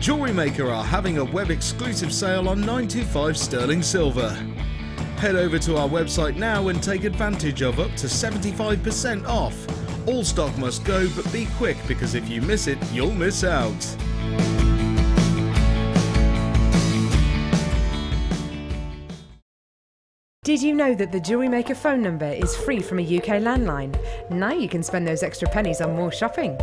Jewellery Maker are having a web exclusive sale on 925 sterling silver. Head over to our website now and take advantage of up to 75% off. All stock must go, but be quick because if you miss it, you'll miss out. Did you know that the Jewellery Maker phone number is free from a UK landline? Now you can spend those extra pennies on more shopping.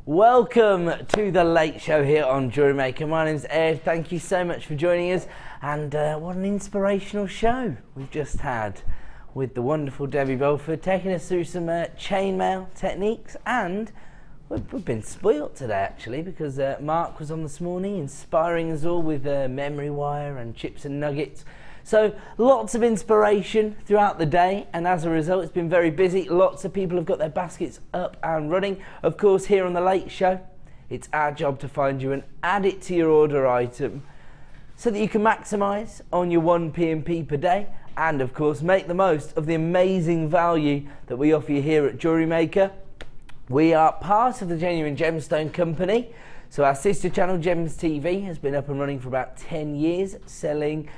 Welcome to the late show here on Jewellery Maker. My name's Ed. Thank you so much for joining us. And what an inspirational show we've just had with the wonderful Debbie Belford taking us through some chainmail techniques. And we've been spoilt today actually because Mark was on this morning inspiring us all with memory wire and chips and nuggets. So lots of inspiration throughout the day, and as a result it's been very busy. Lots of people have got their baskets up and running. Of course, here on the Late Show, it's our job to find you and add it to your order item so that you can maximise on your 1 P&P per day, and of course make the most of the amazing value that we offer you here at Jewellery Maker. We are part of the Genuine Gemstone Company, so our sister channel Gems TV has been up and running for about 10 years, selling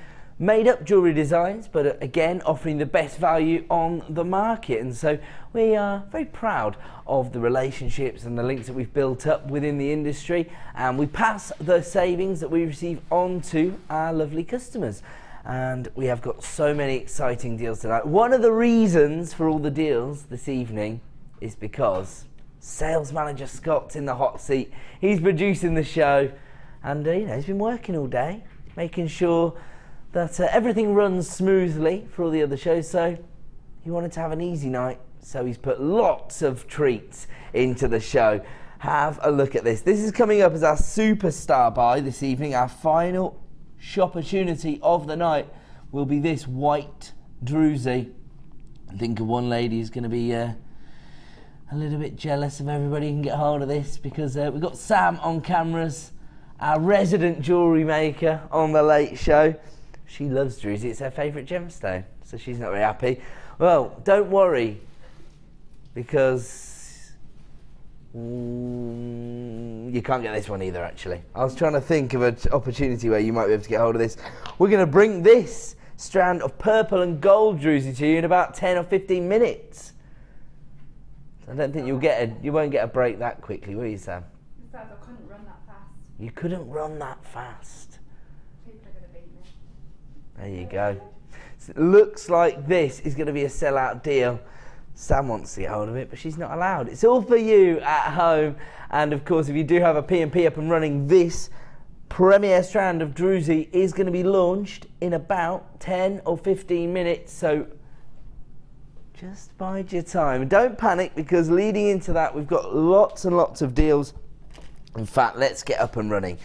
made-up jewellery designs, but again offering the best value on the market. And so we are very proud of the relationships and the links that we've built up within the industry, and we pass the savings that we receive on to our lovely customers. And we have got so many exciting deals tonight. One of the reasons for all the deals this evening is because sales manager Scott's in the hot seat. He's producing the show, and you know, he's been working all day making sure that everything runs smoothly for all the other shows. So he wanted to have an easy night, so he's put lots of treats into the show. Have a look at this. This is coming up as our superstar buy this evening. Our final shop-opportunity of the night will be this white druzy. I think one lady is going to be a little bit jealous of everybody who can get hold of this, because we've got Sam on cameras, our resident jewellery maker on the Late Show. She loves druzy, it's her favourite gemstone, so she's not very happy. Well, don't worry, because you can't get this one either, actually. I was trying to think of an opportunity where you might be able to get hold of this. We're going to bring this strand of purple and gold druzy to you in about 10 or 15 minutes. I don't think you won't get a break that quickly, will you, Sam? I couldn't run that fast. You couldn't run that fast. People are going to beat me. There you go. So it looks like this is going to be a sellout deal. Sam wants to get hold of it, but she's not allowed. It's all for you at home. And of course, if you do have a P&P up and running, this premier strand of druzy is going to be launched in about 10 or 15 minutes. So just bide your time. Don't panic, because leading into that, we've got lots and lots of deals. In fact, let's get up and running.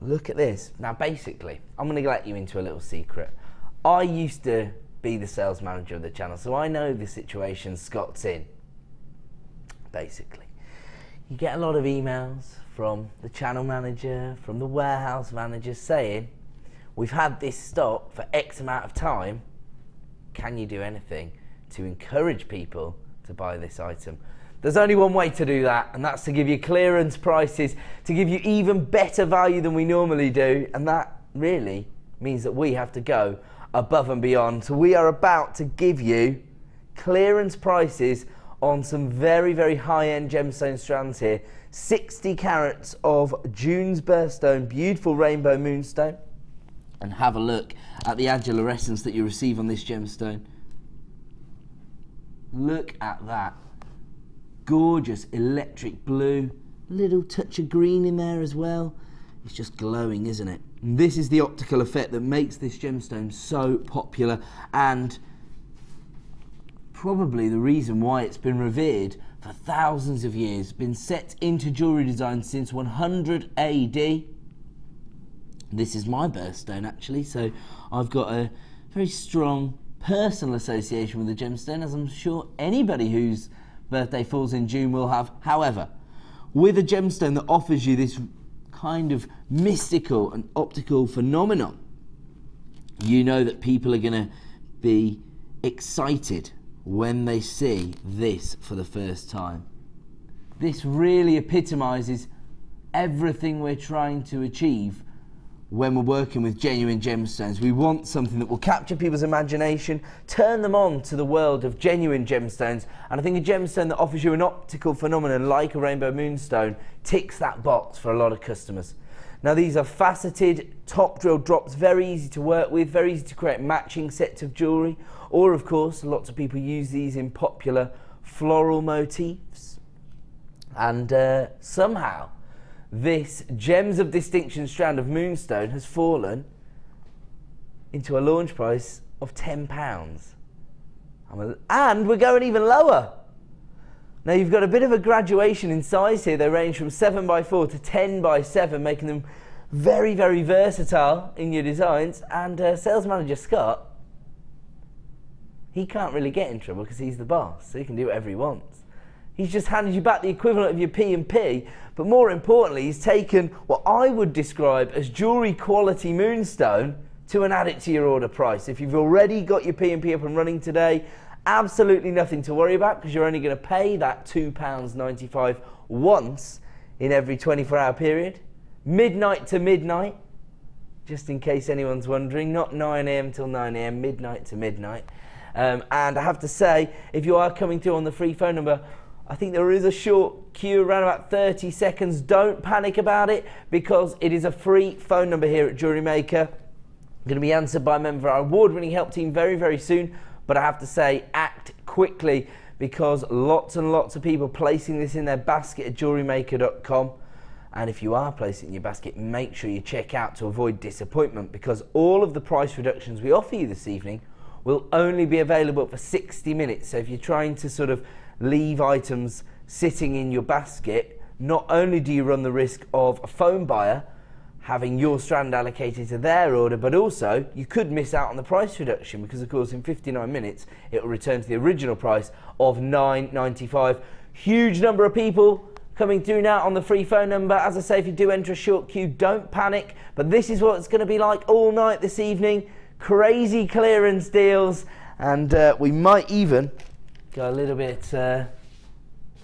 Look at this. Now, basically, I'm going to let you into a little secret. I used to be the sales manager of the channel, so I know the situation Scott's in. Basically, you get a lot of emails from the channel manager, from the warehouse manager saying, we've had this stock for X amount of time. Can you do anything to encourage people to buy this item? There's only one way to do that, and that's to give you clearance prices, to give you even better value than we normally do, and that really means that we have to go above and beyond. So we are about to give you clearance prices on some very, very high-end gemstone strands here. 60 carats of June's birthstone, beautiful rainbow moonstone. And have a look at the adulorescence that you receive on this gemstone. Look at that. Gorgeous electric blue, little touch of green in there as well. It's just glowing, isn't it? And this is the optical effect that makes this gemstone so popular, and probably the reason why it's been revered for thousands of years, been set into jewellery design since 100 AD. This is my birthstone actually, so I've got a very strong personal association with the gemstone, as I'm sure anybody whose birthday falls in June will have. However, with a gemstone that offers you this kind of mystical and optical phenomenon, you know that people are going to be excited when they see this for the first time. This really epitomises everything we're trying to achieve when we're working with genuine gemstones. We want something that will capture people's imagination, turn them on to the world of genuine gemstones, and I think a gemstone that offers you an optical phenomenon like a rainbow moonstone ticks that box for a lot of customers. Now, these are faceted top drill drops, very easy to work with, very easy to create matching sets of jewellery, or of course lots of people use these in popular floral motifs. And somehow this Gems of Distinction strand of moonstone has fallen into a launch price of £10. And we're going even lower. Now, you've got a bit of a graduation in size here. They range from 7x4 to 10x7, making them very, very versatile in your designs. And sales manager Scott, he can't really get in trouble because he's the boss, so he can do whatever he wants. He's just handed you back the equivalent of your P&P, but more importantly, he's taken what I would describe as jewellery quality moonstone and add it to your order price. If you've already got your P&P up and running today, absolutely nothing to worry about, because you're only going to pay that £2.95 once in every 24-hour period, midnight to midnight, just in case anyone's wondering, not 9 AM till 9 AM, midnight to midnight. And I have to say, if you are coming through on the free phone number, I think there is a short queue, around about 30 seconds. Don't panic about it, because it is a free phone number here at Jewellery Maker. Going to be answered by a member of our award-winning help team very, very soon. But I have to say, act quickly, because lots and lots of people placing this in their basket at JewelleryMaker.com. And if you are placing it in your basket, make sure you check out to avoid disappointment, because all of the price reductions we offer you this evening will only be available for 60 minutes. So if you're trying to sort of leave items sitting in your basket, not only do you run the risk of a phone buyer having your strand allocated to their order, but also you could miss out on the price reduction, because of course in 59 minutes it will return to the original price of £9.95. Huge number of people coming through now on the free phone number. As I say, if you do enter a short queue, don't panic, but this is what it's going to be like all night this evening. Crazy clearance deals, and we might even go a little bit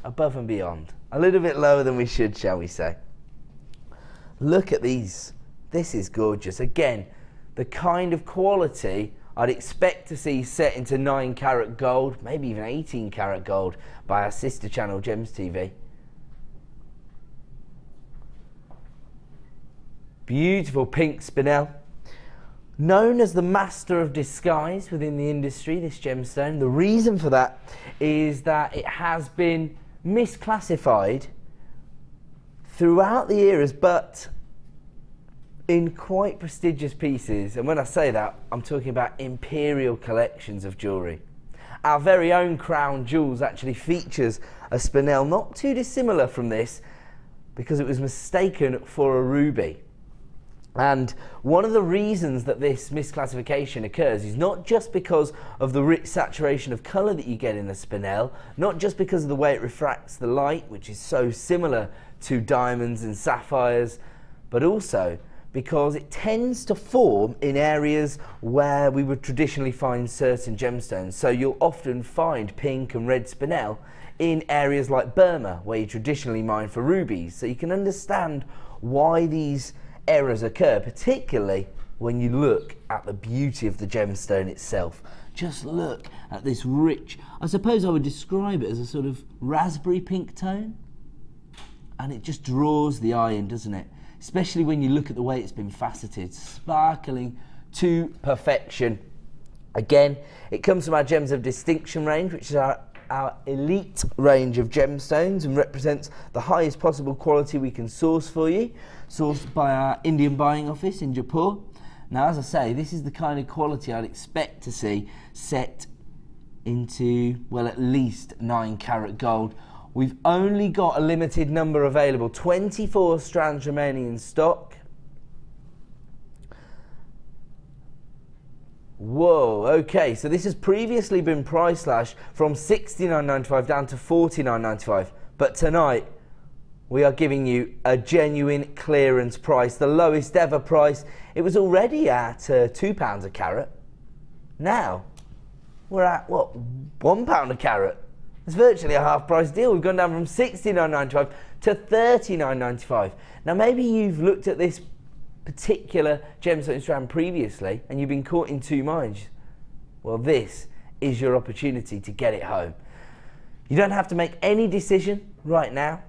above and beyond, a little bit lower than we should, shall we say. Look at these. This is gorgeous. Again, the kind of quality I'd expect to see set into 9-carat gold, maybe even 18-carat gold by our sister channel Gems TV. Beautiful pink spinel. Known as the master of disguise within the industry, this gemstone. The reason for that is that it has been misclassified throughout the eras, but in quite prestigious pieces. And when I say that, I'm talking about imperial collections of jewellery. Our very own Crown Jewels actually features a spinel not too dissimilar from this, because it was mistaken for a ruby. And one of the reasons that this misclassification occurs is not just because of the rich saturation of colour that you get in the spinel, not just because of the way it refracts the light, which is so similar to diamonds and sapphires, but also because it tends to form in areas where we would traditionally find certain gemstones. So you'll often find pink and red spinel in areas like Burma, where you traditionally mine for rubies. So you can understand why these errors occur, particularly when you look at the beauty of the gemstone itself. Just look at this rich, I suppose I would describe it as a sort of raspberry pink tone, and it just draws the eye in, doesn't it? Especially when you look at the way it's been faceted, sparkling to perfection. Again, it comes from our Gems of Distinction range, which is our elite range of gemstones, and represents the highest possible quality we can source for you, sourced by our Indian buying office in Jaipur. Now, as I say, this is the kind of quality I'd expect to see set into, well, at least 9-carat gold. We've only got a limited number available, 24 strands remaining in stock. Whoa, okay, so this has previously been price slashed from $69.95 down to $49.95, but tonight we are giving you a genuine clearance price, the lowest ever price. It was already at £2 a carat. Now we're at, what, £1 a carat? It's virtually a half price deal. We've gone down from $69.95 to $39.95. Now maybe you've looked at this particular gemstone strand previously and you've been caught in two minds. Well, this is your opportunity to get it home. You don't have to make any decision right now.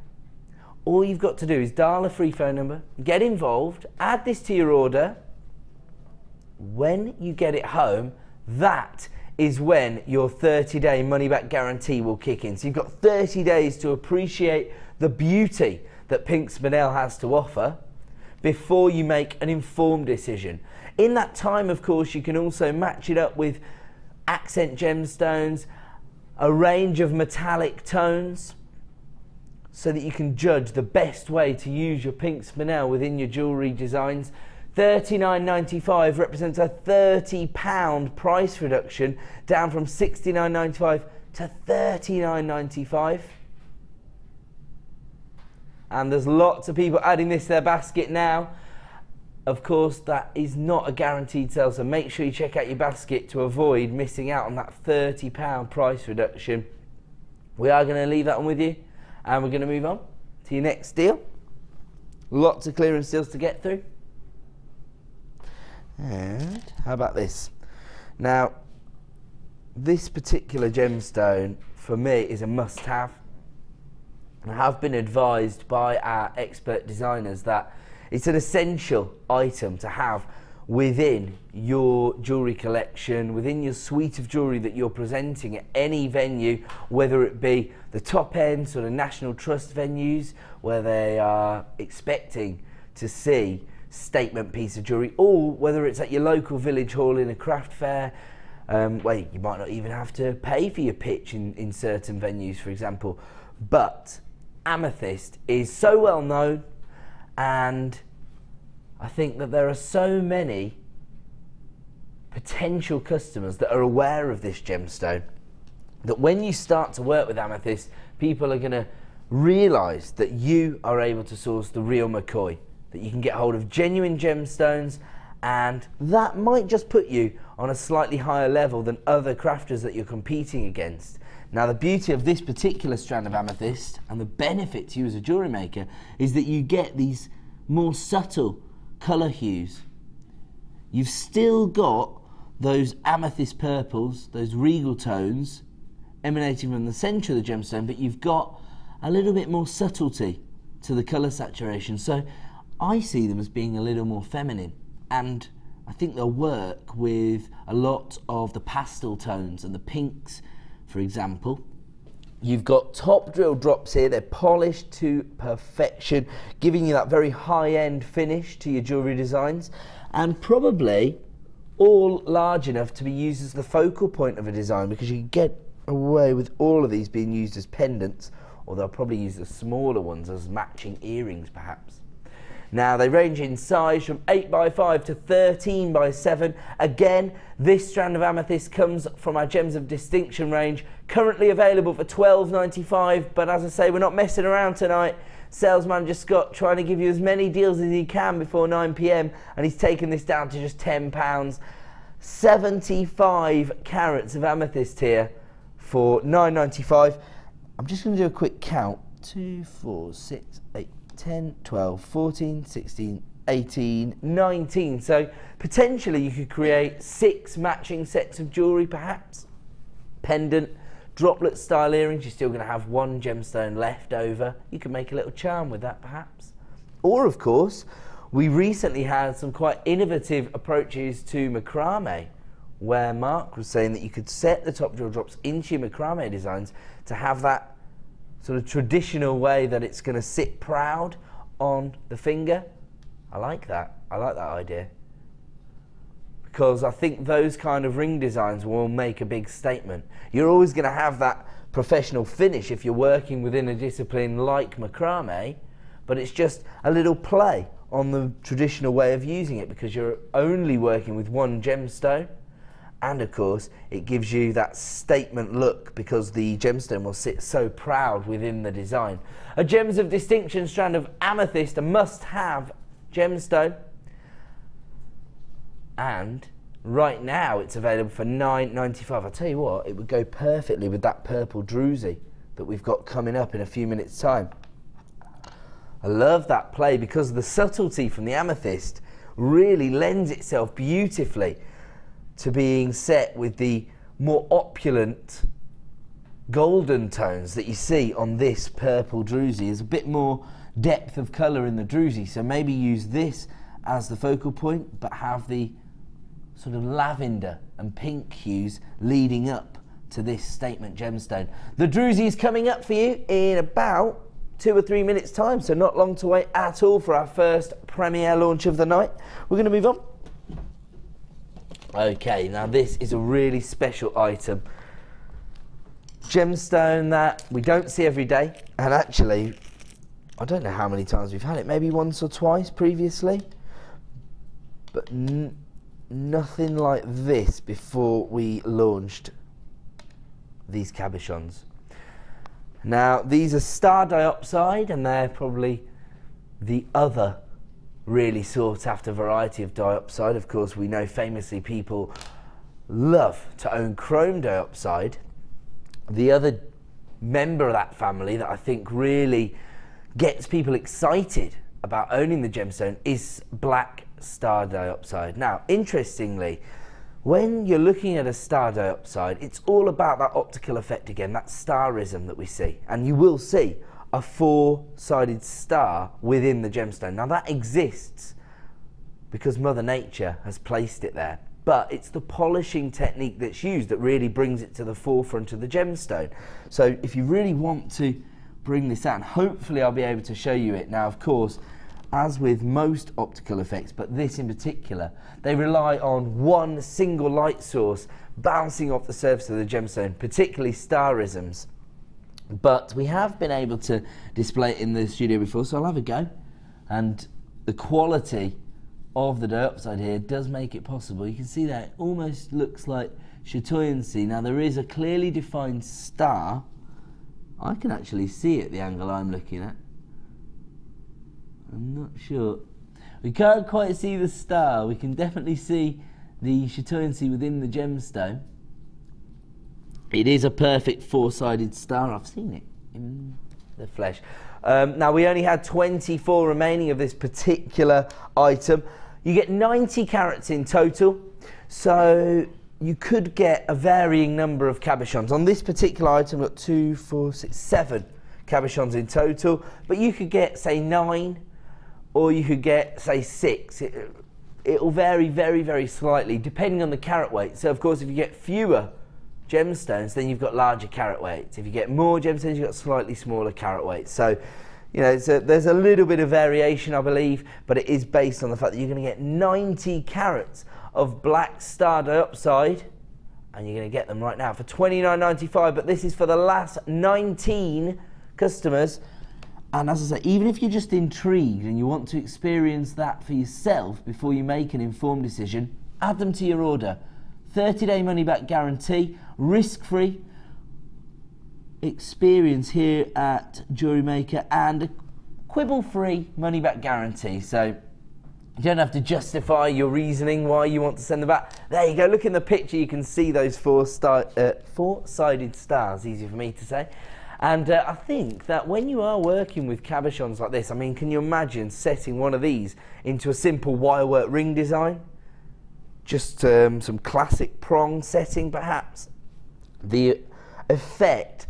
All you've got to do is dial a free phone number, get involved, add this to your order. When you get it home, that is when your 30-day money-back guarantee will kick in. So you've got 30 days to appreciate the beauty that Pink Spinel has to offer before you make an informed decision. In that time, of course, you can also match it up with accent gemstones, a range of metallic tones, so that you can judge the best way to use your Pink Spinel within your jewellery designs. $39.95 represents a £30 price reduction, down from $69.95 to $39.95. And there's lots of people adding this to their basket now. Of course, that is not a guaranteed sale, so make sure you check out your basket to avoid missing out on that £30 price reduction. We are going to leave that one with you, and we're going to move on to your next deal. Lots of clearance deals to get through. And how about this? Now, this particular gemstone for me is a must-have. I have been advised by our expert designers that it's an essential item to have within your jewellery collection, within your suite of jewellery that you're presenting at any venue, whether it be the top end sort of National Trust venues where they are expecting to see statement piece of jewellery, or whether it's at your local village hall in a craft fair, where you might not even have to pay for your pitch in certain venues, for example. But amethyst is so well known, and I think that there are so many potential customers that are aware of this gemstone that when you start to work with amethyst, people are going to realise that you are able to source the real McCoy, that you can get hold of genuine gemstones, and that might just put you on a slightly higher level than other crafters that you're competing against. Now, the beauty of this particular strand of amethyst and the benefit to you as a jewellery maker is that you get these more subtle colour hues. You've still got those amethyst purples, those regal tones emanating from the centre of the gemstone, but you've got a little bit more subtlety to the colour saturation. So I see them as being a little more feminine, and I think they'll work with a lot of the pastel tones and the pinks, for example. You've got top drill drops here. They're polished to perfection, giving you that very high-end finish to your jewellery designs, and probably all large enough to be used as the focal point of a design, because you can get away with all of these being used as pendants, or they'll probably use the smaller ones as matching earrings perhaps. Now, they range in size from 8x5 to 13x7. Again, this strand of amethyst comes from our Gems of Distinction range, currently available for $12.95, but as I say, we're not messing around tonight. Sales manager Scott trying to give you as many deals as he can before 9 PM, and he's taken this down to just £10. 75 carats of amethyst here for $9.95. I'm just going to do a quick count. 2, 4, 6, 8, 10, 12, 14, 16, 18, 19. So potentially you could create 6 matching sets of jewellery perhaps. Pendant, droplet style earrings, you're still going to have one gemstone left over. You can make a little charm with that perhaps. Or of course, we recently had some quite innovative approaches to macrame, where Mark was saying that you could set the top drill drops into your macrame designs to have that sort of traditional way that it's going to sit proud on the finger. I like that. I like that idea, because I think those kind of ring designs will make a big statement. You're always going to have that professional finish if you're working within a discipline like macrame, but it's just a little play on the traditional way of using it because you're only working with one gemstone. And of course, it gives you that statement look because the gemstone will sit so proud within the design. A Gems of Distinction strand of amethyst, a must-have gemstone. And right now it's available for $9.95. I'll tell you what, it would go perfectly with that Purple Druzy that we've got coming up in a few minutes' time. I love that play because the subtlety from the amethyst really lends itself beautifully to being set with the more opulent golden tones that you see on this Purple Druzy. There's a bit more depth of colour in the Druzy, so maybe use this as the focal point, but have the sort of lavender and pink hues leading up to this statement gemstone. The Druzy is coming up for you in about 2 or 3 minutes time, so not long to wait at all for our first premiere launch of the night. We're going to move on. Okay, now this is a really special item. Gemstone that we don't see every day, and actually, I don't know how many times we've had it, maybe once or twice previously, but nothing like this before we launched these cabochons. Now, these are star diopside, and they're probably the other really sought after variety of diopside. Of course, we know famously people love to own chrome diopside. The other member of that family that I think really gets people excited about owning the gemstone is black star diopside. Now, interestingly, when you're looking at a star diopside, it's all about that optical effect again, that starism that we see, and you will see a four-sided star within the gemstone. Now that exists because Mother Nature has placed it there, but it's the polishing technique that's used that really brings it to the forefront of the gemstone. So if you really want to bring this out, and hopefully I'll be able to show you it. Now, of course, as with most optical effects, but this in particular, they rely on one single light source bouncing off the surface of the gemstone, particularly starisms. But we have been able to display it in the studio before, so I'll have a go. And the quality of the diopside here does make it possible. You can see that it almost looks like chatoyancy. Now there is a clearly defined star. I can actually see it, the angle I'm looking at. I'm not sure. We can't quite see the star. We can definitely see the chatoyancy within the gemstone. It is a perfect four-sided star. I've seen it in the flesh. Now, we only had 24 remaining of this particular item. You get 90 carats in total, so you could get a varying number of cabochons. On this particular item, we've got 2, 4, 6, 7 cabochons in total, but you could get, say, 9, or you could get, say, 6. It'll vary very, very slightly, depending on the carat weight. So, of course, if you get fewer gemstones, then you've got larger carat weights. If you get more gemstones, you've got slightly smaller carat weights. So, you know, there's a little bit of variation, I believe, but it is based on the fact that you're going to get 90 carats of black star diopside, and you're going to get them right now for $29.95. But this is for the last 19 customers. And as I say, even if you're just intrigued and you want to experience that for yourself before you make an informed decision, add them to your order. 30-day money-back guarantee, risk-free experience here at JewelleryMaker, and a quibble-free money-back guarantee. So you don't have to justify your reasoning why you want to send them back. There you go. Look in the picture. You can see those four-sided stars. Easy for me to say. And I think that when you are working with cabochons like this, I mean, can you imagine setting one of these into a simple wirework ring design? Just some classic prong setting, perhaps. The effect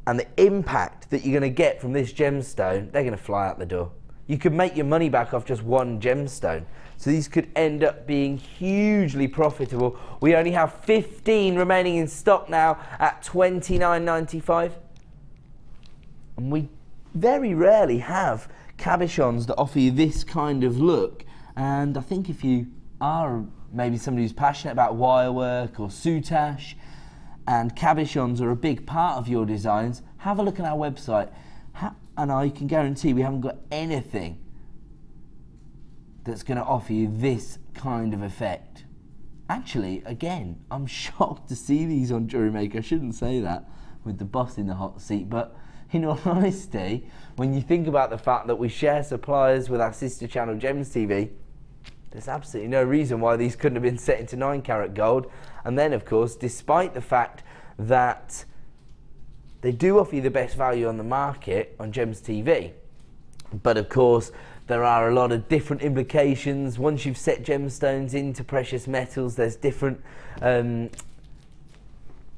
and the impact that you're going to get from this gemstone, they're going to fly out the door. You could make your money back off just one gemstone. So these could end up being hugely profitable. We only have 15 remaining in stock now at $29.95. And we very rarely have cabochons that offer you this kind of look. And I think if you are maybe somebody who's passionate about wirework or soutache, and cabochons are a big part of your designs, have a look at our website. And I can guarantee we haven't got anything that's going to offer you this kind of effect. Actually, again, I'm shocked to see these on Jewellery Maker. I shouldn't say that with the boss in the hot seat, but in all honesty, when you think about the fact that we share suppliers with our sister channel Gems TV, there's absolutely no reason why these couldn't have been set into 9-carat gold. And then, of course, despite the fact that they do offer you the best value on the market on Gems TV, but of course there are a lot of different implications. Once you've set gemstones into precious metals, there's different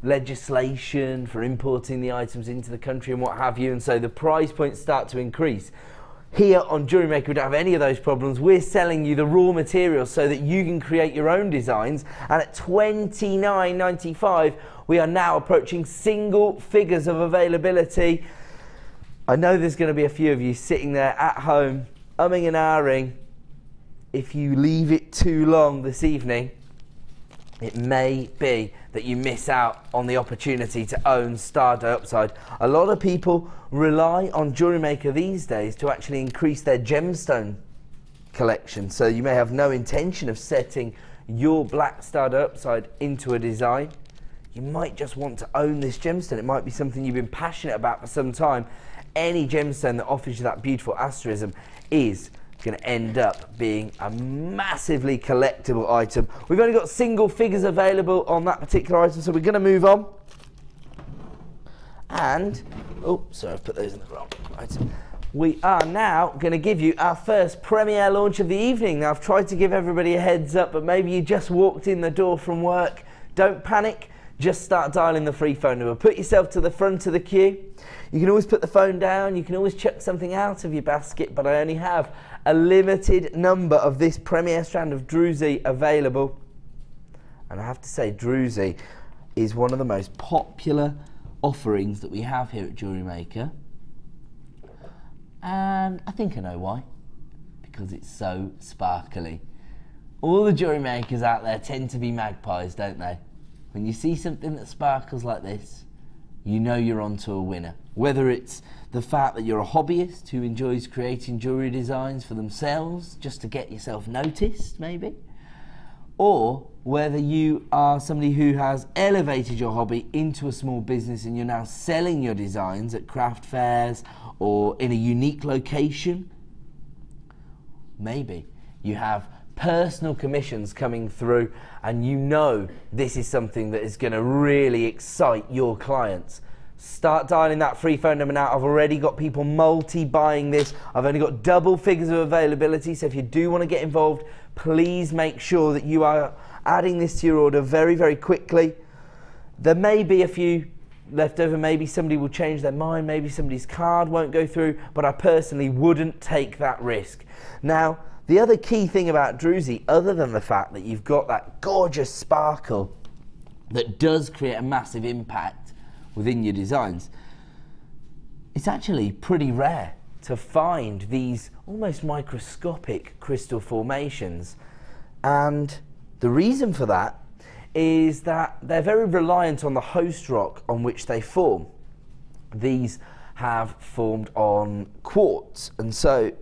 legislation for importing the items into the country and what have you, and so the price points start to increase. Here on Jewellery Maker, we don't have any of those problems. We're selling you the raw materials so that you can create your own designs, and at $29.95 we are now approaching single figures of availability. I know there's going to be a few of you sitting there at home umming and ahhing. If you leave it too long this evening, it may be that you miss out on the opportunity to own star dioxide. A lot of people rely on Jewellery Maker these days to actually increase their gemstone collection. So you may have no intention of setting your black star dioxide into a design. You might just want to own this gemstone. It might be something you've been passionate about for some time. Any gemstone that offers you that beautiful asterism is going to end up being a massively collectible item. We've only got single figures available on that particular item, so we're going to move on. And, oh, sorry, I've put those in the wrong item. We are now going to give you our first premiere launch of the evening. Now, I've tried to give everybody a heads up, but maybe you just walked in the door from work. Don't panic. Just start dialing the free phone number. Put yourself to the front of the queue. You can always put the phone down. You can always chuck something out of your basket, but I only have a limited number of this premier strand of Druzy available. And I have to say, Druzy is one of the most popular offerings that we have here at Jewellery Maker. And I think I know why. Because it's so sparkly. All the jewellery makers out there tend to be magpies, don't they? When you see something that sparkles like this, you know you're onto a winner. Whether it's the fact that you're a hobbyist who enjoys creating jewellery designs for themselves just to get yourself noticed, maybe, or whether you are somebody who has elevated your hobby into a small business and you're now selling your designs at craft fairs or in a unique location. Maybe you have personal commissions coming through and you know this is something that is going to really excite your clients. Start dialing that free phone number now. I've already got people multi-buying this. I've only got double figures of availability, so if you do want to get involved, please make sure that you are adding this to your order very, very quickly. There may be a few left over. Maybe somebody will change their mind. Maybe somebody's card won't go through, but I personally wouldn't take that risk. Now, the other key thing about Druzy, other than the fact that you've got that gorgeous sparkle that does create a massive impact within your designs, it's actually pretty rare to find these almost microscopic crystal formations. And the reason for that is that they're very reliant on the host rock on which they form. These have formed on quartz, and so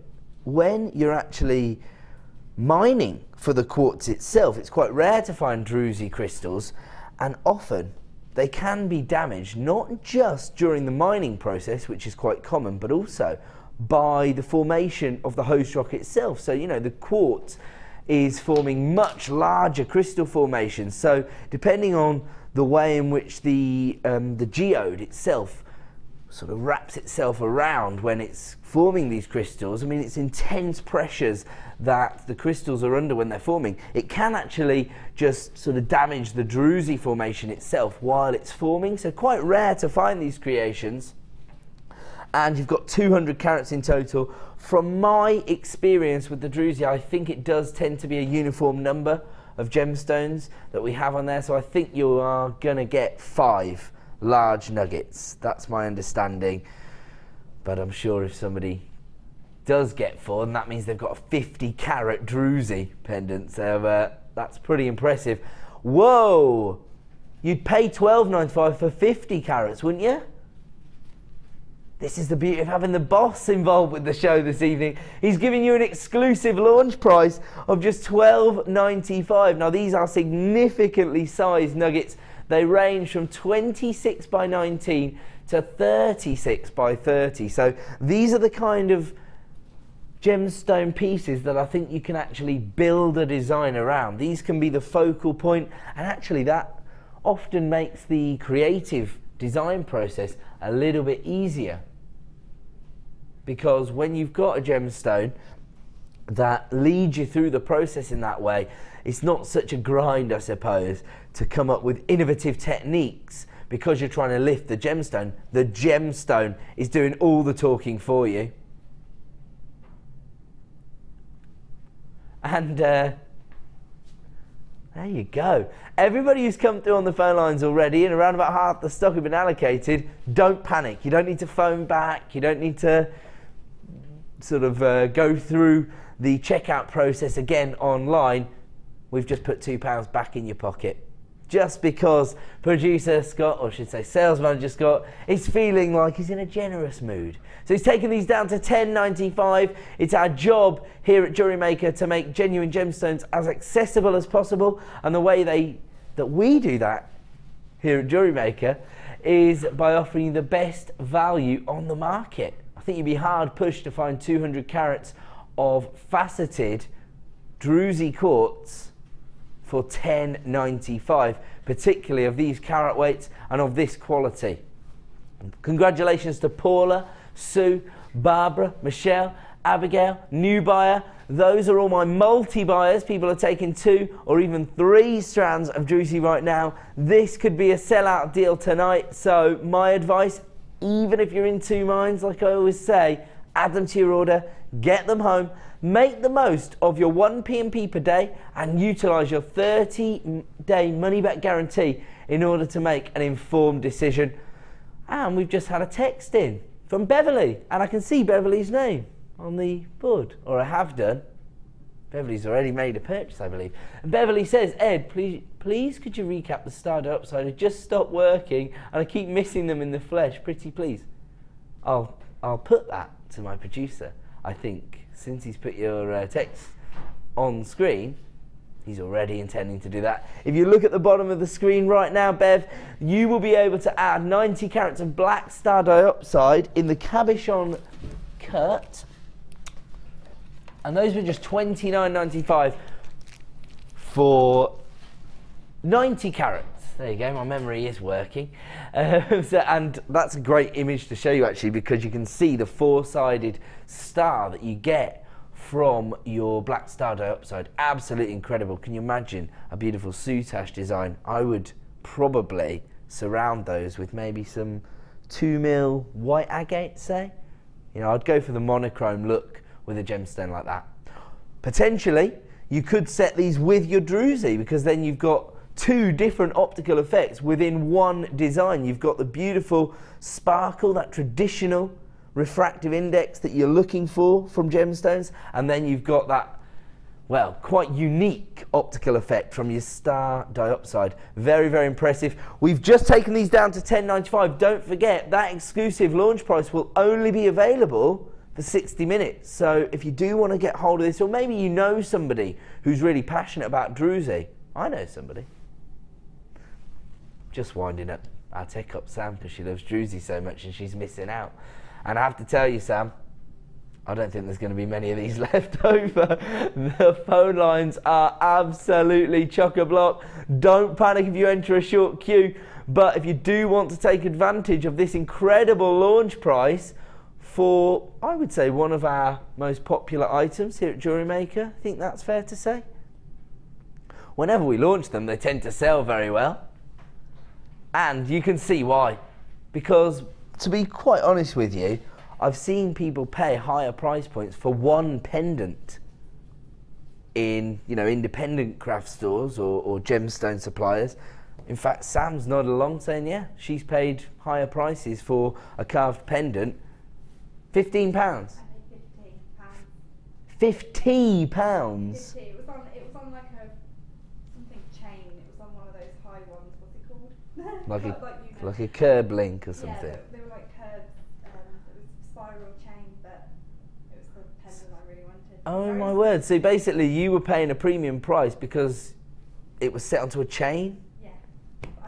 when you're actually mining for the quartz itself, it's quite rare to find Druzy crystals, and often they can be damaged not just during the mining process, which is quite common, but also by the formation of the host rock itself. So, you know, the quartz is forming much larger crystal formations. So depending on the way in which the geode itself sort of wraps itself around when it's forming these crystals, I mean, it's intense pressures that the crystals are under when they're forming. It can actually just sort of damage the Druzy formation itself while it's forming, so quite rare to find these creations. And you've got 200 carats in total. From my experience with the Druzy, I think it does tend to be a uniform number of gemstones that we have on there, so I think you are going to get 5 large nuggets. That's my understanding, but I'm sure if somebody does get 4, then that means they've got a 50 carat Druzy pendant, so that's pretty impressive. Whoa, you'd pay $12.95 for 50 carats, wouldn't you? This is the beauty of having the boss involved with the show this evening. He's giving you an exclusive launch price of just $12.95. Now, these are significantly sized nuggets. They range from 26 by 19 to 36 by 30. So these are the kind of gemstone pieces that I think you can actually build a design around. These can be the focal point, and actually that often makes the creative design process a little bit easier, because when you've got a gemstone that leads you through the process in that way, it's not such a grind, I suppose, to come up with innovative techniques because you're trying to lift the gemstone. The gemstone is doing all the talking for you. And there you go. Everybody who's come through on the phone lines already, and around about half the stock have been allocated, don't panic. You don't need to phone back. You don't need to sort of go through the checkout process again online. We've just put £2 back in your pocket. Just because producer Scott, or I should say sales manager Scott, is feeling like he's in a generous mood. So he's taken these down to $10.95. It's our job here at Jewellery Maker to make genuine gemstones as accessible as possible. And the way that we do that here at Jewellery Maker is by offering you the best value on the market. I think you'd be hard pushed to find 200 carats of faceted Druzy Quartz for $10.95, particularly of these carat weights and of this quality. Congratulations to Paula, Sue, Barbara, Michelle, Abigail, new buyer. Those are all my multi-buyers. People are taking 2 or even 3 strands of Druzy right now. This could be a sellout deal tonight, so my advice, even if you're in 2 minds, like I always say, add them to your order, get them home, make the most of your 1 P&P per day, and utilise your 30-day money-back guarantee in order to make an informed decision. And we've just had a text in from Beverly, and I can see Beverly's name on the board, or I have done. Beverly's already made a purchase, I believe. And Beverly says, Ed, please could you recap the star dioxide? I just stopped working and I keep missing them in the flesh. Pretty please. I'll put that to my producer. I think since he's put your text on screen, he's already intending to do that. If you look at the bottom of the screen right now, Bev, you will be able to add 90 carats of black star dioxide in the cabochon cut. And those were just $29.95 for 90 carats. There you go, my memory is working. And that's a great image to show you actually, because you can see the 4-sided star that you get from your black star dioxide. Absolutely incredible. Can you imagine a beautiful soutache design? I would probably surround those with maybe some 2mm white agate, say. You know, I'd go for the monochrome look with a gemstone like that. Potentially, you could set these with your Druzy, because then you've got 2 different optical effects within one design. You've got the beautiful sparkle, that traditional refractive index that you're looking for from gemstones, and then you've got that, well, quite unique optical effect from your star dioxide. Very, very impressive. We've just taken these down to $10.95. Don't forget, that exclusive launch price will only be available for 60 minutes. So if you do want to get hold of this, or maybe you know somebody who's really passionate about Druzy. I know somebody. Just winding up our tech up Sam, because she loves Druzy so much and she's missing out. And I have to tell you, Sam, I don't think there's going to be many of these left over. The phone lines are absolutely chock-a-block. Don't panic if you enter a short queue, but if you do want to take advantage of this incredible launch price for, I would say, one of our most popular items here at Jewellery Maker, I think that's fair to say. Whenever we launch them, they tend to sell very well. And you can see why. Because, to be quite honest with you, I've seen people pay higher price points for one pendant in, you know, independent craft stores or gemstone suppliers. In fact, Sam's nodded along saying, yeah, she's paid higher prices for a carved pendant. £15. I paid £50. £50? It was on like a something chain. It was on one of those high ones. What's it called? Like a curb link or something. Yeah, they were like curved. It was spiral chain, but it was the pendant I really wanted. Oh my word! So basically, you were paying a premium price because it was set onto a chain. Yeah.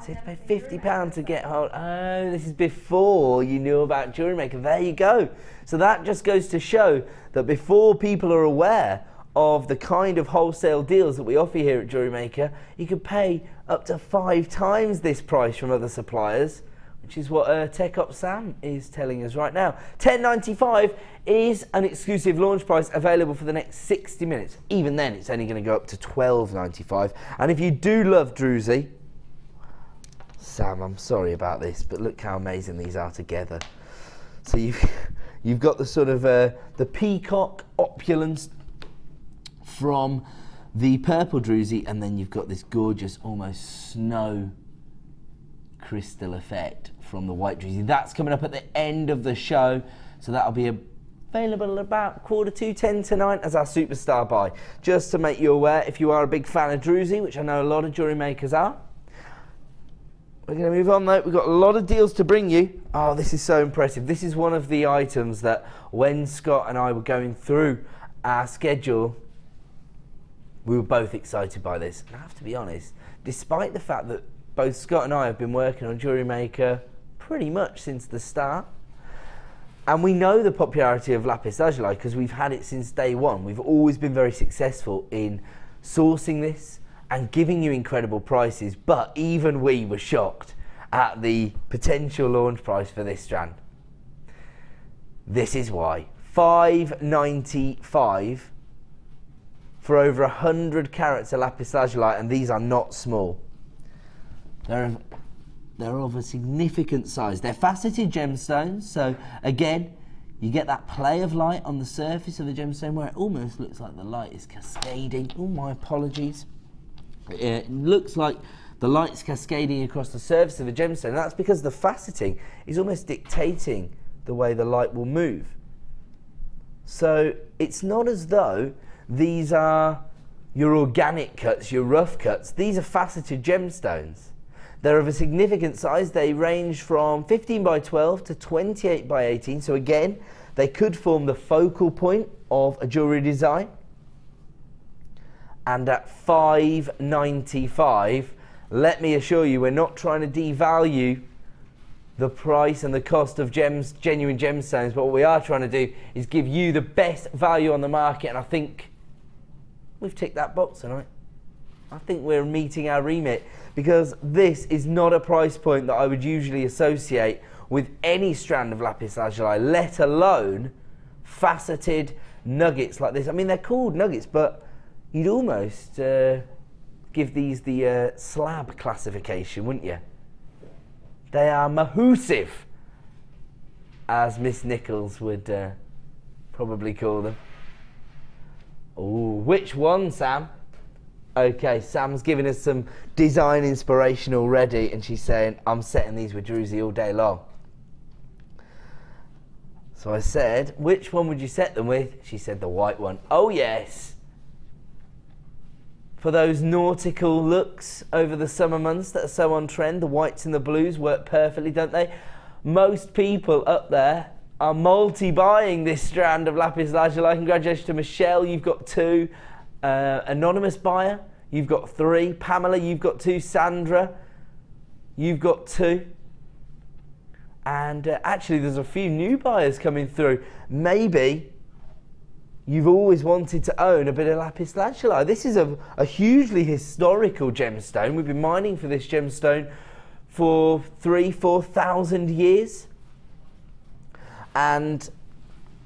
So you had to pay £50 to get hold. Oh, this is before you knew about Jewellery Maker. There you go. So that just goes to show that before people are aware of the kind of wholesale deals that we offer here at Jewellery Maker, you could pay up to 5 times this price from other suppliers, which is what Tech Up Sam is telling us right now. $10.95 is an exclusive launch price available for the next 60 minutes. Even then, it's only going to go up to $12.95. And if you do love Druzy, Sam, I'm sorry about this, but look how amazing these are together. So you've got the sort of the peacock opulence from the Purple Druzy, and then you've got this gorgeous almost snow crystal effect from the white Druzy. That's coming up at the end of the show, so that'll be available about 10:45 tonight as our superstar buy. Just to make you aware, if you are a big fan of Druzy, which I know a lot of jewellery makers are, we're going to move on though. We've got a lot of deals to bring you. Oh, this is so impressive. This is one of the items that when Scott and I were going through our schedule, we were both excited by this. And I have to be honest, despite the fact that both Scott and I have been working on Jewellery Maker pretty much since the start, and we know the popularity of lapis lazuli because we've had it since day one. We've always been very successful in sourcing this and giving you incredible prices, but even we were shocked at the potential launch price for this strand. This is why. $5.95 for over 100 carats of lapis lazuli, and these are not small. They're of a significant size. They're faceted gemstones, so again, you get that play of light on the surface of the gemstone where it almost looks like the light is cascading. Oh, my apologies. It looks like the light's cascading across the surface of the gemstone. That's because the faceting is almost dictating the way the light will move. So it's not as though these are your organic cuts, your rough cuts. These are faceted gemstones. They're of a significant size. They range from 15 by 12 to 28 by 18. So again, they could form the focal point of a jewellery design. And at $5.95, let me assure you, we're not trying to devalue the price and the cost of genuine gemstones, but what we are trying to do is give you the best value on the market, and I think we've ticked that box tonight. I think we're meeting our remit, because this is not a price point that I would usually associate with any strand of lapis lazuli, let alone faceted nuggets like this. I mean, they're called nuggets, but you'd almost give these the slab classification, wouldn't you? They are mahoosive, as Miss Nichols would probably call them. Oh, which one, Sam? Okay, Sam's giving us some design inspiration already, and she's saying, I'm setting these with Druzy all day long. So I said, which one would you set them with? She said the white one. Oh yes. For those nautical looks over the summer months that are so on trend, the whites and the blues work perfectly, don't they? Most people up there are multi-buying this strand of lapis lazuli. Congratulations to Michelle, you've got 2. Anonymous buyer, you've got 3. Pamela, you've got 2. Sandra, you've got 2. And actually there's a few new buyers coming through. Maybe you've always wanted to own a bit of lapis lazuli. This is a hugely historical gemstone. We've been mining for this gemstone for 3,000–4,000 years. And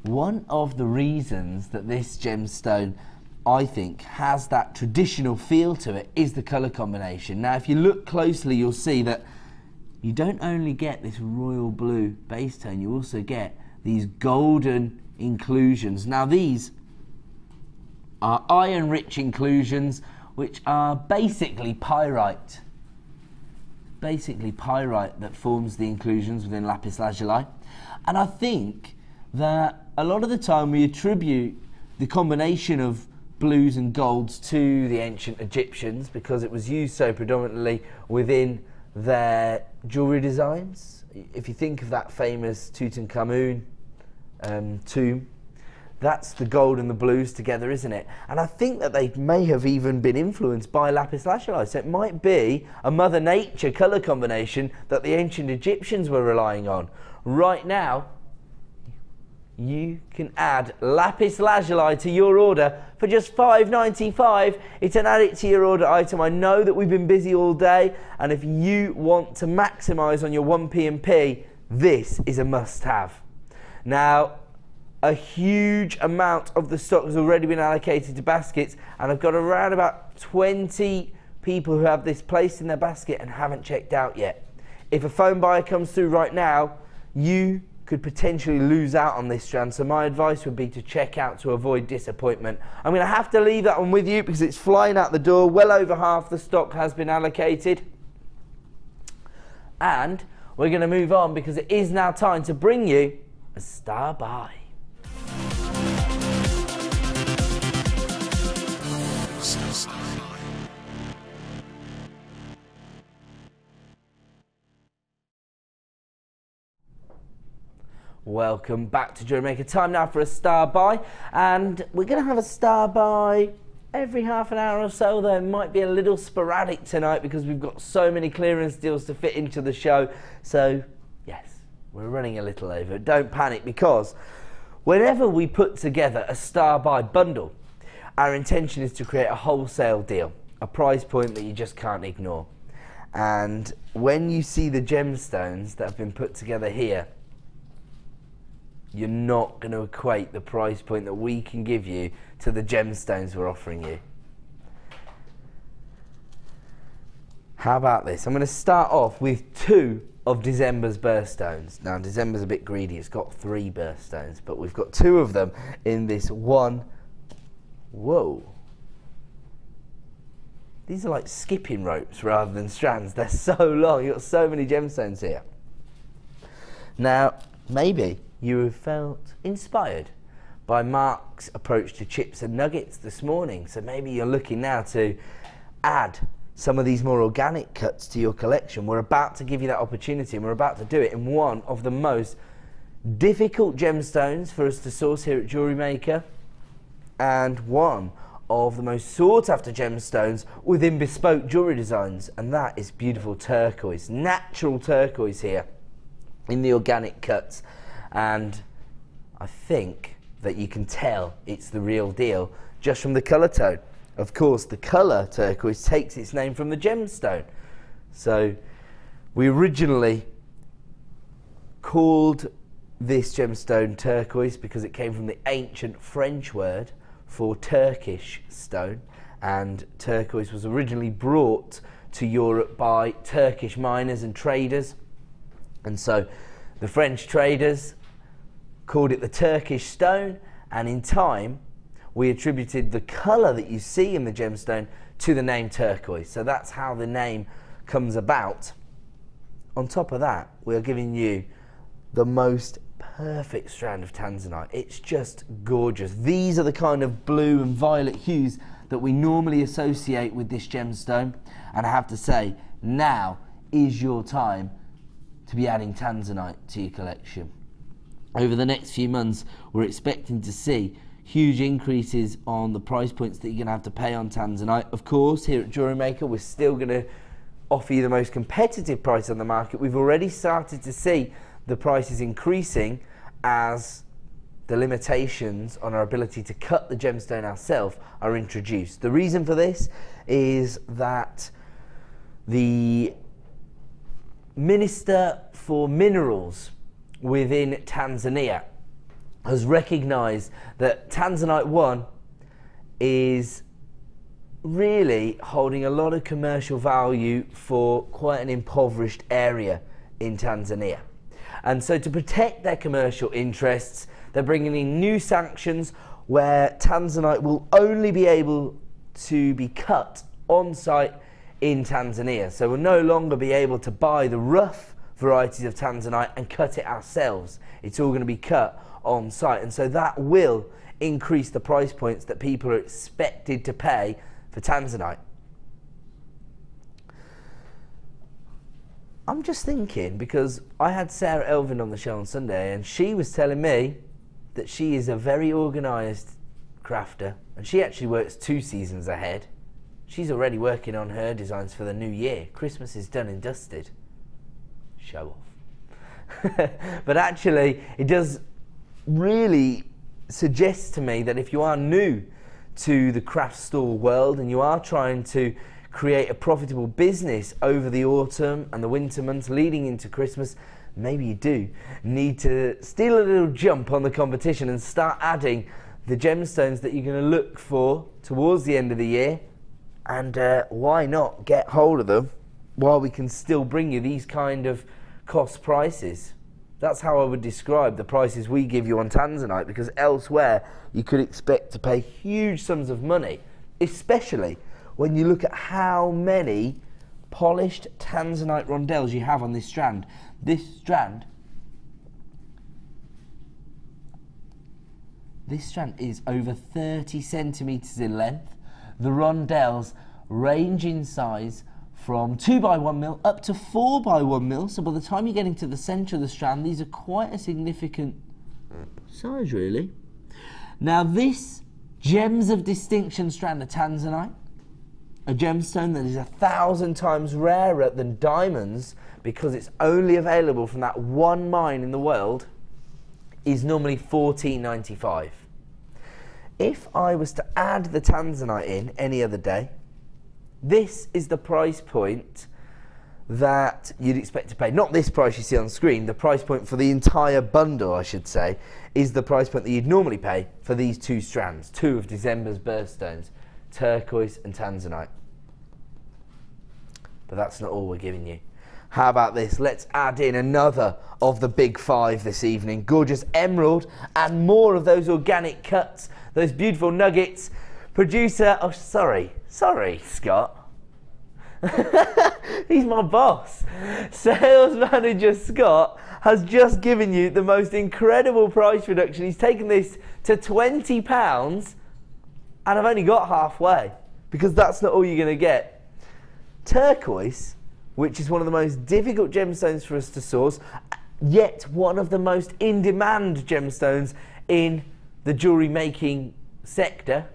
one of the reasons that this gemstone, I think, has that traditional feel to it is the colour combination. Now, if you look closely, you'll see that you don't only get this royal blue base tone, you also get these golden inclusions. Now, these are iron-rich inclusions, which are basically pyrite. Basically pyrite that forms the inclusions within lapis lazuli. And I think that a lot of the time we attribute the combination of blues and golds to the ancient Egyptians because it was used so predominantly within their jewellery designs. If you think of that famous Tutankhamun tomb, that's the gold and the blues together, isn't it? And I think that they may have even been influenced by lapis lazuli. So it might be a Mother Nature colour combination that the ancient Egyptians were relying on. Right now, you can add lapis lazuli to your order for just $5.95. It's an add it to your order item. I know that we've been busy all day, and if you want to maximise on your 1P&P, this is a must-have. Now, a huge amount of the stock has already been allocated to baskets, and I've got around about 20 people who have this placed in their basket and haven't checked out yet. If a phone buyer comes through right now, you could potentially lose out on this strand, so my advice would be to check out to avoid disappointment. I'm going to have to leave that one with you because it's flying out the door. Well over half the stock has been allocated, and we're going to move on because it is now time to bring you a star buy. Welcome back to Jewellery Maker. Time now for a star buy, and we're going to have a star buy every half an hour or so, though it might be a little sporadic tonight because we've got so many clearance deals to fit into the show. So yes, we're running a little over. Don't panic, because whenever we put together a star buy bundle, our intention is to create a wholesale deal, a price point that you just can't ignore. And when you see the gemstones that have been put together here, you're not going to equate the price point that we can give you to the gemstones we're offering you. How about this? I'm going to start off with 2 of December's birthstones. Now, December's a bit greedy. It's got 3 birthstones, but we've got 2 of them in this one. Whoa. These are like skipping ropes rather than strands. They're so long. You've got so many gemstones here. Now, maybe you have felt inspired by Mark's approach to chips and nuggets this morning. So maybe you're looking now to add some of these more organic cuts to your collection. We're about to give you that opportunity, and we're about to do it in one of the most difficult gemstones for us to source here at Jewellery Maker, and one of the most sought after gemstones within bespoke jewellery designs, and that is beautiful turquoise, natural turquoise here in the organic cuts. And I think that you can tell it's the real deal just from the colour tone. Of course, the colour turquoise takes its name from the gemstone. So we originally called this gemstone turquoise because it came from the ancient French word for Turkish stone, and turquoise was originally brought to Europe by Turkish miners and traders, and so the French traders called it the Turkish stone, and in time we attributed the colour that you see in the gemstone to the name turquoise. So that's how the name comes about. On top of that, we're giving you the most perfect strand of tanzanite. It's just gorgeous. These are the kind of blue and violet hues that we normally associate with this gemstone, and I have to say, now is your time to be adding tanzanite to your collection. Over the next few months, we're expecting to see huge increases on the price points that you're going to have to pay on tanzanite. Of course, here at Jewellery Maker, we're still going to offer you the most competitive price on the market. We've already started to see the prices increasing as the limitations on our ability to cut the gemstone ourselves are introduced. The reason for this is that the Minister for Minerals within Tanzania has recognised that Tanzanite 1 is really holding a lot of commercial value for quite an impoverished area in Tanzania. And so to protect their commercial interests, they're bringing in new sanctions where Tanzanite will only be able to be cut on site in Tanzania. So we'll no longer be able to buy the rough varieties of tanzanite and cut it ourselves. It's all going to be cut on site, and so that will increase the price points that people are expected to pay for Tanzanite. I'm just thinking, because I had Sarah Elvin on the show on Sunday, and she was telling me that she is a very organised crafter, and she actually works 2 seasons ahead. She's already working on her designs for the new year. Christmas is done and dusted. Show off. But actually, it does really suggest to me that if you are new to the craft store world and you are trying to create a profitable business over the autumn and the winter months leading into Christmas, maybe you do need to steal a little jump on the competition and start adding the gemstones that you're going to look for towards the end of the year. And why not get hold of them while we can still bring you these kind of cost prices? That's how I would describe the prices we give you on Tanzanite, because elsewhere you could expect to pay huge sums of money, especially when you look at how many polished Tanzanite rondelles you have on this strand. This strand is over 30 centimetres in length. The rondelles range in size from 2x1mm up to 4x1mm, so by the time you're getting to the centre of the strand, these are quite a significant size, really. Now this Gems of Distinction strand of Tanzanite, a gemstone that is 1,000 times rarer than diamonds because it's only available from that one mine in the world, is normally $14.95. If I was to add the Tanzanite in any other day, this is the price point that you'd expect to pay. Not this price you see on screen, the price point for the entire bundle, I should say, is the price point that you'd normally pay for these 2 strands, 2 of December's birthstones, turquoise and Tanzanite. But that's not all we're giving you. How about this? Let's add in another of the big 5 this evening. Gorgeous emerald and more of those organic cuts, those beautiful nuggets. Producer, oh sorry, Scott. He's my boss. Sales manager Scott has just given you the most incredible price reduction. He's taken this to £20 and I've only got halfway, because that's not all you're going to get. Turquoise, which is one of the most difficult gemstones for us to source, yet one of the most in-demand gemstones in the jewellery making sector.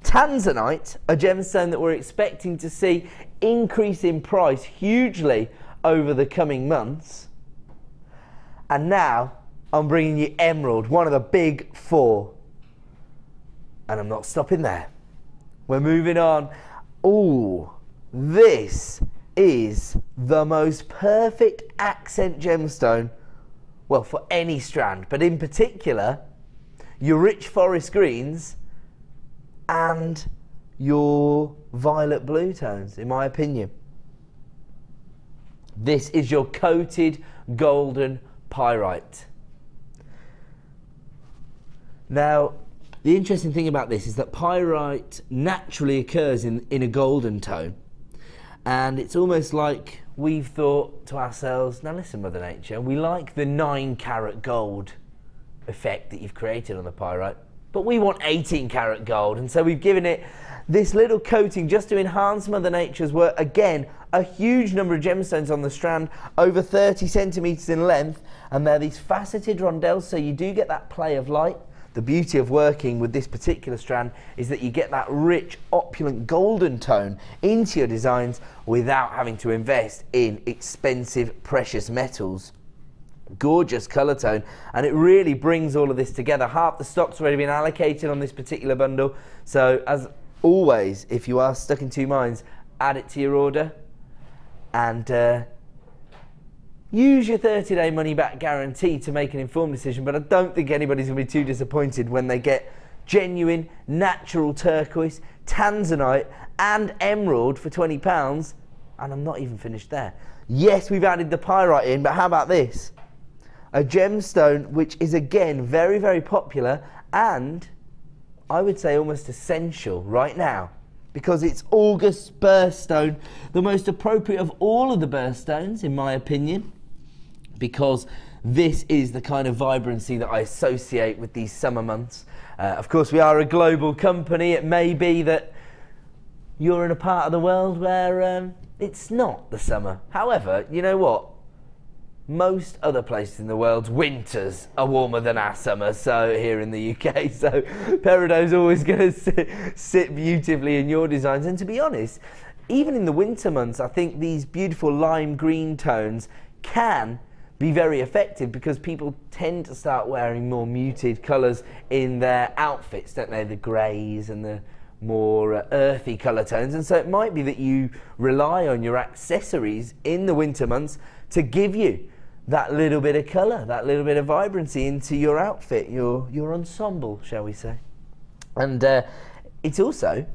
Tanzanite, a gemstone that we're expecting to see increase in price hugely over the coming months. And now I'm bringing you emerald, one of the big 4. And I'm not stopping there. We're moving on. Ooh, this is the most perfect accent gemstone, well, for any strand, but in particular, your rich forest greens and your violet blue tones, in my opinion. This is your coated golden pyrite. Now, the interesting thing about this is that pyrite naturally occurs in a golden tone, and it's almost like we've thought to ourselves, now listen, Mother Nature, we like the 9-carat gold effect that you've created on the pyrite, but we want 18-carat gold, and so we've given it this little coating just to enhance Mother Nature's work. Again, a huge number of gemstones on the strand, over 30 centimetres in length, and they're these faceted rondelles, so you do get that play of light. The beauty of working with this particular strand is that you get that rich, opulent golden tone into your designs without having to invest in expensive precious metals. Gorgeous colour tone, and it really brings all of this together. Half the stock's already been allocated on this particular bundle, so as always, if you are stuck in 2 minds, add it to your order and use your 30-day money-back guarantee to make an informed decision. But I don't think anybody's going to be too disappointed when they get genuine, natural turquoise, Tanzanite and emerald for £20. And I'm not even finished there. Yes, we've added the pyrite in, but how about this? A gemstone which is, again, very, very popular and I would say almost essential right now, because it's August's birthstone, the most appropriate of all of the birthstones, in my opinion, because this is the kind of vibrancy that I associate with these summer months. Of course, we are a global company. It may be that you're in a part of the world where it's not the summer. However, you know what? Most other places in the world's winters are warmer than our summers, so here in the UK. So Perido's always going to sit beautifully in your designs. And to be honest, even in the winter months, I think these beautiful lime green tones can be very effective because people tend to start wearing more muted colours in their outfits, don't they? The greys and the more earthy colour tones. And so it might be that you rely on your accessories in the winter months to give you that little bit of colour, that little bit of vibrancy into your outfit, your ensemble, shall we say. And it's also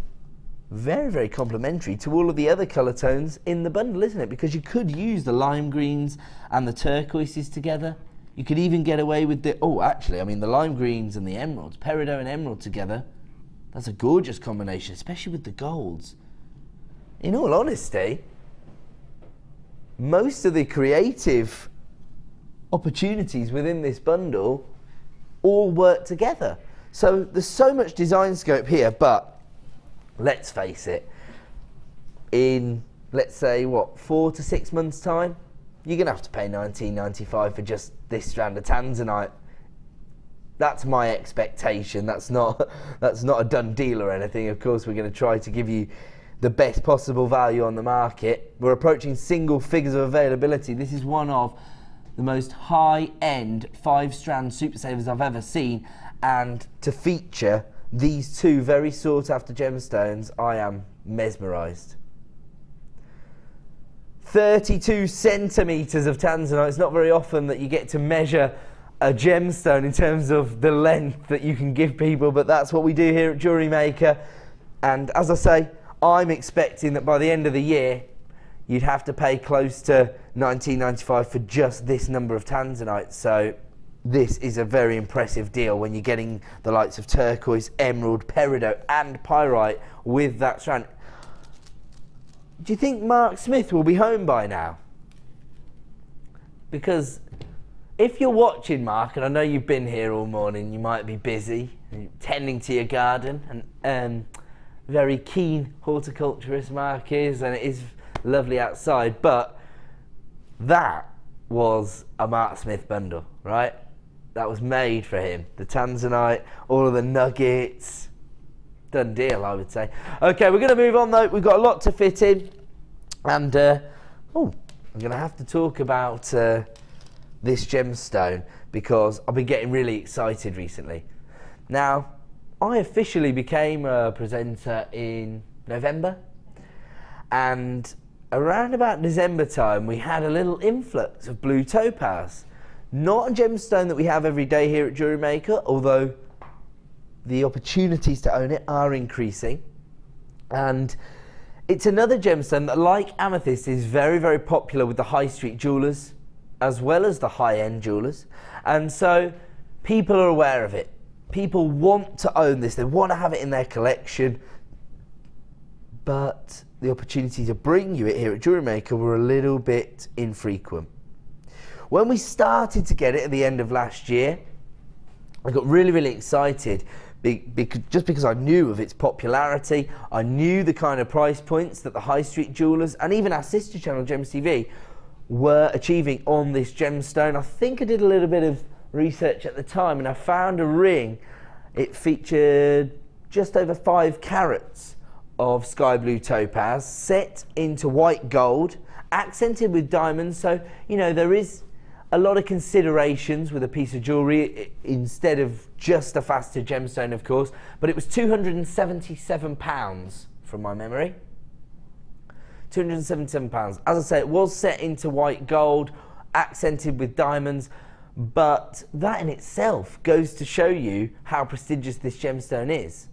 very, very complementary to all of the other colour tones in the bundle, isn't it? Because you could use the lime greens and the turquoises together. You could even get away with the, oh, actually, I mean, the lime greens and the emeralds, peridot and emerald together, that's a gorgeous combination, especially with the golds. In all honesty, most of the creative opportunities within this bundle all work together. So there's so much design scope here, but let's face it, in, let's say, what, 4 to 6 months' time, you're going to have to pay $19.95 for just this strand of Tanzanite. That's my expectation. That's not a done deal or anything. Of course, we're going to try to give you the best possible value on the market. We're approaching single figures of availability. This is one of the most high-end 5-strand super savers I've ever seen, and to feature these two very sought-after gemstones, I am mesmerised. 32 centimetres of Tanzanite. It's not very often that you get to measure a gemstone in terms of the length that you can give people, but that's what we do here at Jewellery Maker. And as I say, I'm expecting that by the end of the year, you'd have to pay close to $19.95 for just this number of Tanzanite. So this is a very impressive deal when you're getting the likes of turquoise, emerald, peridot and pyrite with that strand. Do you think Mark Smith will be home by now? Because if you're watching, Mark, and I know you've been here all morning, you might be busy tending to your garden, and very keen horticulturist Mark is, and it is lovely outside, but that was a Mark Smith bundle, right? That was made for him. The Tanzanite, all of the nuggets. Done deal, I would say. Okay, we're going to move on though. We've got a lot to fit in, and I'm going to have to talk about this gemstone because I've been getting really excited recently. Now, I officially became a presenter in November, and around about December time we had a little influx of blue topaz. Not a gemstone that we have every day here at Jewellery Maker, although the opportunities to own it are increasing. And it's another gemstone that, like amethyst, is very, very popular with the high street jewellers as well as the high-end jewellers. And so people are aware of it. People want to own this. They want to have it in their collection. But the opportunity to bring you it here at Jewellery Maker were a little bit infrequent. When we started to get it at the end of last year, I got really, really excited just because I knew of its popularity. I knew the kind of price points that the high street jewellers and even our sister channel, Gems TV, were achieving on this gemstone. I think I did a little bit of research at the time and I found a ring. It featured just over 5 carats of sky blue topaz set into white gold, accented with diamonds. So, you know, there is a lot of considerations with a piece of jewellery instead of just a faceted gemstone, of course, but it was £277 from my memory. £277. As I say, it was set into white gold, accented with diamonds, but that in itself goes to show you how prestigious this gemstone is.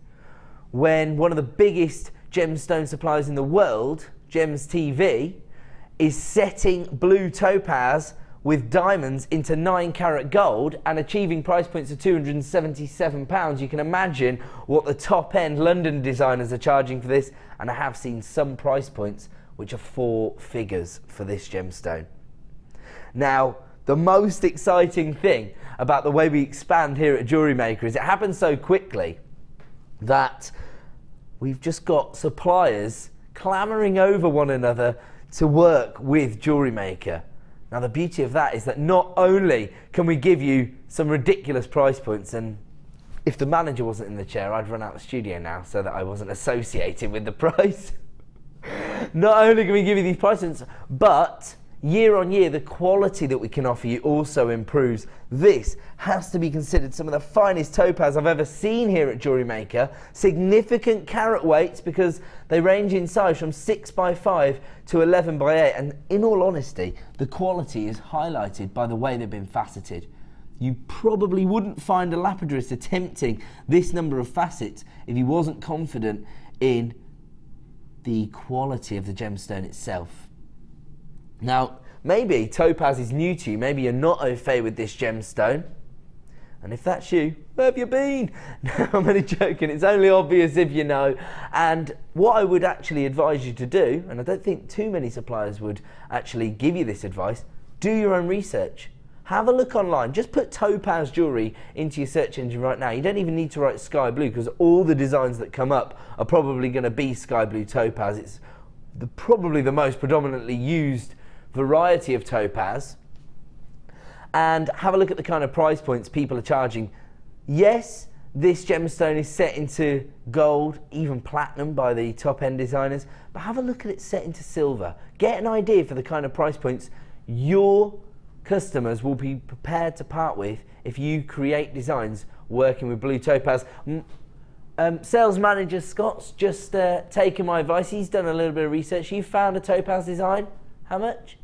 When one of the biggest gemstone suppliers in the world, Gems TV, is setting blue topaz with diamonds into 9-carat gold and achieving price points of £277, you can imagine what the top-end London designers are charging for this, and I have seen some price points which are 4 figures for this gemstone. Now, the most exciting thing about the way we expand here at Jewellery Maker is it happens so quickly that we've just got suppliers clamoring over one another to work with Jewellery Maker. Now the beauty of that is that not only can we give you some ridiculous price points, and if the manager wasn't in the chair I'd run out of the studio now so that I wasn't associated with the price. Not only can we give you these price points, but year on year the quality that we can offer you also improves. This has to be considered some of the finest topaz I've ever seen here at Jewellery Maker. Significant carat weights because they range in size from 6x5 to 11x8, and in all honesty the quality is highlighted by the way they've been faceted. You probably wouldn't find a lapidarist attempting this number of facets if he wasn't confident in the quality of the gemstone itself. Now, maybe topaz is new to you, maybe you're not au fait with this gemstone, and if that's you, where have you been? No, I'm only joking, it's only obvious if you know. And what I would actually advise you to do, and I don't think too many suppliers would actually give you this advice, do your own research. Have a look online, just put topaz jewellery into your search engine right now. You don't even need to write sky blue because all the designs that come up are probably going to be sky blue topaz. It's probably the most predominantly used variety of topaz. And have a look at the kind of price points people are charging. Yes, this gemstone is set into gold, even platinum by the top end designers, but have a look at it set into silver. Get an idea for the kind of price points your customers will be prepared to part with if you create designs working with blue topaz. Sales manager Scott's just taken my advice. He's done a little bit of research. You found a topaz design. How much?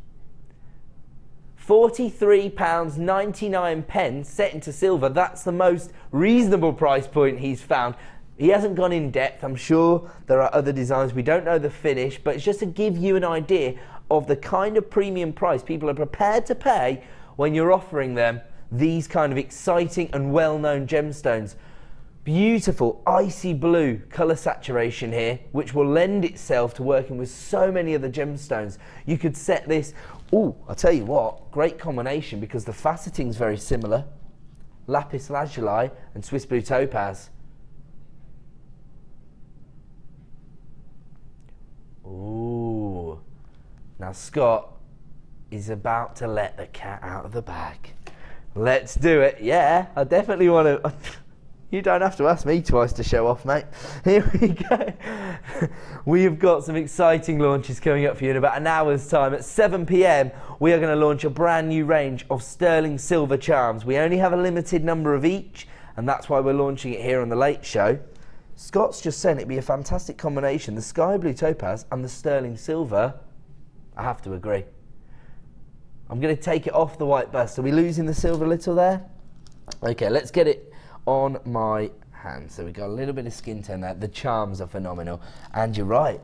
£43.99 set into silver. That's the most reasonable price point he's found. He hasn't gone in depth. I'm sure there are other designs. We don't know the finish, but it's just to give you an idea of the kind of premium price people are prepared to pay when you're offering them these kind of exciting and well-known gemstones. Beautiful icy blue colour saturation here, which will lend itself to working with so many of the gemstones. You could set this, I'll tell you what, great combination because the faceting's very similar. Lapis lazuli and Swiss blue topaz. Ooh. Now Scott is about to let the cat out of the bag. Let's do it. Yeah, I definitely want to. You don't have to ask me twice to show off, mate. Here we go. We've got some exciting launches coming up for you in about an hour's time. At 7 PM, we are going to launch a brand new range of sterling silver charms. We only have a limited number of each, and that's why we're launching it here on The Late Show. Scott's just saying it'd be a fantastic combination. The sky blue topaz and the sterling silver. I have to agree. I'm going to take it off the white bust. Are we losing the silver a little there? Okay, let's get it on my hand. So we've got a little bit of skin tone there. The charms are phenomenal. And you're right,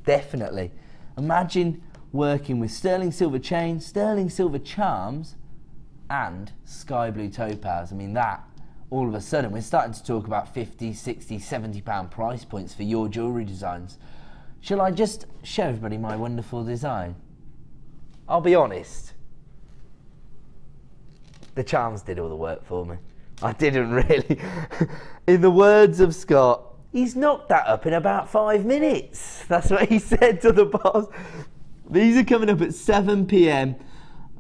definitely. Imagine working with sterling silver chain, sterling silver charms, and sky blue topaz. I mean, that, all of a sudden, we're starting to talk about 50, 60, 70 pound price points for your jewellery designs. Shall I just show everybody my wonderful design? I'll be honest. The charms did all the work for me. I didn't really. In the words of Scott, he's knocked that up in about 5 minutes. That's what he said to the boss. These are coming up at 7 PM.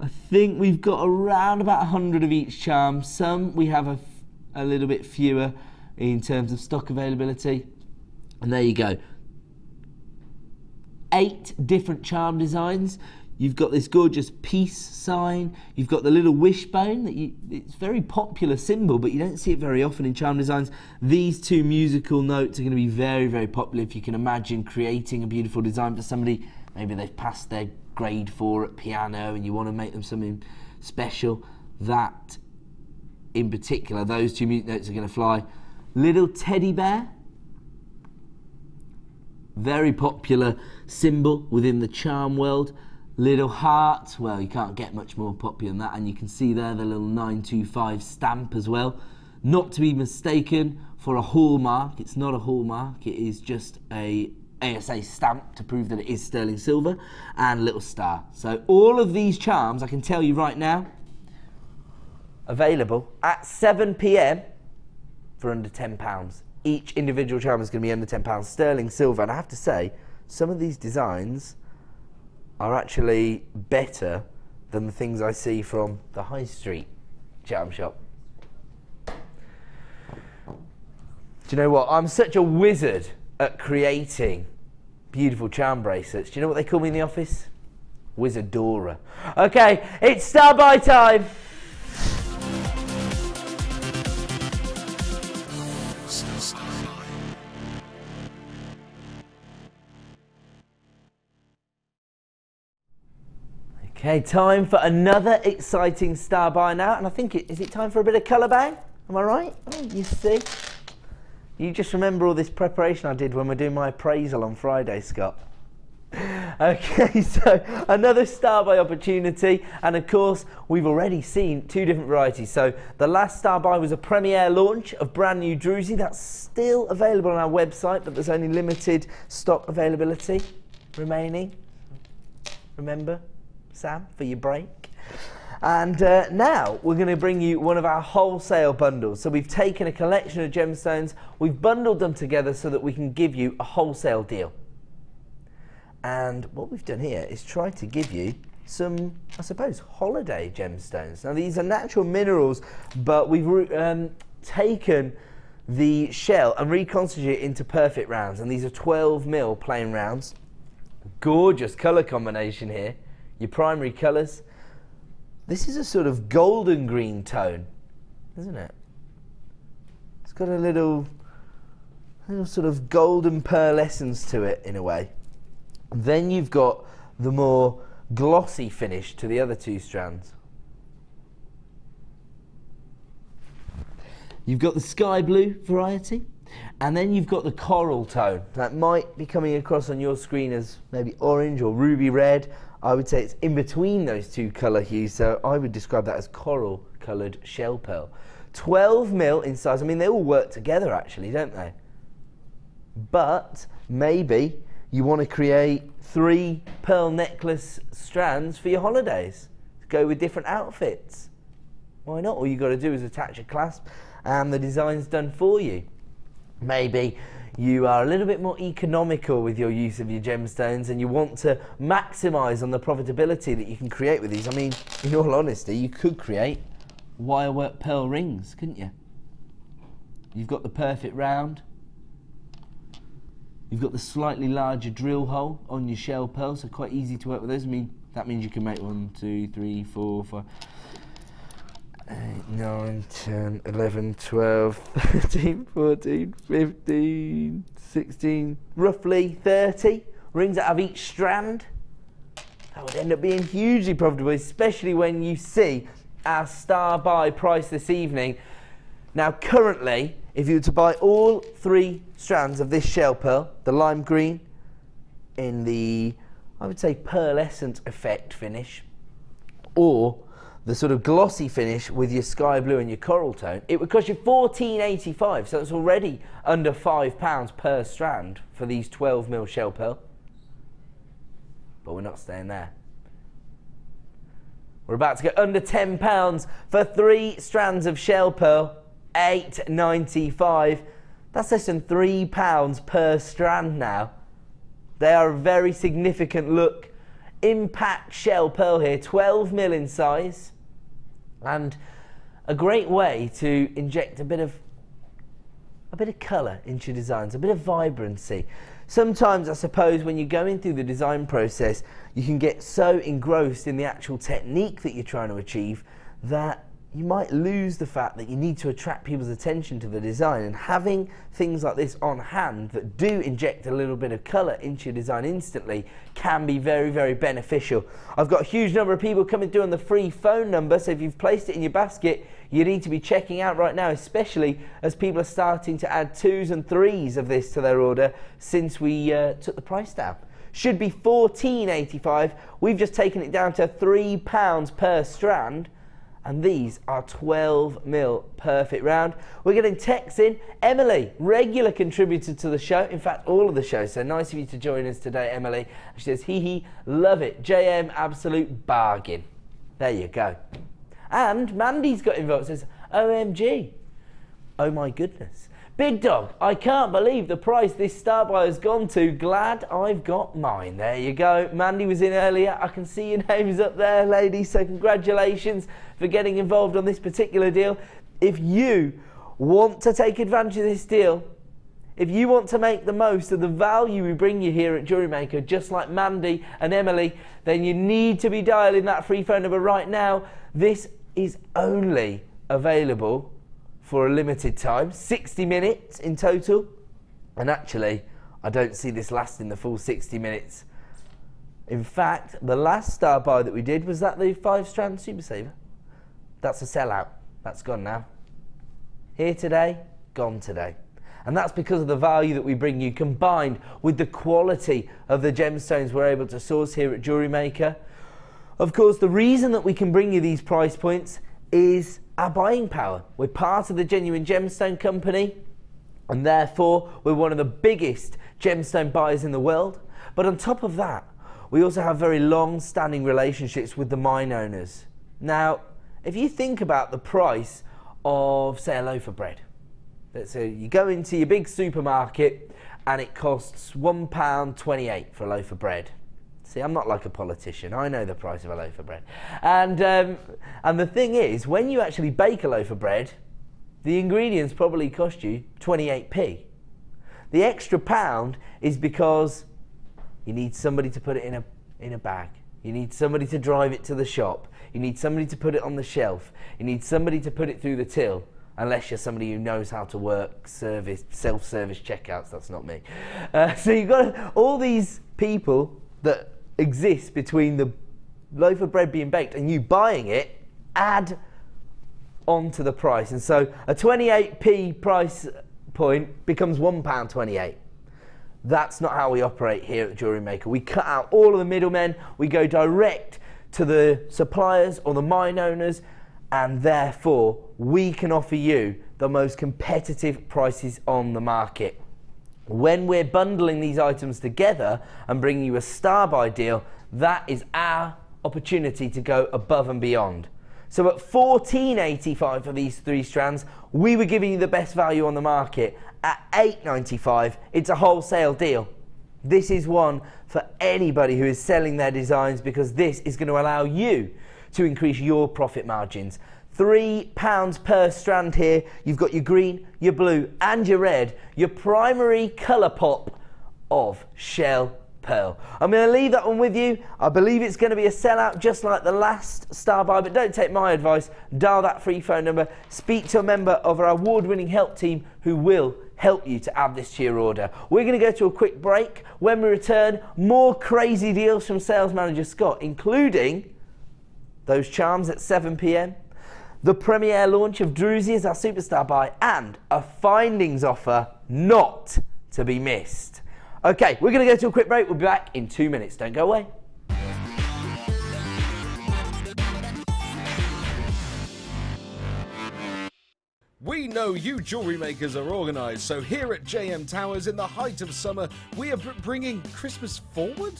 I think we've got around about 100 of each charm. Some we have a little bit fewer in terms of stock availability. And there you go. 8 different charm designs. You've got this gorgeous peace sign. You've got the little wishbone. It's a very popular symbol, but you don't see it very often in charm designs. These 2 musical notes are going to be very, very popular if you can imagine creating a beautiful design for somebody. Maybe they've passed their grade 4 at piano and you want to make them something special. That, in particular, those 2 music notes are going to fly. Little teddy bear. Very popular symbol within the charm world. Little heart, well, you can't get much more popular than that, and you can see there the little 925 stamp as well. Not to be mistaken for a hallmark. It's not a hallmark, it is just a ASA stamp to prove that it is sterling silver, and a little star. So all of these charms, I can tell you right now, available at 7 p.m. for under £10. Each individual charm is going to be under £10 sterling silver, and I have to say, some of these designs are actually better than the things I see from the high street charm shop. Do you know what? I'm such a wizard at creating beautiful charm bracelets. Do you know what they call me in the office? Wizardora. Okay, it's star by time. Okay, time for another exciting star by now, and I think is it time for a bit of colour bang? Am I right? Oh, you see. You just remember all this preparation I did when we're doing my appraisal on Friday, Scott. Okay, so another star by opportunity, and of course we've already seen two different varieties. So the last star by was a premiere launch of brand new Druzy. That's still available on our website, but there's only limited stock availability remaining. Remember, Sam, for your break. And now we're going to bring you one of our wholesale bundles. So we've taken a collection of gemstones, we've bundled them together so that we can give you a wholesale deal. And what we've done here is try to give you some, I suppose, holiday gemstones. Now these are natural minerals, but we've taken the shell and reconstituted it into perfect rounds. And these are 12mm plain rounds. Gorgeous colour combination here. Your primary colours. This is a sort of golden green tone, isn't it? It's got a little sort of golden pearlescence to it in a way. And then you've got the more glossy finish to the other two strands. You've got the sky blue variety, and then you've got the coral tone. That might be coming across on your screen as maybe orange or ruby red. I would say it's in between those two colour hues, so I would describe that as coral coloured shell pearl. 12mm in size. I mean, they all work together actually, don't they? But maybe you want to create 3 pearl necklace strands for your holidays to go with different outfits. Why not? All you've got to do is attach a clasp and the design's done for you. Maybe you are a little bit more economical with your use of your gemstones and you want to maximise on the profitability that you can create with these. I mean, in all honesty, you could create wirework pearl rings, couldn't you? You've got the perfect round. You've got the slightly larger drill hole on your shell pearl, so quite easy to work with those. I mean, that means you can make 1, 2, 3, 4, 5... 8, 9, 10, 11, 12, 13, 14, 15, 16, roughly 30 rings out of each strand. That would end up being hugely profitable, especially when you see our star buy price this evening. Now currently, if you were to buy all 3 strands of this shell pearl, the lime green in the, I would say, pearlescent effect finish, or the sort of glossy finish with your sky blue and your coral tone, it would cost you £14.85, so it's already under £5 per strand for these 12mm shell pearl. But we're not staying there. We're about to get under £10 for 3 strands of shell pearl, £8.95. That's less than £3 per strand now. They are a very significant look. Impact shell pearl here, 12mm in size, and a great way to inject a bit of colour into your designs, a bit of vibrancy. Sometimes, I suppose, when you're going through the design process, you can get so engrossed in the actual technique that you're trying to achieve that you might lose the fact that you need to attract people's attention to the design, and having things like this on hand that do inject a little bit of colour into your design instantly can be very, very beneficial. I've got a huge number of people coming through on the free phone number, so if you've placed it in your basket, you need to be checking out right now, especially as people are starting to add 2s and 3s of this to their order since we took the price down. Should be £14.85. We've just taken it down to £3 per strand. And these are 12mm perfect round. We're getting texts in. Emily, regular contributor to the show, in fact all of the shows, so nice of you to join us today, Emily. She says, hee hee, love it, JM, absolute bargain. There you go. And Mandy's got involved, says, OMG, oh my goodness. Big Dog, I can't believe the price this star buy has gone to. Glad I've got mine. There you go. Mandy was in earlier. I can see your names up there, ladies. So congratulations for getting involved on this particular deal. If you want to take advantage of this deal, if you want to make the most of the value we bring you here at Jewellery Maker, just like Mandy and Emily, then you need to be dialing that free phone number right now. This is only available for a limited time, 60 minutes in total. And actually, I don't see this lasting the full 60 minutes. In fact, the last star buy that we did, was that the 5-strand Super Saver? That's a sellout. That's gone now. Here today, gone today. And that's because of the value that we bring you, combined with the quality of the gemstones we're able to source here at Jewellery Maker. Of course, the reason that we can bring you these price points is our buying power. We're part of the Genuine Gemstone Company, and therefore we're one of the biggest gemstone buyers in the world. But on top of that, we also have very long-standing relationships with the mine owners. Now, if you think about the price of, say, a loaf of bread. So you go into your big supermarket and it costs £1.28 for a loaf of bread. See, I'm not like a politician. I know the price of a loaf of bread. And the thing is, when you actually bake a loaf of bread, the ingredients probably cost you 28p. The extra pound is because you need somebody to put it in a bag. You need somebody to drive it to the shop. You need somebody to put it on the shelf. You need somebody to put it through the till. Unless you're somebody who knows how to work self-service checkouts. That's not me. So you've got all these people that exist between the loaf of bread being baked and you buying it, add onto the price. And so a 28p price point becomes £1.28. That's not how we operate here at Jewellery Maker. We cut out all of the middlemen. We go direct to the suppliers or the mine owners, and therefore we can offer you the most competitive prices on the market. When we're bundling these items together and bringing you a star buy deal, that is our opportunity to go above and beyond. So at $14.85 for these 3 strands, we were giving you the best value on the market. At $8.95, it's a wholesale deal. This is one for anybody who is selling their designs, because this is going to allow you to increase your profit margins. £3 per strand here. You've got your green, your blue and your red, your primary colour pop of shell pearl. I'm going to leave that one with you. I believe it's going to be a sellout just like the last star buy, but don't take my advice. Dial that free phone number. Speak to a member of our award-winning help team who will help you to add this to your order. We're going to go to a quick break. When we return, more crazy deals from sales manager Scott, including those charms at 7 p.m, the premiere launch of Druzy as our superstar buy, and a findings offer not to be missed. Okay, we're going to go to a quick break. We'll be back in 2 minutes. Don't go away. We know you jewellery makers are organised, so here at JM Towers in the height of summer, we are bringing Christmas forward?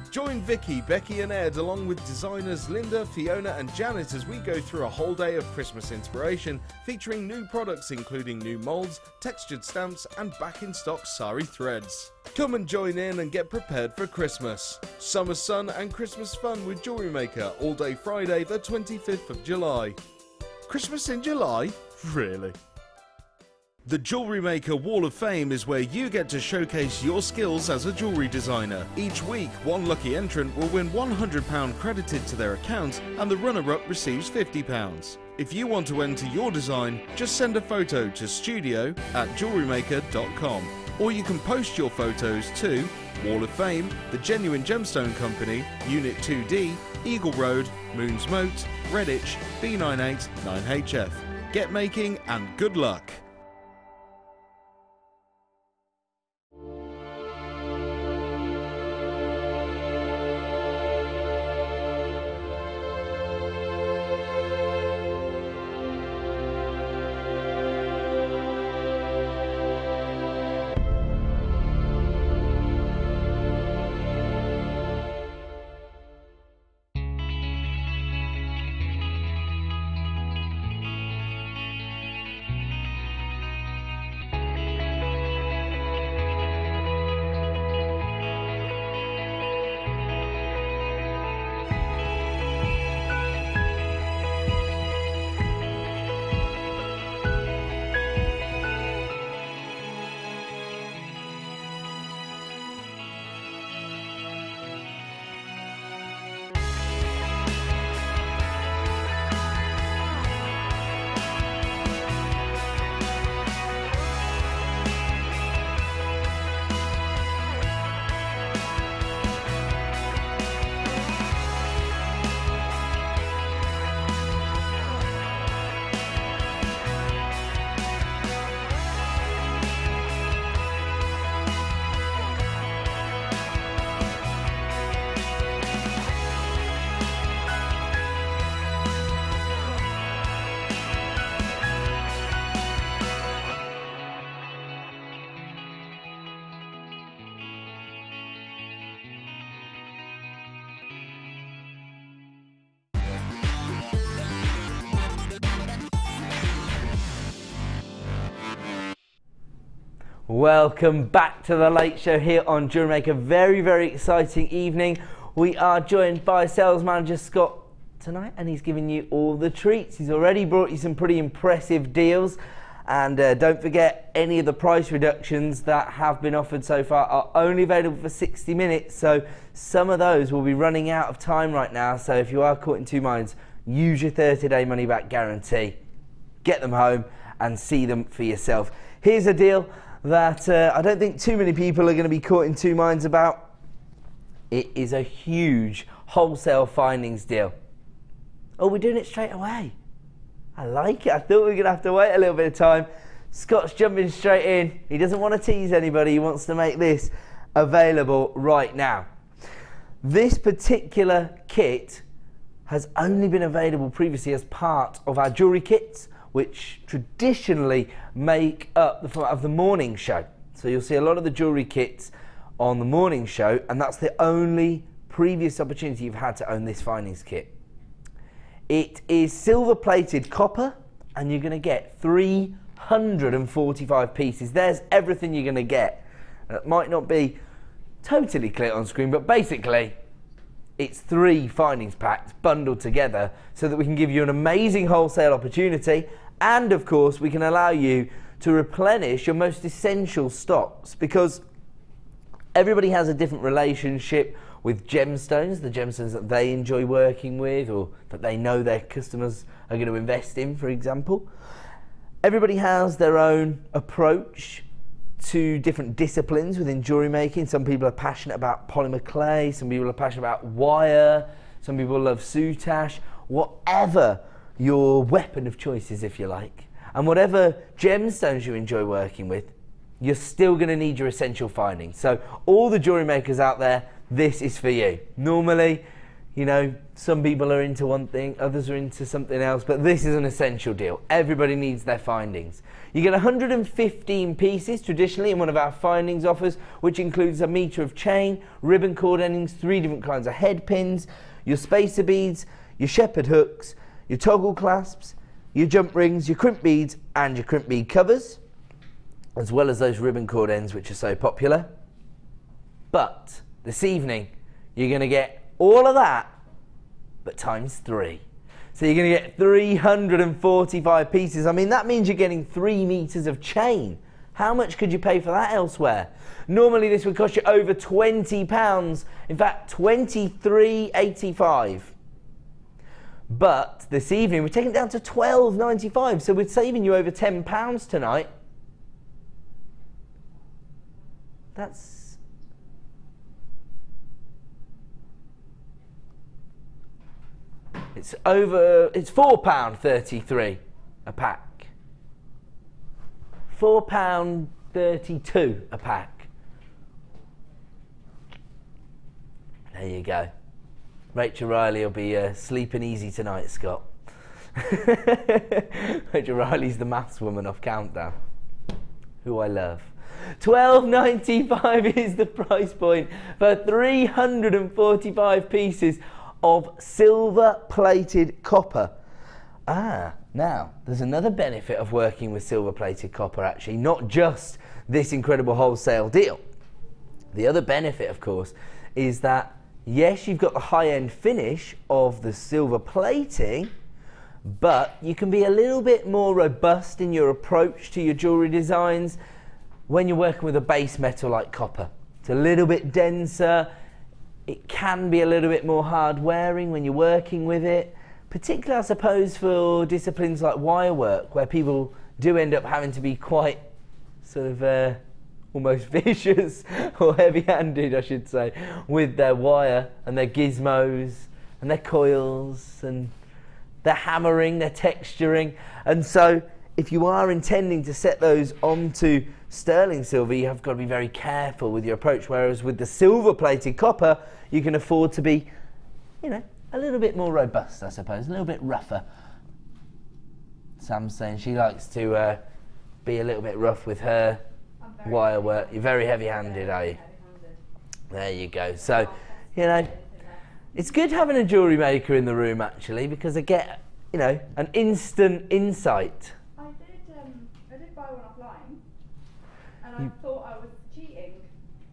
Join Vicky, Becky and Ed along with designers Linda, Fiona and Janet as we go through a whole day of Christmas inspiration, featuring new products including new moulds, textured stamps and back in stock sari threads. Come and join in and get prepared for Christmas. Summer sun and Christmas fun with Jewellery Maker all day Friday the 25th of July. Christmas in July? Really? The Jewellery Maker Wall of Fame is where you get to showcase your skills as a jewellery designer. Each week, one lucky entrant will win £100 credited to their account and the runner-up receives £50. If you want to enter your design, just send a photo to studio@jewellerymaker.com, or you can post your photos to Wall of Fame, The Genuine Gemstone Company, Unit 2D, Eagle Road, Moons Moat, Redditch, B98 9HF. Get making and good luck! Welcome back to the Late Show here on Jewellery Maker. Very, very exciting evening. We are joined by sales manager Scott tonight, and he's giving you all the treats. He's already brought you some pretty impressive deals. And don't forget, any of the price reductions that have been offered so far are only available for 60 minutes. So some of those will be running out of time right now. So if you are caught in two minds, use your 30-day money-back guarantee. Get them home and see them for yourself. Here's a deal that I don't think too many people are going to be caught in two minds about. It is a huge wholesale findings deal. Oh, we're doing it straight away. I like it. I thought we were going to have to wait a little bit of time. Scott's jumping straight in. He doesn't want to tease anybody. He wants to make this available right now. This particular kit has only been available previously as part of our jewellery kits, which traditionally make up the format of the morning show. So you'll see a lot of the jewellery kits on the morning show, and that's the only previous opportunity you've had to own this findings kit. It is silver plated copper, and you're going to get 345 pieces. There's everything you're going to get. It might not be totally clear on screen, but basically it's 3 findings packs bundled together so that we can give you an amazing wholesale opportunity, and of course we can allow you to replenish your most essential stocks, because everybody has a different relationship with gemstones, the gemstones that they enjoy working with or that they know their customers are going to invest in, for example. Everybody has their own approach to different disciplines within jewellery making. Some people are passionate about polymer clay, some people are passionate about wire, some people love soutache, whatever your weapon of choice is, if you like, and whatever gemstones you enjoy working with, you're still going to need your essential findings. So all the jewellery makers out there, this is for you. Normally, you know, some people are into one thing, others are into something else, but this is an essential deal. Everybody needs their findings. You get 115 pieces traditionally in one of our findings offers, which includes a metre of chain, ribbon cord endings, 3 different kinds of head pins, your spacer beads, your shepherd hooks, your toggle clasps, your jump rings, your crimp beads, and your crimp bead covers, as well as those ribbon cord ends which are so popular. But this evening, you're going to get all of that, but times 3. So you're going to get 345 pieces. I mean, that means you're getting 3 meters of chain. How much could you pay for that elsewhere? Normally, this would cost you over £20. In fact, £23.85. But this evening, we're taking it down to £12.95. So we're saving you over £10 tonight. It's £4.33 a pack. £4.32 a pack. There you go. Rachel Riley will be sleeping easy tonight, Scott. Rachel Riley's the maths woman off Countdown, who I love. £12.95 is the price point for 345 pieces of silver plated copper. Now there's another benefit of working with silver plated copper, actually, not just this incredible wholesale deal. The other benefit, of course, is that yes, you've got the high-end finish of the silver plating, but you can be a little bit more robust in your approach to your jewellery designs when you're working with a base metal like copper. It's a little bit denser. It can be a little bit more hard wearing when you're working with it, particularly I suppose for disciplines like wire work, where people do end up having to be quite sort of almost vicious or heavy-handed, I should say, with their wire and their gizmos and their coils and their hammering, their texturing. And so if you are intending to set those onto sterling silver, you have got to be very careful with your approach, whereas with the silver plated copper you can afford to be, you know, a little bit more robust, I suppose, a little bit rougher. Sam's saying she likes to be a little bit rough with her wire work. You're very heavy-handed, are you? There you go. So, you know, it's good having a jewellery maker in the room, actually, because I get, you know, an instant insight. I did buy one offline, and I thought I was cheating.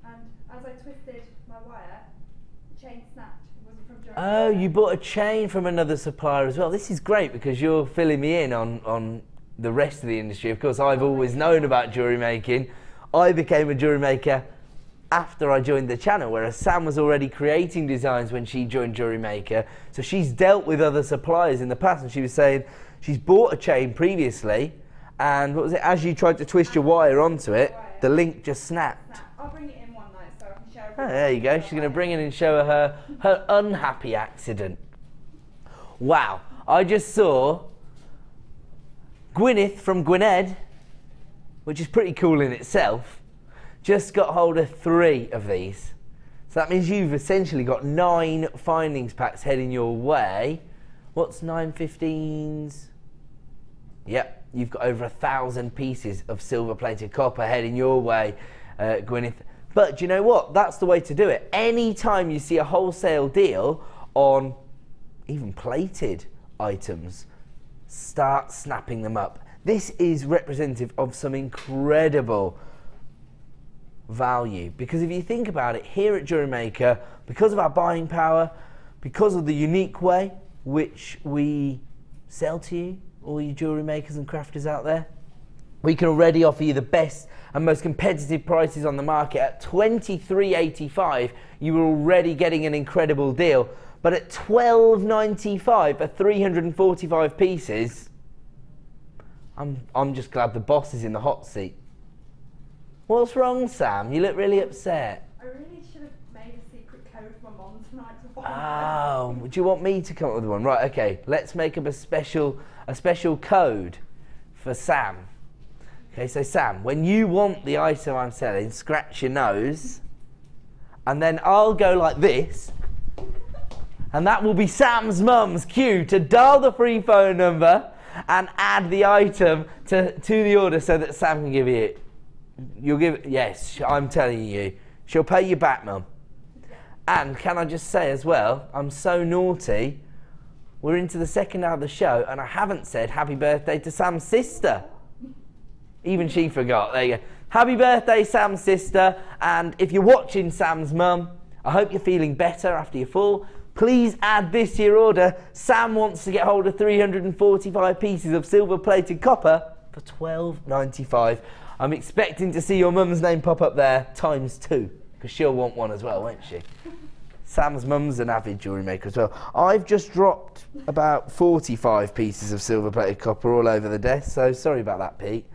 And as I twisted my wire, the chain snapped. It wasn't from JewelleryMaker. Oh, you bought a chain from another supplier as well. This is great because you're filling me in on the rest of the industry. Of course, I've always known about jewellery making. I became a jewellery maker after I joined the channel, whereas Sam was already creating designs when she joined JewelleryMaker. So she's dealt with other suppliers in the past, and she was saying she's bought a chain previously, and what was it, as you tried to twist your wire onto it, the link just snapped. I'll bring it in one night so I can show Oh, there you go, she's going to bring it and show her unhappy accident. Wow, I just saw Gwyneth from Gwynedd, which is pretty cool in itself, just got hold of 3 of these. So that means you've essentially got 9 findings packs heading your way. What's 9 15s? Yep, you've got over 1,000 pieces of silver plated copper heading your way, Gwyneth. But do you know what? That's the way to do it. Anytime you see a wholesale deal on even plated items, start snapping them up. This is representative of some incredible value, because if you think about it, here at JewelleryMaker, because of our buying power, because of the unique way which we sell to you, all you jewellery makers and crafters out there, we can already offer you the best and most competitive prices on the market. At $23.85 you were already getting an incredible deal, but at $12.95 for 345 pieces, I'm just glad the boss is in the hot seat. What's wrong, Sam? You look really upset. I really should have made a secret code for my mum tonight to buy. Oh, do you want me to come up with one? Right, okay, let's make up a special code for Sam. Okay, so Sam, when you want the item I'm selling, scratch your nose, and then I'll go like this, and that will be Sam's mum's cue to dial the free phone number and add the item to the order so that Sam can give you it. You'll give it, yes, I'm telling you. She'll pay you back, Mum. And can I just say as well, I'm so naughty. We're into the second hour of the show and I haven't said happy birthday to Sam's sister. Even she forgot. There you go. Happy birthday, Sam's sister. And if you're watching Sam's mum, I hope you're feeling better after your fall. Please add this to your order. Sam wants to get hold of 345 pieces of silver-plated copper for $12.95. I'm expecting to see your mum's name pop up there ×2, because she'll want one as well, won't she? Sam's mum's an avid jewellery maker as well. I've just dropped about 45 pieces of silver-plated copper all over the desk, so sorry about that, Pete.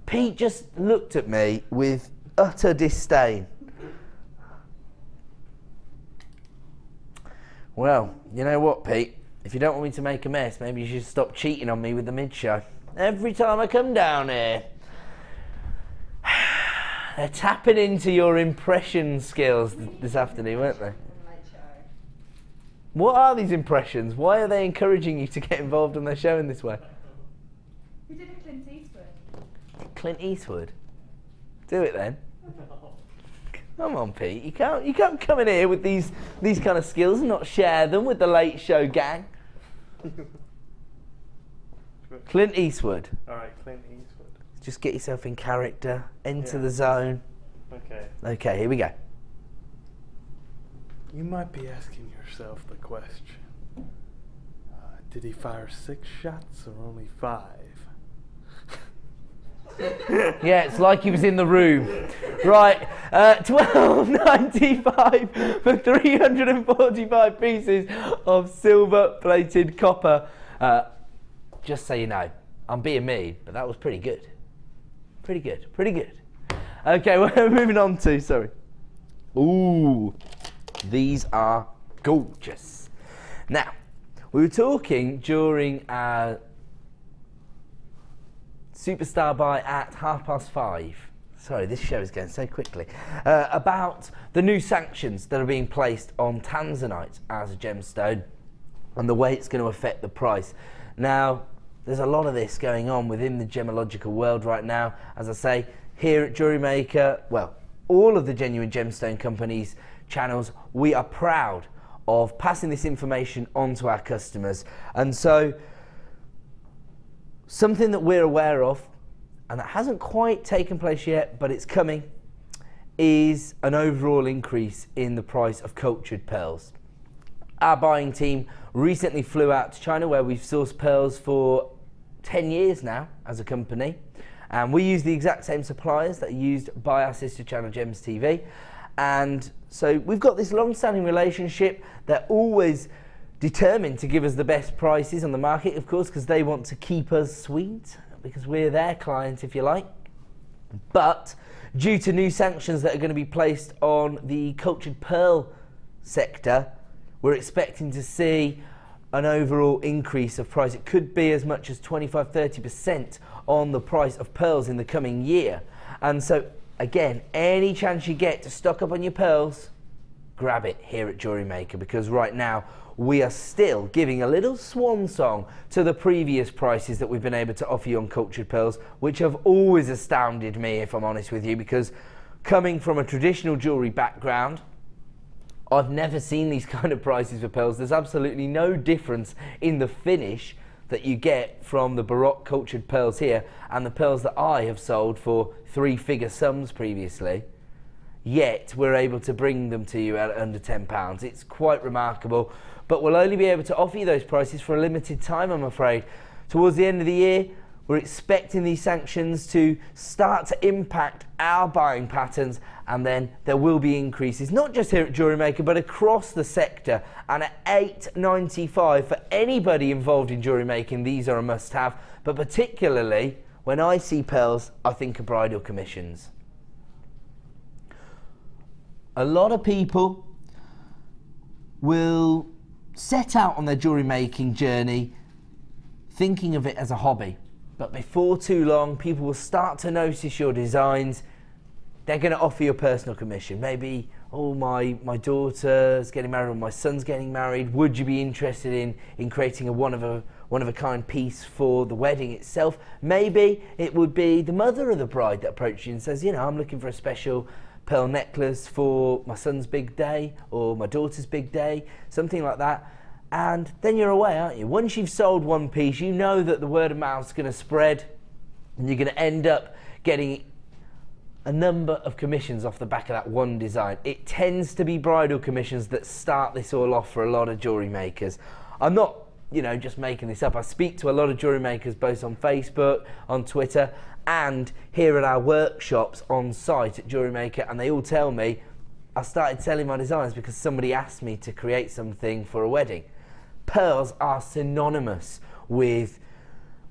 Pete just looked at me with utter disdain. Well, you know what, Pete? If you don't want me to make a mess, maybe you should stop cheating on me with the mid-show. Every time I come down here, they're tapping into your impression skills this afternoon, weren't they? What are these impressions? Why are they encouraging you to get involved in their show in this way? We did a Clint Eastwood. Clint Eastwood? Do it then. Come on, Pete. You can't come in here with these kind of skills and not share them with the Late Show gang. Clint Eastwood. All right, Clint Eastwood. Just get yourself in character, enter the zone. Okay. Okay, here we go. You might be asking yourself the question, did he fire 6 shots or only 5? Yeah, it's like he was in the room. Right, $12.95 for 345 pieces of silver-plated copper. Just so you know, I'm being mean, but that was pretty good. Pretty good, pretty good. Okay, we're moving on to, sorry. Ooh, these are gorgeous. Now, we were talking during our Superstar buy at 5:30. Sorry, this show is going so quickly. About the new sanctions that are being placed on Tanzanite as a gemstone and the way it's going to affect the price. Now, there's a lot of this going on within the gemological world right now. As I say, here at JewelleryMaker, well, all of the genuine gemstone companies' channels, we are proud of passing this information on to our customers. And so, something that we're aware of and that hasn't quite taken place yet, but it's coming, is an overall increase in the price of cultured pearls. Our buying team recently flew out to China, where we've sourced pearls for 10 years now as a company, and we use the exact same suppliers that are used by our sister channel Gems TV, and so we've got this long-standing relationship. They're always determined to give us the best prices on the market, of course, because they want to keep us sweet, because we're their client, if you like. But due to new sanctions that are going to be placed on the cultured pearl sector, we're expecting to see an overall increase of price. It could be as much as 25–30% on the price of pearls in the coming year. And so, again, any chance you get to stock up on your pearls, grab it here at Jewellery Maker, because right now we are still giving a little swan song to the previous prices that we've been able to offer you on cultured pearls, which have always astounded me, if I'm honest with you, because coming from a traditional jewellery background, I've never seen these kind of prices for pearls. There's absolutely no difference in the finish that you get from the Baroque cultured pearls here and the pearls that I have sold for 3-figure sums previously. Yet we're able to bring them to you at under £10. It's quite remarkable, but we'll only be able to offer you those prices for a limited time, I'm afraid. Towards the end of the year, we're expecting these sanctions to start to impact our buying patterns, and then there will be increases, not just here at Jewellery Maker, but across the sector. And at $8.95 for anybody involved in jewellery making, these are a must-have. But particularly, when I see pearls, I think of bridal commissions. A lot of people will set out on their jewellery making journey thinking of it as a hobby. But before too long, people will start to notice your designs. They're going to offer you a personal commission. Maybe, oh, my daughter's getting married or my son's getting married. Would you be interested in creating a one of a kind piece for the wedding itself? Maybe it would be the mother of the bride that approaches you and says, you know, I'm looking for a special pearl necklace for my son's big day or my daughter's big day, something like that. And then you're away, aren't you? Once you've sold one piece, you know that the word of mouth is going to spread, and you're going to end up getting a number of commissions off the back of that one design. It tends to be bridal commissions that start this all off for a lot of jewellery makers. I'm not, you know, just making this up. I speak to a lot of jewellery makers both on Facebook, on Twitter, and here at our workshops on site at Jewellery Maker, and they all tell me, I started selling my designs because somebody asked me to create something for a wedding. Pearls are synonymous with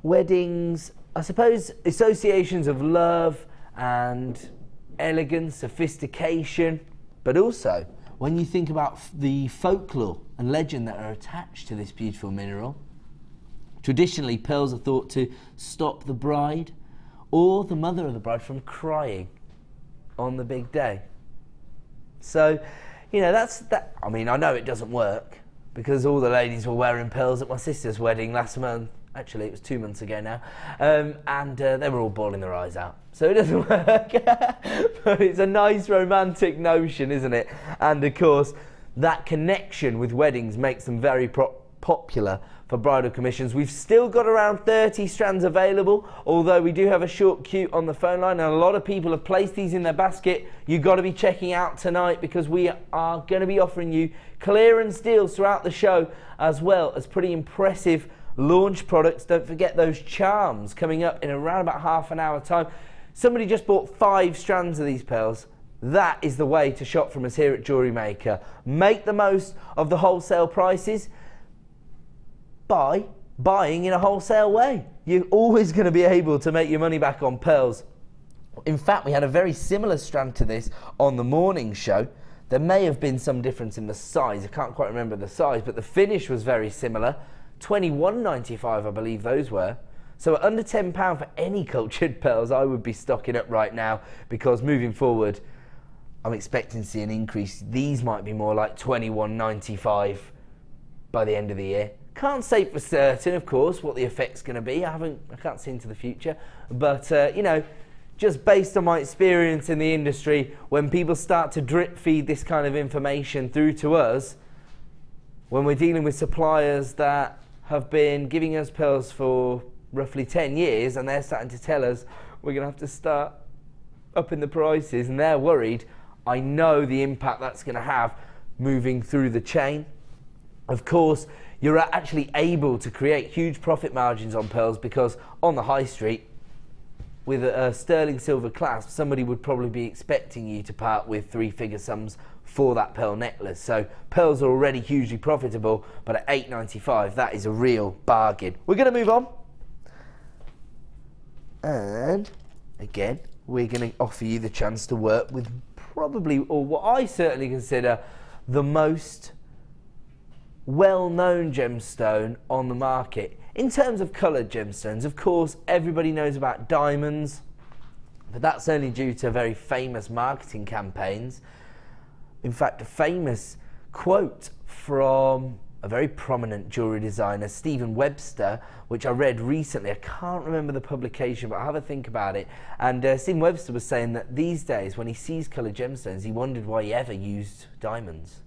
weddings, I suppose, associations of love and elegance, sophistication, but also when you think about the folklore and legend that are attached to this beautiful mineral, traditionally pearls are thought to stop the bride or the mother of the bride from crying on the big day. So, you know, that. I mean, I know it doesn't work, because all the ladies were wearing pearls at my sister's wedding last month. Actually, it was 2 months ago now. And they were all bawling their eyes out. So it doesn't work. But it's a nice romantic notion, isn't it? And of course, that connection with weddings makes them very popular for bridal commissions. We've still got around 30 strands available, although we do have a short queue on the phone line, and a lot of people have placed these in their basket. You've got to be checking out tonight, because we are going to be offering you clearance deals throughout the show, as well as pretty impressive launch products. Don't forget those charms coming up in around about half an hour time. Somebody just bought 5 strands of these pearls. That is the way to shop from us here at Jewellery Maker. Make the most of the wholesale prices by buying in a wholesale way. You're always going to be able to make your money back on pearls. In fact, we had a very similar strand to this on the morning show. There may have been some difference in the size. I can't quite remember the size, but the finish was very similar. $21.95, I believe those were. So at under £10 for any cultured pearls, I would be stocking up right now, because moving forward, I'm expecting to see an increase. These might be more like $21.95 by the end of the year. Can't say for certain, of course, what the effect's going to be. I can't see into the future, but you know, just based on my experience in the industry, when people start to drip feed this kind of information through to us, when we're dealing with suppliers that have been giving us pearls for roughly 10 years, and they're starting to tell us we're going to have to start upping the prices, and they're worried. I know the impact that's going to have moving through the chain. Of course, you're actually able to create huge profit margins on pearls, because on the high street, with a sterling silver clasp, somebody would probably be expecting you to part with 3-figure sums for that pearl necklace. So pearls are already hugely profitable, but at $8.95, that is a real bargain. We're going to move on. And again, we're going to offer you the chance to work with probably, or what I certainly consider, the most well-known gemstone on the market. In terms of coloured gemstones, of course, everybody knows about diamonds, but that's only due to very famous marketing campaigns. In fact, a famous quote from a very prominent jewellery designer, Stephen Webster, which I read recently. I can't remember the publication, but I'll have a think about it. And Stephen Webster was saying that these days, when he sees coloured gemstones, he wondered why he ever used diamonds.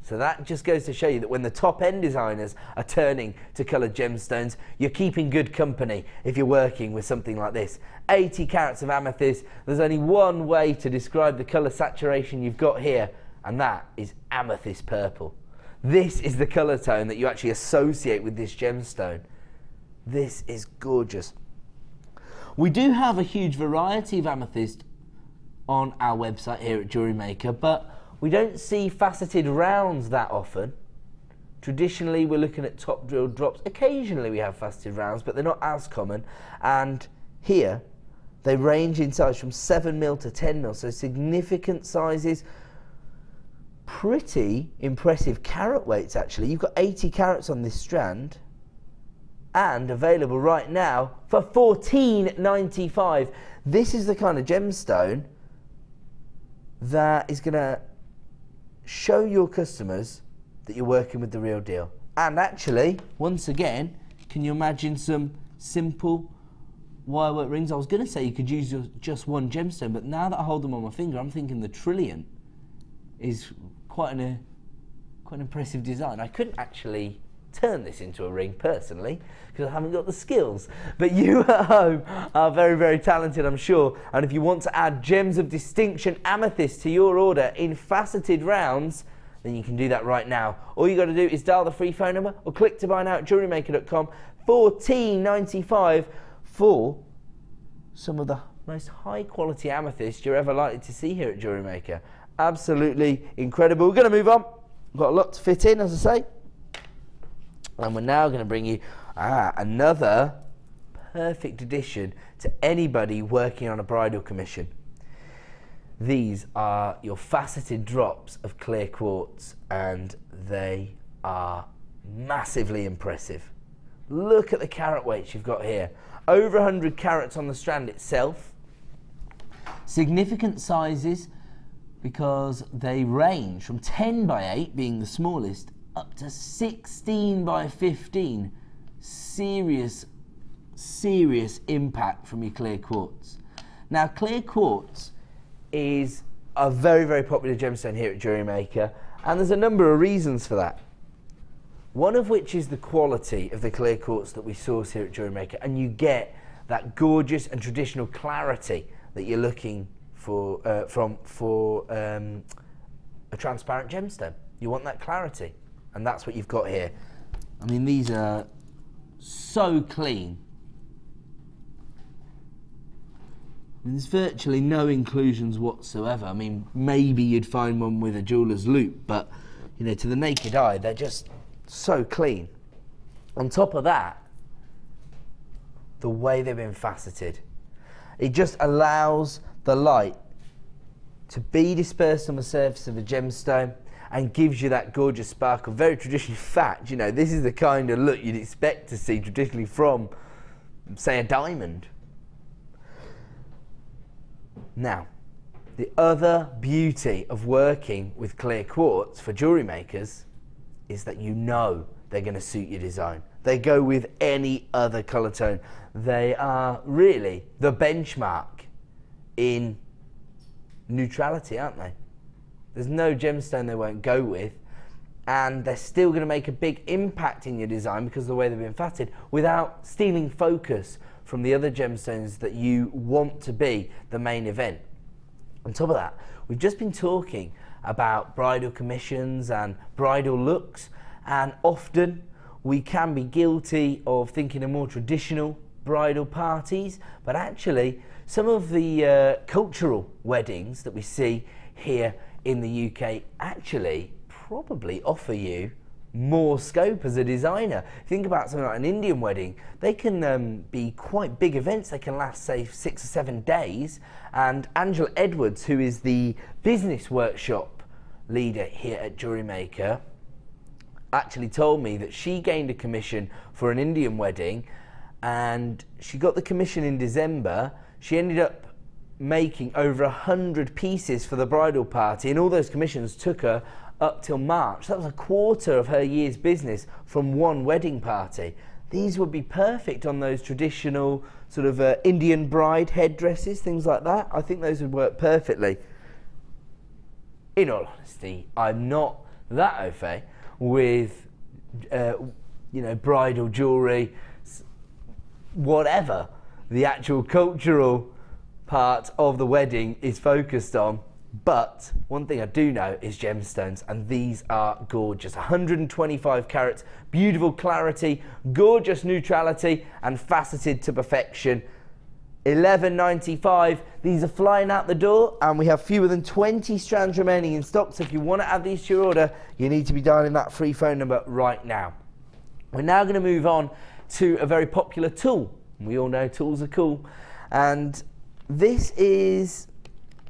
So that just goes to show you that when the top-end designers are turning to coloured gemstones, you're keeping good company if you're working with something like this. 80 carats of amethyst. There's only one way to describe the colour saturation you've got here, and that is amethyst purple. This is the colour tone that you actually associate with this gemstone. This is gorgeous. We do have a huge variety of amethyst on our website here at Jewellery Maker, but we don't see faceted rounds that often. Traditionally, we're looking at top drilled drops. Occasionally we have faceted rounds, but they're not as common. And here, they range in size from 7mm to 10mm, so significant sizes. Pretty impressive carat weights, actually. You've got 80 carats on this strand, and available right now for $14.95. This is the kind of gemstone that is going to show your customers that you're working with the real deal. And actually, once again, can you imagine some simple wirework rings? I was going to say you could use just one gemstone, but now that I hold them on my finger, I'm thinking the trillion is quite an impressive design. I couldn't actually turn this into a ring personally because I haven't got the skills, but you at home are very, very talented, I'm sure. And if you want to add gems of distinction amethyst to your order in faceted rounds, then you can do that right now. All you got to do is dial the free phone number or click to buy now at jewellerymaker.com. $14.95 for some of the most high quality amethyst you're ever likely to see here at Jewellery Maker. Absolutely incredible. We're going to move on. We've got a lot to fit in, as I say. And we're now going to bring you another perfect addition to anybody working on a bridal commission. These are your faceted drops of clear quartz, and they are massively impressive. Look at the carat weights you've got here. Over 100 carats on the strand itself. Significant sizes, because they range from 10 by 8 being the smallest up to 16 by 15. Serious impact from your clear quartz. Now, clear quartz is a very, very popular gemstone here at Jewellery Maker, and there's a number of reasons for that. One of which is the quality of the clear quartz that we source here at Jewellery Maker, and you get that gorgeous and traditional clarity that you're looking for a transparent gemstone. You want that clarity, and that's what you've got here. I mean, these are so clean. I mean, there's virtually no inclusions whatsoever. I mean, maybe you'd find one with a jeweller's loop, but you know, to the naked eye, they're just so clean. On top of that, the way they've been faceted, it just allows the light to be dispersed on the surface of a gemstone and gives you that gorgeous sparkle. Very traditional. In fact, you know, this is the kind of look you'd expect to see traditionally from, say, a diamond. Now, the other beauty of working with clear quartz for jewellery makers is that you know they're going to suit your design. They go with any other colour tone. They are really the benchmark in neutrality, aren't they? There's no gemstone they won't go with, and they're still going to make a big impact in your design because of the way they've been faceted without stealing focus from the other gemstones that you want to be the main event. On top of that, we've just been talking about bridal commissions and bridal looks, and often we can be guilty of thinking of more traditional bridal parties, but actually some of the cultural weddings that we see here in the UK actually probably offer you more scope as a designer. Think about something like an Indian wedding. They can be quite big events. They can last, say, 6 or 7 days. And Angela Edwards, who is the business workshop leader here at Jewellery Maker, actually told me that she gained a commission for an Indian wedding, and she got the commission in December. She ended up making over 100 pieces for the bridal party, and all those commissions took her up till March. That was a quarter of her year's business from one wedding party. These would be perfect on those traditional sort of Indian bride headdresses, things like that. I think those would work perfectly. In all honesty, I'm not that au fait with you know, bridal jewellery, whatever the actual cultural part of the wedding is focused on. But one thing I do know is gemstones, and these are gorgeous. 125 carats, beautiful clarity, gorgeous neutrality, and faceted to perfection. $11.95. These are flying out the door, and we have fewer than 20 strands remaining in stock. So if you want to add these to your order, you need to be dialing that free phone number right now. We're now going to move on to a very popular tool. We all know tools are cool, and this is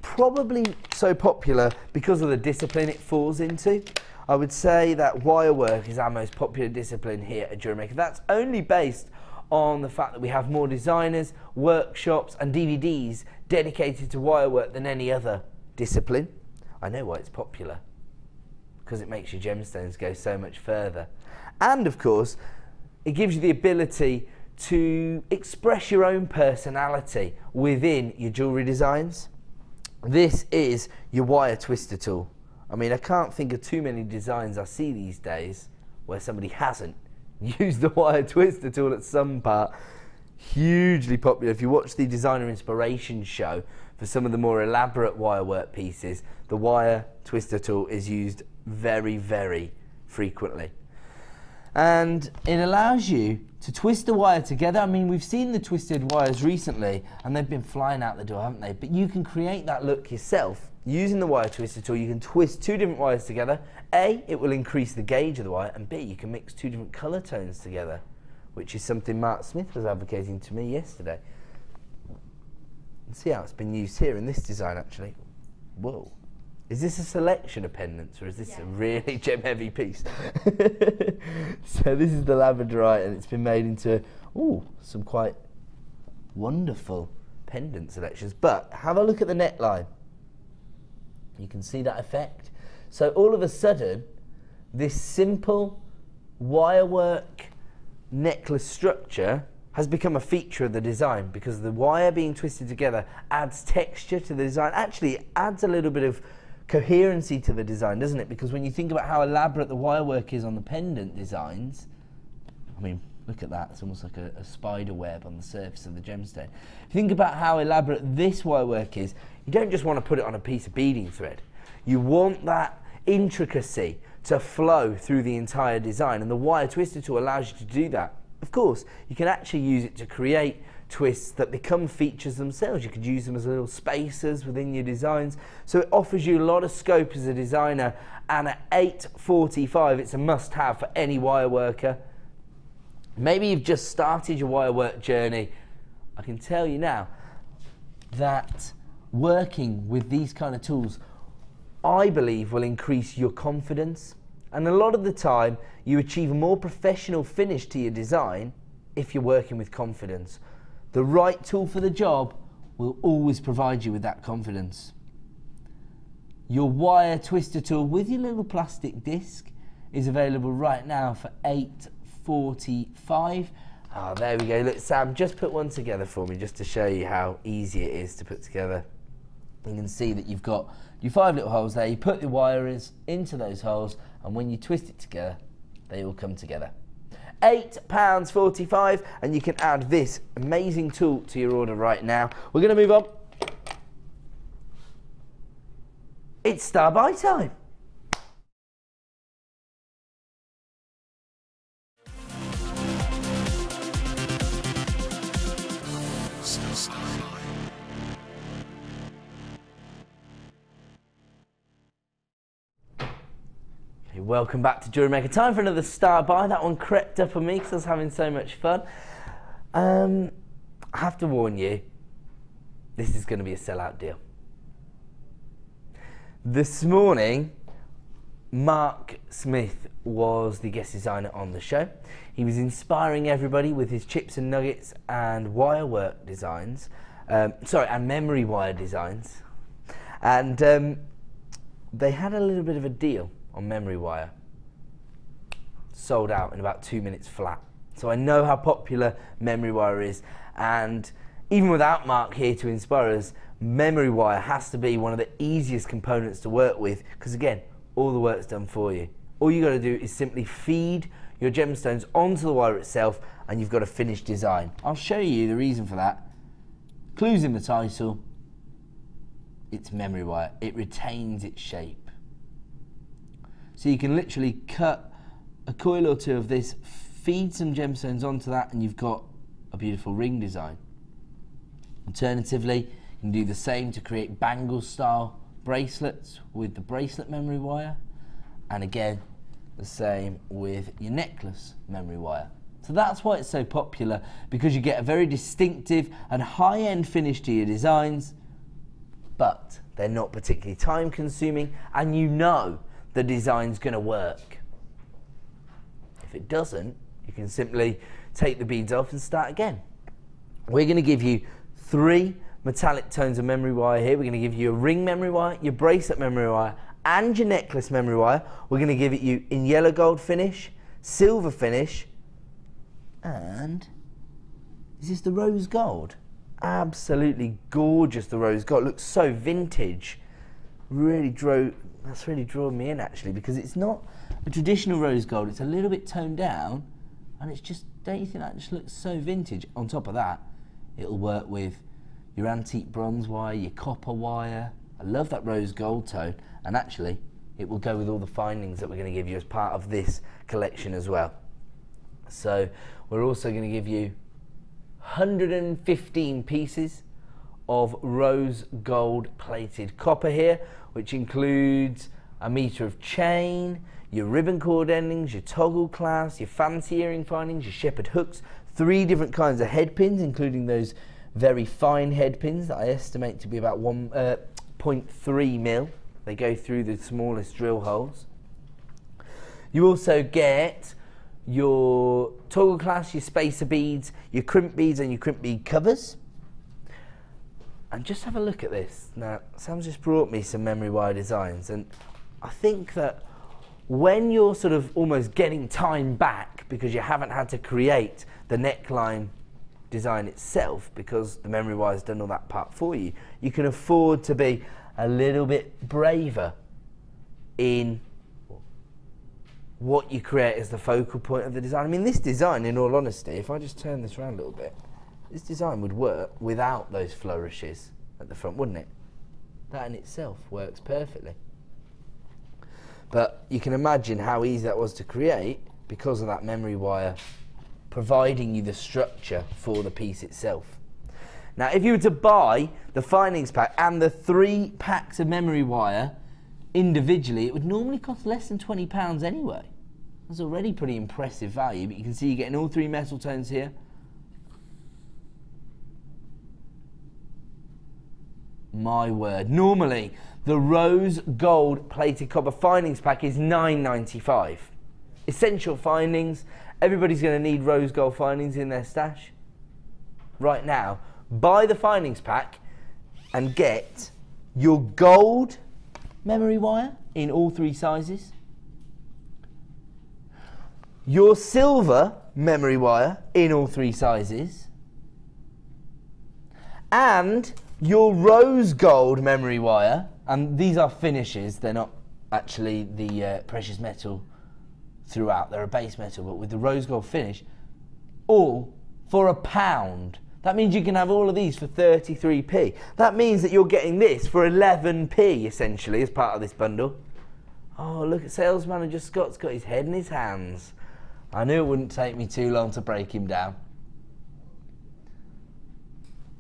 probably so popular because of the discipline it falls into. I would say that wire work is our most popular discipline here at Jewellery Maker. That's only based on the fact that we have more designers, workshops and DVDs dedicated to wire work than any other discipline. I know why it's popular, because it makes your gemstones go so much further. And of course, it gives you the ability to express your own personality within your jewellery designs. This is your wire twister tool. I mean, I can't think of too many designs I see these days where somebody hasn't used the wire twister tool at some part. Hugely popular. If you watch the designer inspiration show for some of the more elaborate wire work pieces, the wire twister tool is used very, very frequently. And it allows you to twist the wire together. I mean, we've seen the twisted wires recently and they've been flying out the door, haven't they? But you can create that look yourself using the wire twister tool. You can twist two different wires together. A, it will increase the gauge of the wire, and B, you can mix two different colour tones together, which is something Mark Smith was advocating to me yesterday. And see how it's been used here in this design actually. Whoa. Is this a selection of pendants, or is this a really gem-heavy piece? So this is the labradorite, and it's been made into some quite wonderful pendant selections. But have a look at the neckline. You can see that effect. So all of a sudden, this simple wirework necklace structure has become a feature of the design, because the wire being twisted together adds texture to the design. Actually, it adds a little bit of coherency to the design, doesn't it? Because when you think about how elaborate the wire work is on the pendant designs, I mean, look at that, it's almost like a spider web on the surface of the gemstone. If you think about how elaborate this wire work is, you don't just want to put it on a piece of beading thread. You want that intricacy to flow through the entire design, and the wire twister tool allows you to do that. Of course, you can actually use it to create twists that become features themselves. You could use them as little spacers within your designs. So it offers you a lot of scope as a designer, and at $8.45 it's a must-have for any wire worker. Maybe you've just started your wire work journey. I can tell you now that working with these kind of tools, I believe, will increase your confidence, and a lot of the time you achieve a more professional finish to your design if you're working with confidence. The right tool for the job will always provide you with that confidence. Your wire twister tool with your little plastic disc is available right now for $8.45. Ah, there we go. Look, Sam, just put one together for me just to show you how easy it is to put together. You can see that you've got your 5 little holes there. You put the wires into those holes, and when you twist it together, they all come together. £8.45, and you can add this amazing tool to your order right now. We're going to move on. It's star buy time. Welcome back to Jewellery Maker. Time for another star buy. That one crept up on me because I was having so much fun. I have to warn you, this is going to be a sellout deal. This morning, Mark Smith was the guest designer on the show. He was inspiring everybody with his chips and nuggets and wire work designs. And memory wire designs. And they had a little bit of a deal on memory wire. Sold out in about 2 minutes flat. So I know how popular memory wire is, and even without Mark here to inspire us, memory wire has to be one of the easiest components to work with, because again, all the work's done for you. All you got to do is simply feed your gemstones onto the wire itself and you've got a finished design. I'll show you the reason for that. Clues in the title. It's memory wire. It retains its shape. So you can literally cut a coil or two of this, feed some gemstones onto that, and you've got a beautiful ring design. Alternatively, you can do the same to create bangle style bracelets with the bracelet memory wire, and again the same with your necklace memory wire. So that's why it's so popular, because you get a very distinctive and high-end finish to your designs, but they're not particularly time consuming, and you know the design's going to work. If it doesn't, you can simply take the beads off and start again. We're going to give you 3 metallic tones of memory wire here. We're going to give you a ring memory wire, your bracelet memory wire, and your necklace memory wire. We're going to give it you in yellow gold finish, silver finish, and is this the rose gold? Absolutely gorgeous, the rose gold. Looks so vintage. That's really drawn me in actually, because it's not a traditional rose gold. It's a little bit toned down, and it's just, don't you think that just looks so vintage? On top of that, it'll work with your antique bronze wire, your copper wire. I love that rose gold tone, and actually it will go with all the findings that we're going to give you as part of this collection as well. So we're also going to give you 115 pieces of rose gold plated copper here, which includes a metre of chain, your ribbon cord endings, your toggle clasps, your fancy earring findings, your shepherd hooks, 3 different kinds of head pins, including those very fine head pins that I estimate to be about 1.3 mil. They go through the smallest drill holes. You also get your toggle clasps, your spacer beads, your crimp beads, and your crimp bead covers. And just have a look at this. Now, Sam's just brought me some memory wire designs, and I think that when you're sort of almost getting time back because you haven't had to create the neckline design itself because the memory wire's done all that part for you, you can afford to be a little bit braver in what you create as the focal point of the design. I mean, this design, in all honesty, if I just turn this around a little bit, this design would work without those flourishes at the front, wouldn't it? That in itself works perfectly. But you can imagine how easy that was to create because of that memory wire providing you the structure for the piece itself. Now, if you were to buy the findings pack and the 3 packs of memory wire individually, it would normally cost less than £20 anyway. That's already pretty impressive value, but you can see you're getting all 3 metal tones here. My word. Normally, the rose gold plated copper findings pack is £9.95. Essential findings. Everybody's going to need rose gold findings in their stash. Right now, buy the findings pack and get your gold memory wire in all 3 sizes, your silver memory wire in all 3 sizes, and your rose gold memory wire, and these are finishes, they're not actually the precious metal throughout. They're a base metal, but with the rose gold finish, all for £1. That means you can have all of these for 33p. That means that you're getting this for 11p, essentially, as part of this bundle. Oh, look at sales manager Scott's got his head in his hands. I knew it wouldn't take me too long to break him down.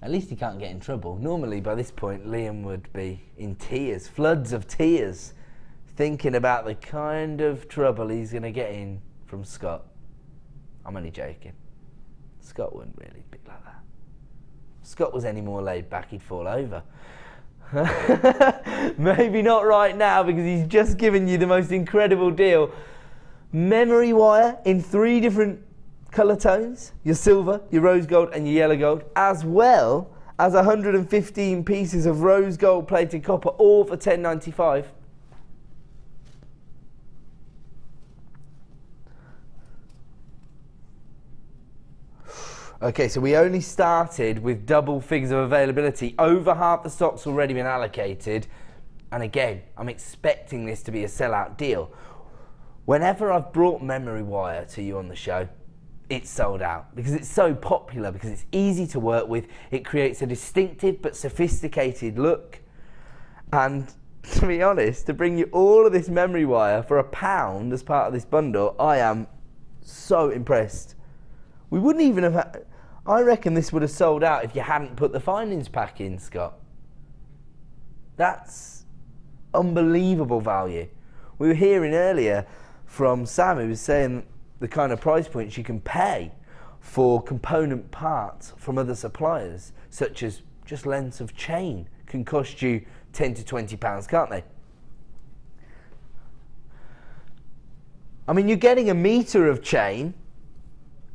At least he can't get in trouble. Normally, by this point, Liam would be in tears, floods of tears, thinking about the kind of trouble he's going to get in from Scott. I'm only joking. Scott wouldn't really be like that. If Scott was any more laid back, he'd fall over. Maybe not right now, because he's just given you the most incredible deal. Memory wire in 3 different colour tones, your silver, your rose gold and your yellow gold, as well as 115 pieces of rose gold plated copper, all for £10.95. Okay, so we only started with double figures of availability. Over half the stock's already been allocated. And again, I'm expecting this to be a sellout deal. Whenever I've brought memory wire to you on the show, it's sold out because it's so popular, because it's easy to work with. It creates a distinctive but sophisticated look. And to be honest, to bring you all of this memory wire for £1 as part of this bundle, I am so impressed. We wouldn't even have had, I reckon this would have sold out if you hadn't put the findings pack in, Scott. That's unbelievable value. We were hearing earlier from Sam, who was saying the kind of price points you can pay for component parts from other suppliers, such as just lengths of chain, can cost you £10 to £20, can't they? I mean, you're getting a metre of chain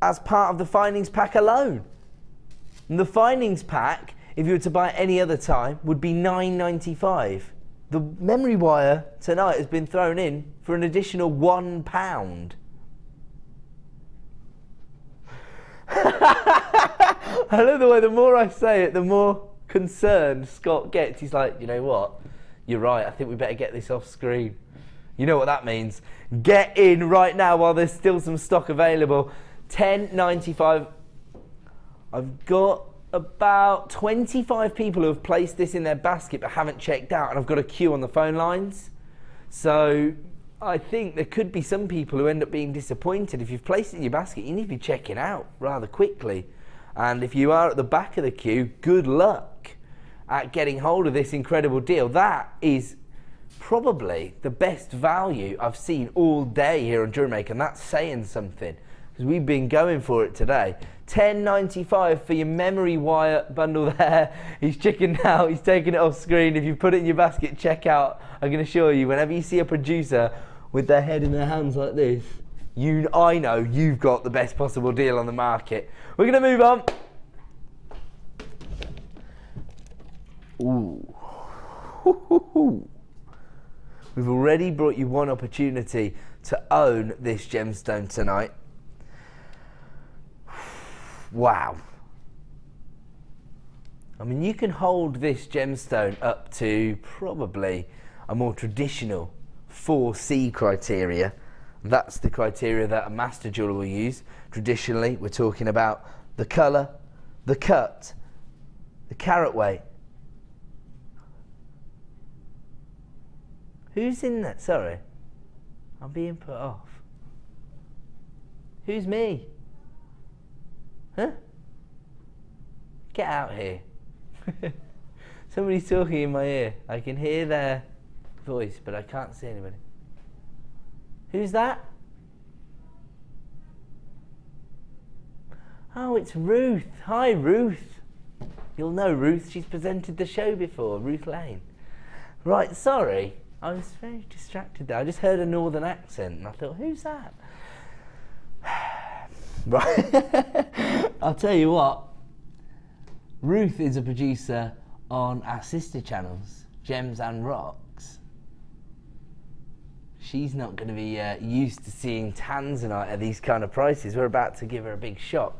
as part of the findings pack alone. And the findings pack, if you were to buy any other time, would be £9.95. The memory wire tonight has been thrown in for an additional £1. I love the way the more I say it, the more concerned Scott gets. He's like, you know what? You're right, I think we better get this off screen. You know what that means. Get in right now while there's still some stock available. £10.95. I've got about 25 people who have placed this in their basket but haven't checked out, and I've got a queue on the phone lines. So I think there could be some people who end up being disappointed. If you've placed it in your basket, you need to be checking out rather quickly. And if you are at the back of the queue, good luck at getting hold of this incredible deal. That is probably the best value I've seen all day here on Jewellery Maker, and that's saying something, because we've been going for it today. £10.95 for your memory wire bundle there. He's chickened out, he's taking it off screen. If you put it in your basket, check out. I can assure you, whenever you see a producer with their head in their hands like this, I know you've got the best possible deal on the market. We're going to move on. Ooh. We've already brought you one opportunity to own this gemstone tonight. Wow. I mean, you can hold this gemstone up to probably a more traditional 4C criteria. That's the criteria that a master jeweller will use. Traditionally, we're talking about the colour, the cut, the carat weight. Who's in that? Sorry. I'm being put off. Who's me? Huh? Get out here. Somebody's talking in my ear. I can hear their voice, but I can't see anybody. Who's that? Oh, it's Ruth. Hi, Ruth. You'll know Ruth. She's presented the show before, Ruth Lane. Right, sorry. I was very distracted there. I just heard a northern accent and I thought, who's that? Right. I'll tell you what. Ruth is a producer on our sister channels, Gems and Rocks. She's not going to be used to seeing Tanzanite at these kind of prices. We're about to give her a big shock.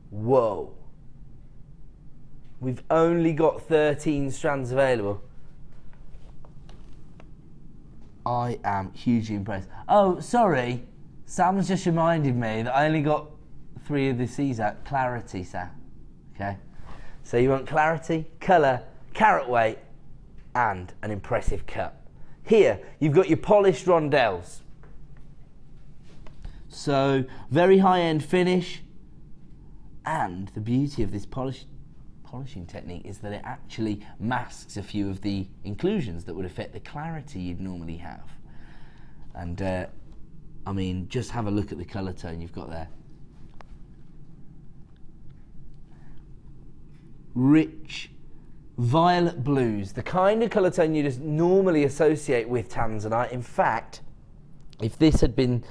Whoa. We've only got 13 strands available. I am hugely impressed. Oh, sorry. Sam's just reminded me that I only got 3 of the C's out. Clarity, Sam. Okay? So you want clarity, colour, carat weight, and an impressive cut. Here, you've got your polished rondelles. So, very high-end finish. And the beauty of this polishing technique is that it actually masks a few of the inclusions that would affect the clarity you'd normally have. And, I mean, just have a look at the colour tone you've got there. Rich violet blues, the kind of colour tone you just normally associate with Tanzanite. In fact, if this had been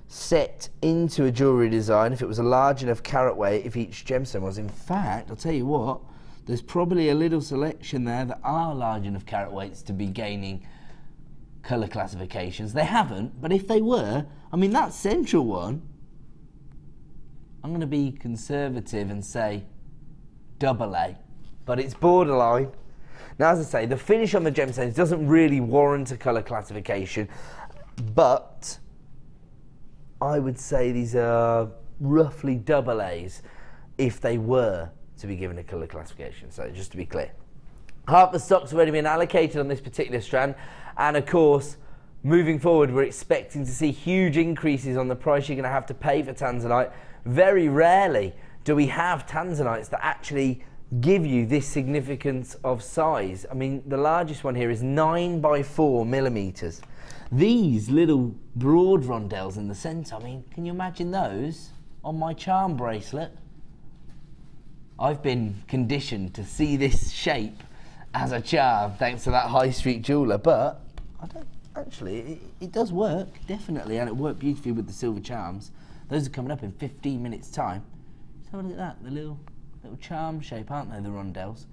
set into a jewellery design, if it was a large enough carat weight, if each gemstone was, in fact, I'll tell you what, there's probably a little selection there that are large enough carat weights to be gaining colour classifications. They haven't, but if they were, I mean, that central one, I'm going to be conservative and say AA, but it's borderline. Now, as I say, the finish on the gemstones doesn't really warrant a colour classification, but I would say these are roughly AAs if they were to be given a colour classification. So just to be clear, half the stock's already been allocated on this particular strand, and of course, moving forward, we're expecting to see huge increases on the price you're going to have to pay for Tanzanite. Very rarely do we have Tanzanites that actually give you this significance of size. I mean, the largest one here is 9 by 4 millimeters. These little broad rondelles in the centre, I mean, can you imagine those on my charm bracelet? I've been conditioned to see this shape as a charm thanks to that high street jeweller, but I don't actually, it does work, definitely, and it worked beautifully with the silver charms. Those are coming up in 15 minutes time. Just have a look at that, the little charm shape, aren't they, the rondelles?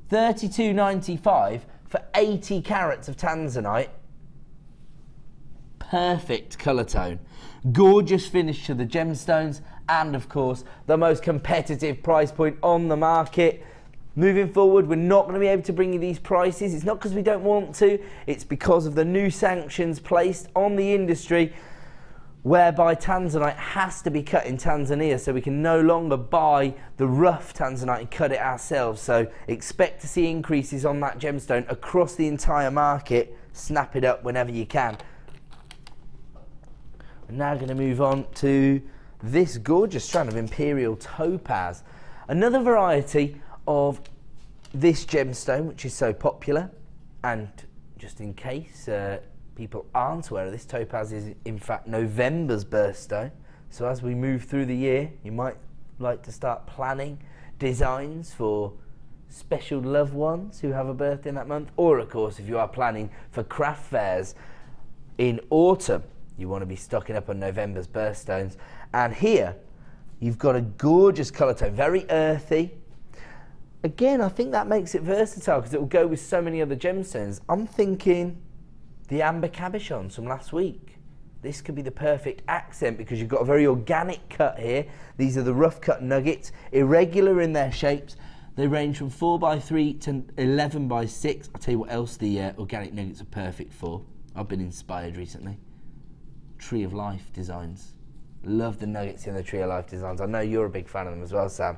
$32.95 for 80 carats of Tanzanite. Perfect colour tone, gorgeous finish to the gemstones, and of course the most competitive price point on the market. Moving forward, we're not going to be able to bring you these prices. It's not because we don't want to, it's because of the new sanctions placed on the industry, whereby Tanzanite has to be cut in Tanzania, so we can no longer buy the rough Tanzanite and cut it ourselves. So expect to see increases on that gemstone across the entire market. Snap it up whenever you can. We're now going to move on to this gorgeous strand of Imperial Topaz. Another variety of this gemstone, which is so popular. And just in case people aren't aware of this, Topaz is in fact November's birthstone. So as we move through the year, you might like to start planning designs for special loved ones who have a birthday in that month. Or of course, if you are planning for craft fairs in autumn, you want to be stocking up on November's birthstones. And here, you've got a gorgeous colour tone, very earthy. Again, I think that makes it versatile because it will go with so many other gemstones. I'm thinking the amber cabochons from last week. This could be the perfect accent because you've got a very organic cut here. These are the rough cut nuggets, irregular in their shapes. They range from 4 by 3 to 11 by 6. I'll tell you what else the organic nuggets are perfect for. I've been inspired recently. Tree of Life designs. Love the nuggets in the Tree of Life designs. I know you're a big fan of them as well, Sam.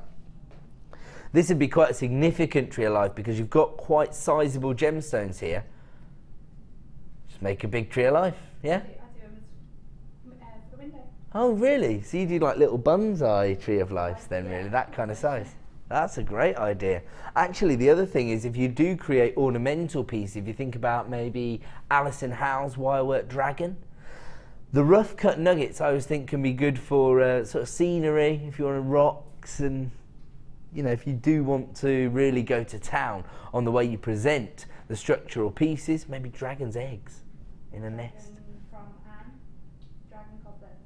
This would be quite a significant Tree of Life because you've got quite sizable gemstones here. Just make a big Tree of Life, yeah? I do them for the window. Oh, really? So you do like little bonsai Tree of Lives then, really? That kind of size? That's a great idea. Actually, the other thing is if you do create ornamental pieces, if you think about maybe Alison Howe's wirework dragon, the rough cut nuggets I always think can be good for sort of scenery, if you're on rocks, and you know, if you do want to really go to town on the way you present the structural pieces, maybe dragon's eggs in a nest. From Anne, dragon goblet.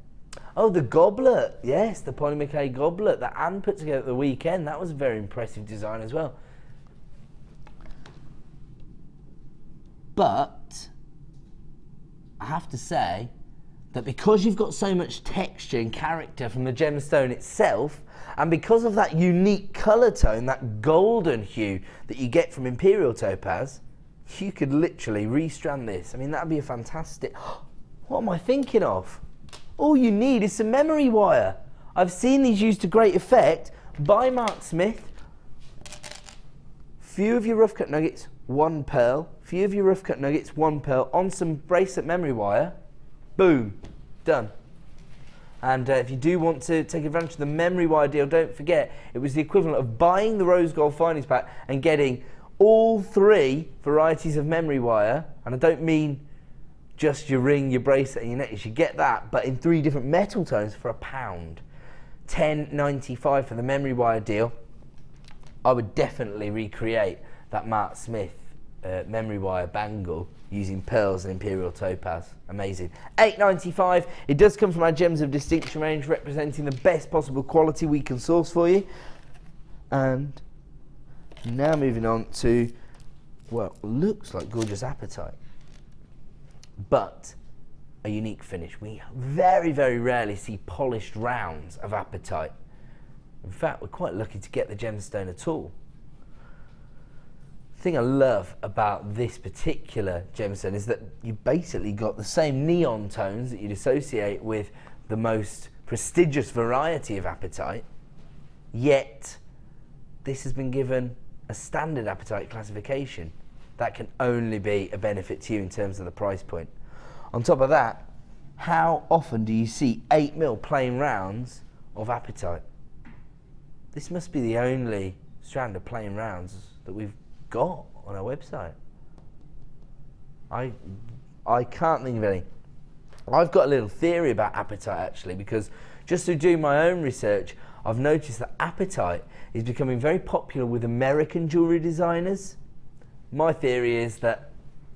Oh, the goblet, yes, the Polly McKay goblet that Anne put together at the weekend. That was a very impressive design as well. But I have to say that because you've got so much texture and character from the gemstone itself, and because of that unique colour tone, that golden hue that you get from Imperial Topaz, you could literally restrand this. I mean, that'd be a fantastic... What am I thinking of? All you need is some memory wire. I've seen these used to great effect by Mark Smith. Few of your rough cut nuggets, 1 pearl. Few of your rough cut nuggets, 1 pearl on some bracelet memory wire. Boom, done. And if you do want to take advantage of the memory wire deal, don't forget it was the equivalent of buying the rose gold findings pack and getting all 3 varieties of memory wire. And I don't mean just your ring, your bracelet and your necklace. You get that, but in 3 different metal tones for £1. $10.95 for the memory wire deal. I would definitely recreate that Mark Smith memory wire bangle using pearls and imperial topaz. Amazing. $8.95. It does come from our Gems of Distinction range, representing the best possible quality we can source for you. And now moving on to, well, looks like gorgeous apatite, but a unique finish. We very, very rarely see polished rounds of apatite. In fact, we're quite lucky to get the gemstone at all. The thing I love about this particular gemstone is that you basically got the same neon tones that you'd associate with the most prestigious variety of apatite, yet this has been given a standard apatite classification. That can only be a benefit to you in terms of the price point. On top of that, how often do you see 8mm plain rounds of apatite? This must be the only strand of plain rounds that we've got on our website. I can't think of any. I've got a little theory about apatite actually, because just through doing my own research, I've noticed that apatite is becoming very popular with American jewellery designers. My theory is that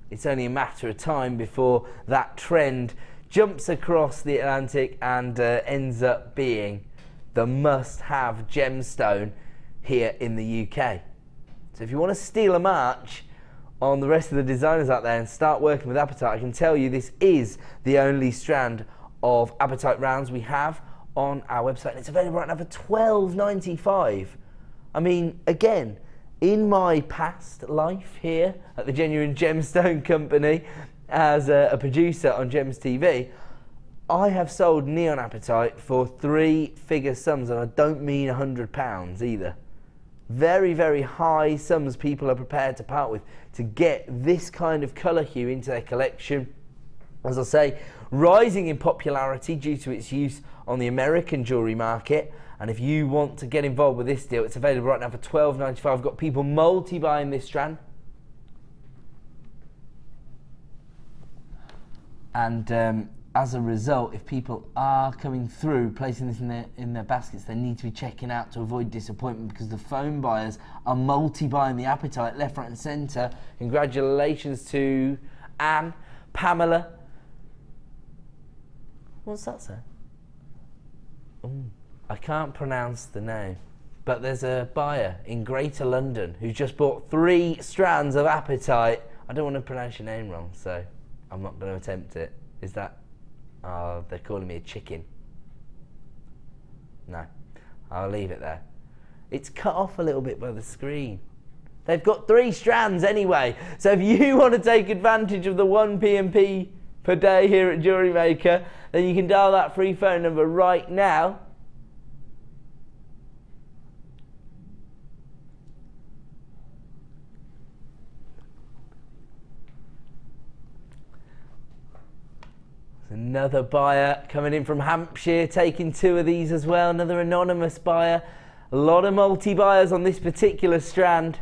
it's only a matter of time before that trend jumps across the Atlantic and ends up being the must-have gemstone here in the UK. So if you want to steal a march on the rest of the designers out there and start working with apatite, I can tell you this is the only strand of apatite rounds we have on our website, and it's available right now for $12.95. I mean, again, in my past life here at the Genuine Gemstone Company as a producer on Gems TV, I have sold neon apatite for 3-figure sums, and I don't mean £100 either. Very, very high sums people are prepared to part with to get this kind of colour hue into their collection. As I say, rising in popularity due to its use on the American jewellery market. And if you want to get involved with this deal, it's available right now for $12.95. I've got people multi-buying this strand. And as a result, if people are coming through, placing this in their baskets, they need to be checking out to avoid disappointment, because the phone buyers are multi-buying the apatite left, right and centre. Congratulations to Anne, Pamela. What's that, sir? Ooh, I can't pronounce the name, but there's a buyer in Greater London who just bought 3 strands of apatite. I don't want to pronounce your name wrong, so I'm not going to attempt it. Is that... Oh, they're calling me a chicken. No, I'll leave it there. It's cut off a little bit by the screen. They've got 3 strands anyway. So if you want to take advantage of the 1 P&P per day here at Jewellery Maker, then you can dial that free phone number right now. Another buyer coming in from Hampshire, taking 2 of these as well. Another anonymous buyer. A lot of multi-buyers on this particular strand.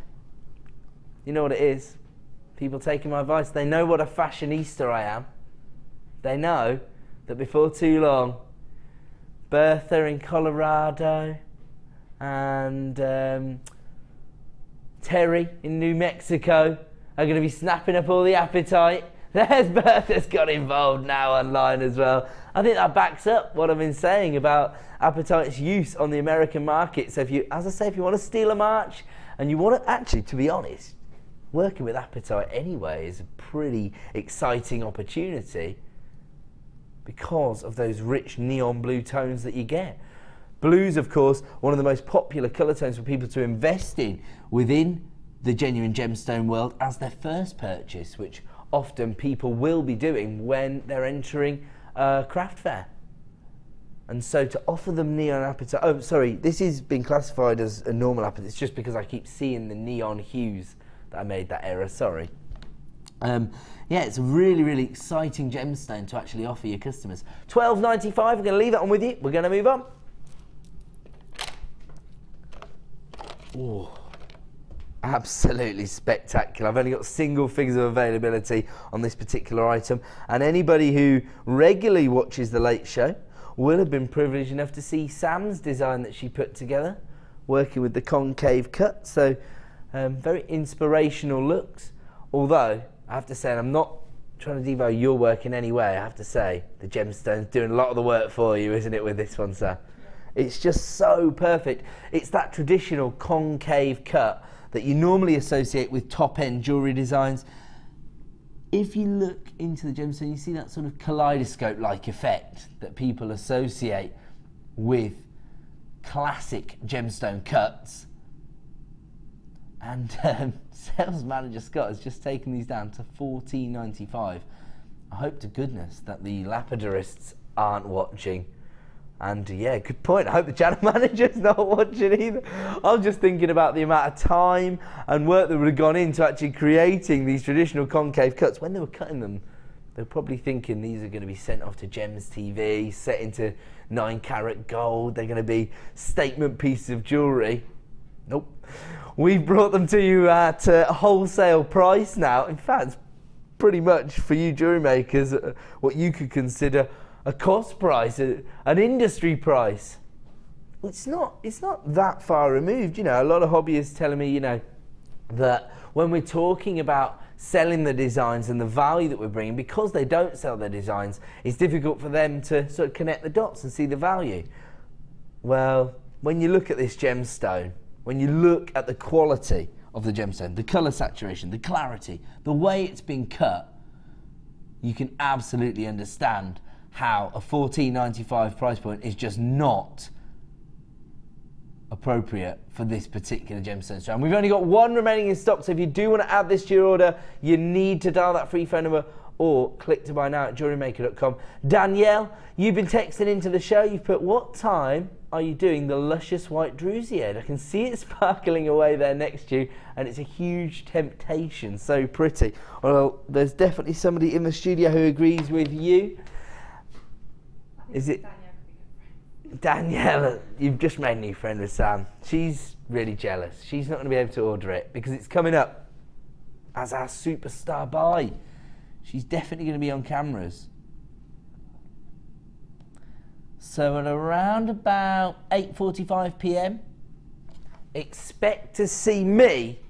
You know what it is. People taking my advice. They know what a fashionista I am. They know that before too long, Bertha in Colorado and Terry in New Mexico are going to be snapping up all the apatite. There's Bertha's got involved now online as well. I think that backs up what I've been saying about apatite's use on the American market. So if you, as I say, if you want to steal a march and you want to, actually, to be honest, working with apatite anyway is a pretty exciting opportunity because of those rich neon blue tones that you get. Blues, of course, one of the most popular colour tones for people to invest in within the genuine gemstone world as their first purchase, which often people will be doing when they're entering a craft fair. And so to offer them neon apatite, oh sorry, this has been classified as a normal apatite, it's just because I keep seeing the neon hues that I made that error, sorry. Yeah, it's a really, really exciting gemstone to actually offer your customers. $12.95, we're going to leave that on with you, we're going to move on. Oh, absolutely spectacular. I've only got single figures of availability on this particular item, and anybody who regularly watches The Late Show will have been privileged enough to see Sam's design that she put together, working with the concave cut, so very inspirational looks. Although, I have to say, and I'm not trying to devalue your work in any way, I have to say, the gemstone's doing a lot of the work for you, isn't it, with this one, Sam? It's just so perfect. It's that traditional concave cut that you normally associate with top-end jewellery designs. If you look into the gemstone, you see that sort of kaleidoscope-like effect that people associate with classic gemstone cuts. And sales manager Scott has just taken these down to $14.95. I hope to goodness that the lapidarists aren't watching. And yeah, good point. I hope the channel manager's not watching either. I'm just thinking about the amount of time and work that would have gone into actually creating these traditional concave cuts. When they were cutting them, they were probably thinking these are going to be sent off to Gems TV, set into 9-carat gold. They're going to be statement pieces of jewellery. Nope. We've brought them to you at a wholesale price now. In fact, pretty much for you jewellery makers, what you could consider a cost price, an industry price. It's not that far removed. You know, a lot of hobbyists telling me, you know, that when we're talking about selling the designs and the value that we're bringing, because they don't sell their designs, it's difficult for them to sort of connect the dots and see the value. Well, when you look at this gemstone, when you look at the quality of the gemstone, the colour saturation, the clarity, the way it's been cut, you can absolutely understand how a $14.95 price point is just not appropriate for this particular gemstone strand. We've only got one remaining in stock, so if you do want to add this to your order, you need to dial that free phone number or click to buy now at jewellerymaker.com. Danielle, you've been texting into the show. You've put, what time are you doing the luscious white druzy, Ed? I can see it sparkling away there next to you, and it's a huge temptation. So pretty. Well, there's definitely somebody in the studio who agrees with you. Is it Danielle? You've just made a new friend with Sam. She's really jealous. She's not going to be able to order it because it's coming up as our superstar buy. She's definitely going to be on cameras. So at around about 8:45 p.m, expect to see me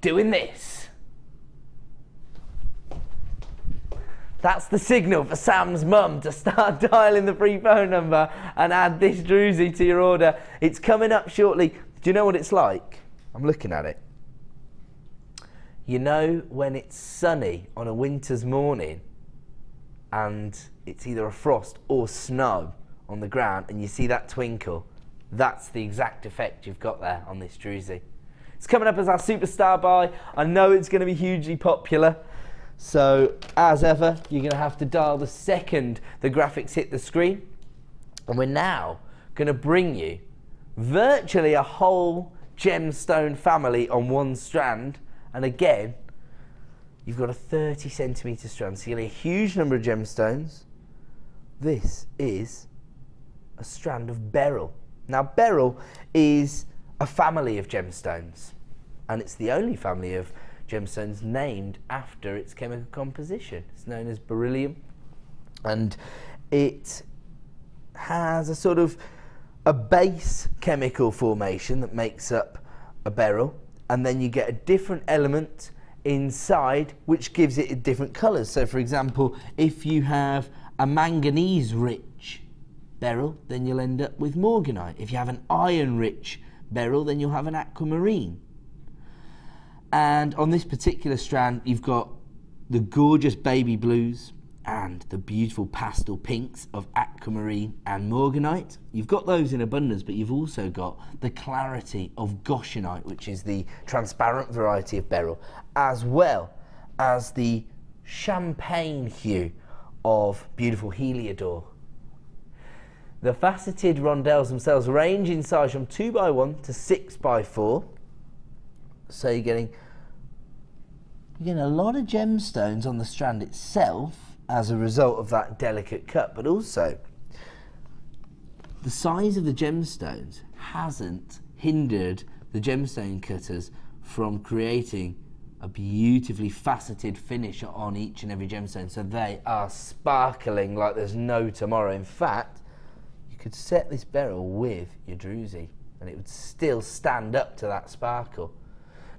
doing this. That's the signal for Sam's mum to start dialing the free phone number and add this druzy to your order. It's coming up shortly. Do you know what it's like? I'm looking at it. You know when it's sunny on a winter's morning and it's either a frost or snow on the ground and you see that twinkle? That's the exact effect you've got there on this druzy. It's coming up as our superstar buy. I know it's going to be hugely popular. So, as ever, you're going to have to dial the second the graphics hit the screen. And we're now going to bring you virtually a whole gemstone family on one strand. And again, you've got a 30cm strand, so you're going to get a huge number of gemstones. This is a strand of beryl. Now, beryl is a family of gemstones, and it's the only family of gemstones named after its chemical composition. It's known as beryllium, and it has a sort of a base chemical formation that makes up a beryl, and then you get a different element inside which gives it different colours. So for example, if you have a manganese rich beryl, then you'll end up with morganite. If you have an iron rich beryl, then you'll have an aquamarine. And on this particular strand, you've got the gorgeous baby blues and the beautiful pastel pinks of aquamarine and morganite. You've got those in abundance, but you've also got the clarity of goshenite, which is the transparent variety of beryl, as well as the champagne hue of beautiful heliodor. The faceted rondelles themselves range in size from 2x1 to 6x4. So you're getting a lot of gemstones on the strand itself as a result of that delicate cut, but also the size of the gemstones hasn't hindered the gemstone cutters from creating a beautifully faceted finish on each and every gemstone, so they are sparkling like there's no tomorrow. In fact, you could set this beryl with your druzy and it would still stand up to that sparkle.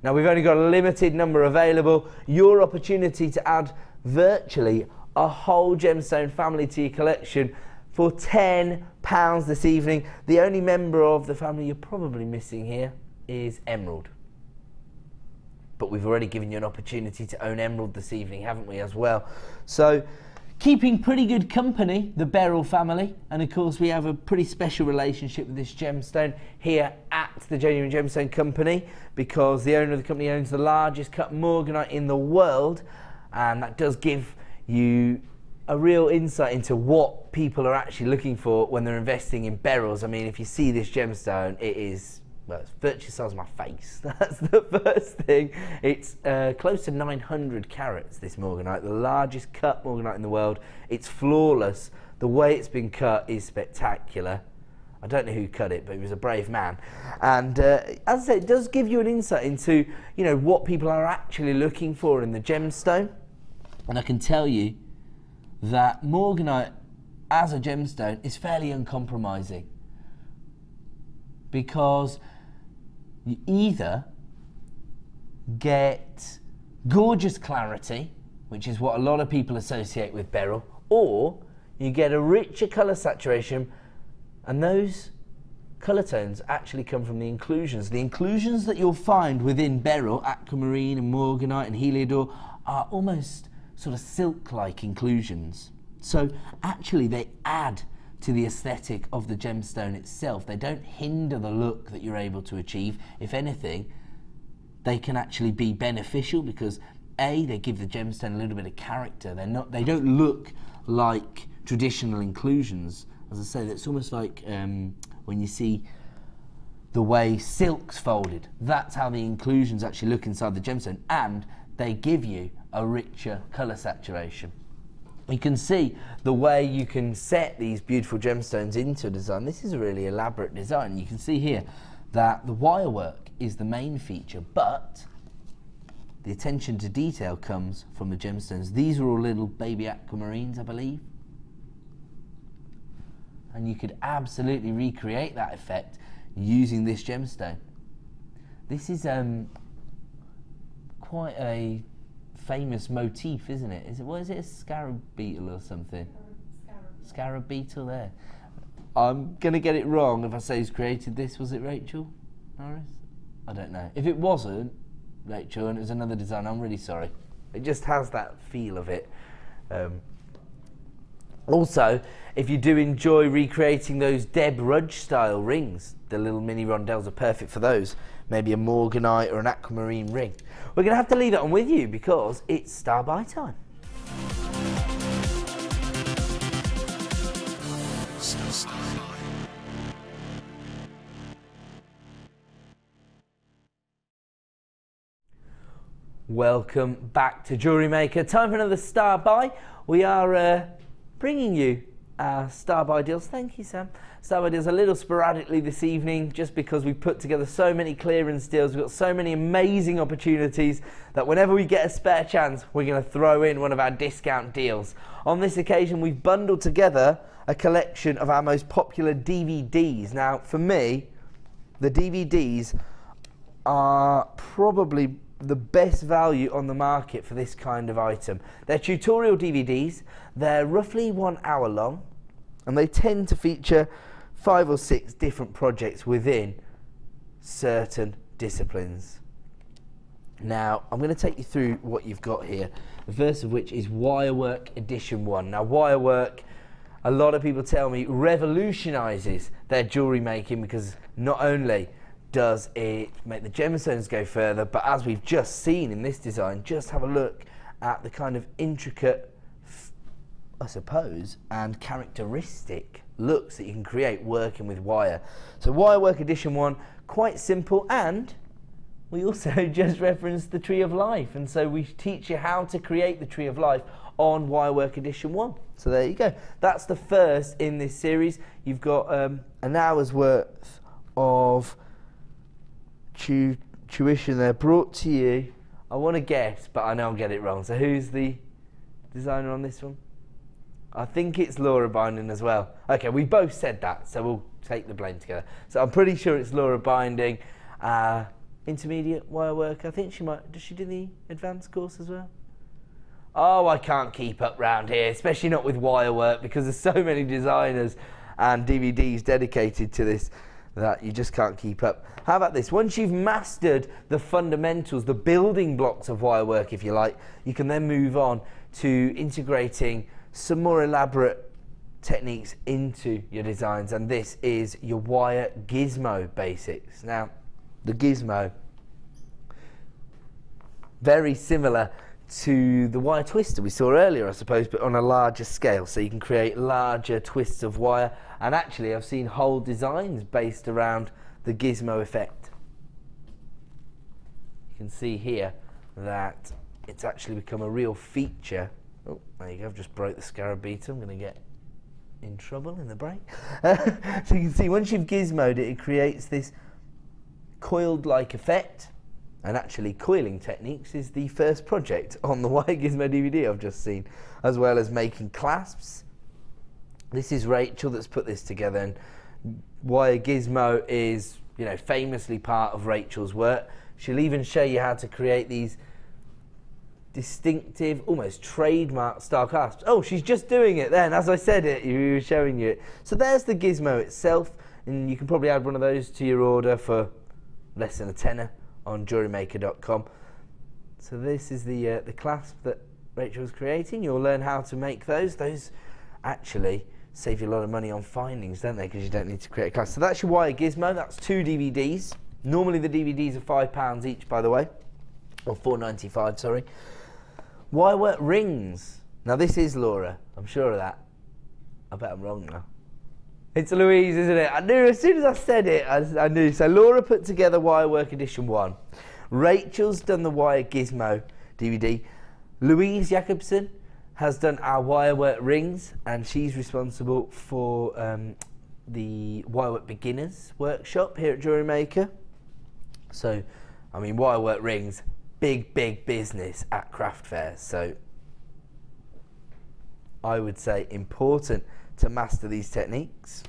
Now, we've only got a limited number available. Your opportunity to add virtually a whole gemstone family to your collection for £10 this evening. The only member of the family you're probably missing here is emerald. But we've already given you an opportunity to own emerald this evening, haven't we, as well? So, keeping pretty good company, the beryl family, and of course we have a pretty special relationship with this gemstone here at the Genuine Gemstone Company, because the owner of the company owns the largest cut morganite in the world, and that does give you a real insight into what people are actually looking for when they're investing in beryls. I mean, if you see this gemstone, it is, well, it's virtually the size of my face. That's the first thing. It's close to 900 carats, this morganite, the largest cut morganite in the world. It's flawless. The way it's been cut is spectacular. I don't know who cut it, but he was a brave man. And as I say, it does give you an insight into, you know, what people are actually looking for in the gemstone. And I can tell you that morganite as a gemstone is fairly uncompromising, because you either get gorgeous clarity, which is what a lot of people associate with beryl, or you get a richer colour saturation, and those colour tones actually come from the inclusions. The inclusions that you'll find within beryl, aquamarine and morganite and heliodor, are almost sort of silk-like inclusions. So actually they add to the aesthetic of the gemstone itself. They don't hinder the look that you're able to achieve. If anything, they can actually be beneficial, because A, they give the gemstone a little bit of character. They don't look like traditional inclusions. As I say, that's almost like when you see the way silk's folded. That's how the inclusions actually look inside the gemstone, and they give you a richer colour saturation. You can see the way you can set these beautiful gemstones into a design. This is a really elaborate design. You can see here that the wire work is the main feature, but the attention to detail comes from the gemstones. These are all little baby aquamarines, I believe. And you could absolutely recreate that effect using this gemstone. This is quite a famous motif, isn't it? What is it, a scarab beetle or something? Scarab beetle there. I'm going to get it wrong if I say who's created this. Was it Rachel Norris? I don't know. If it wasn't Rachel and it was another design, I'm really sorry. It just has that feel of it. Also, if you do enjoy recreating those Deb Rudge style rings, the little mini rondelles are perfect for those. Maybe a morganite or an aquamarine ring. We're going to have to leave that on with you because it's star buy time. Welcome back to Jewellery Maker. Time for another star buy. We are bringing you our star buy deals. Thank you, Sam. Star buy deals a little sporadically this evening, just because we've put together so many clearance deals. We've got so many amazing opportunities that whenever we get a spare chance, we're going to throw in one of our discount deals. On this occasion, we've bundled together a collection of our most popular DVDs. Now, for me, the DVDs are probably the best value on the market for this kind of item. They're tutorial DVDs. They're roughly 1 hour long, and they tend to feature 5 or 6 different projects within certain disciplines. Now, I'm going to take you through what you've got here. The first of which is Wirework Edition 1. Now, Wirework, a lot of people tell me, revolutionises their jewellery making, because not only does it make the gemstones go further, but as we've just seen in this design, just have a look at the kind of intricate, I suppose, and characteristic looks that you can create working with wire. So Wirework Edition 1, quite simple, and we also just referenced the Tree of Life, and so we teach you how to create the Tree of Life on Wirework Edition 1. So there you go. That's the first in this series. You've got an hour's worth of tuition there brought to you. I want to guess, but I know I'll get it wrong. So who's the designer on this one? I think it's Laura Binding as well. Okay, we both said that, so we'll take the blame together. So I'm pretty sure it's Laura Binding. Intermediate wirework. I think she might. Does she do the advanced course as well? Oh, I can't keep up round here, especially not with wirework, because there's so many designers and DVDs dedicated to this that you just can't keep up. How about this? Once you've mastered the fundamentals, the building blocks of wirework, if you like, you can then move on to integrating some more elaborate techniques into your designs, and this is your wire gizmo basics. Now, the gizmo, very similar to the wire twister we saw earlier, I suppose, but on a larger scale, so you can create larger twists of wire, and actually I've seen whole designs based around the gizmo effect. You can see here that it's actually become a real feature. Oh, there you go, I've just broke the scarab beater. I'm going to get in trouble in the break. So you can see once you've gizmoed it, it creates this coiled-like effect, and actually coiling techniques is the first project on the Wire Gizmo DVD I've just seen, as well as making clasps. This is Rachel that's put this together, and Wire Gizmo is, you know, famously part of Rachel's work. She'll even show you how to create these distinctive, almost trademark style clasps. Oh, she's just doing it then. As I said it, we were showing you it. So there's the gizmo itself, and you can probably add one of those to your order for less than a tenner on JewelleryMaker.com. So this is the clasp that Rachel's creating. You'll learn how to make those. Those actually save you a lot of money on findings, don't they? Because you don't need to create a clasp. So that's your wire gizmo. That's 2 DVDs. Normally the DVDs are £5 each, by the way, or £4.95. Sorry. Wirework rings. Now this is Laura. I'm sure of that. I bet I'm wrong now. It's Louise, isn't it? I knew as soon as I said it, I knew. So Laura put together Wirework Edition 1. Rachel's done the Wire Gizmo DVD. Louise Jacobson has done our Wirework rings, and she's responsible for the Wirework Beginners workshop here at Jewellery Maker. So, I mean, Wirework rings, big business at craft fairs. So I would say important to master these techniques.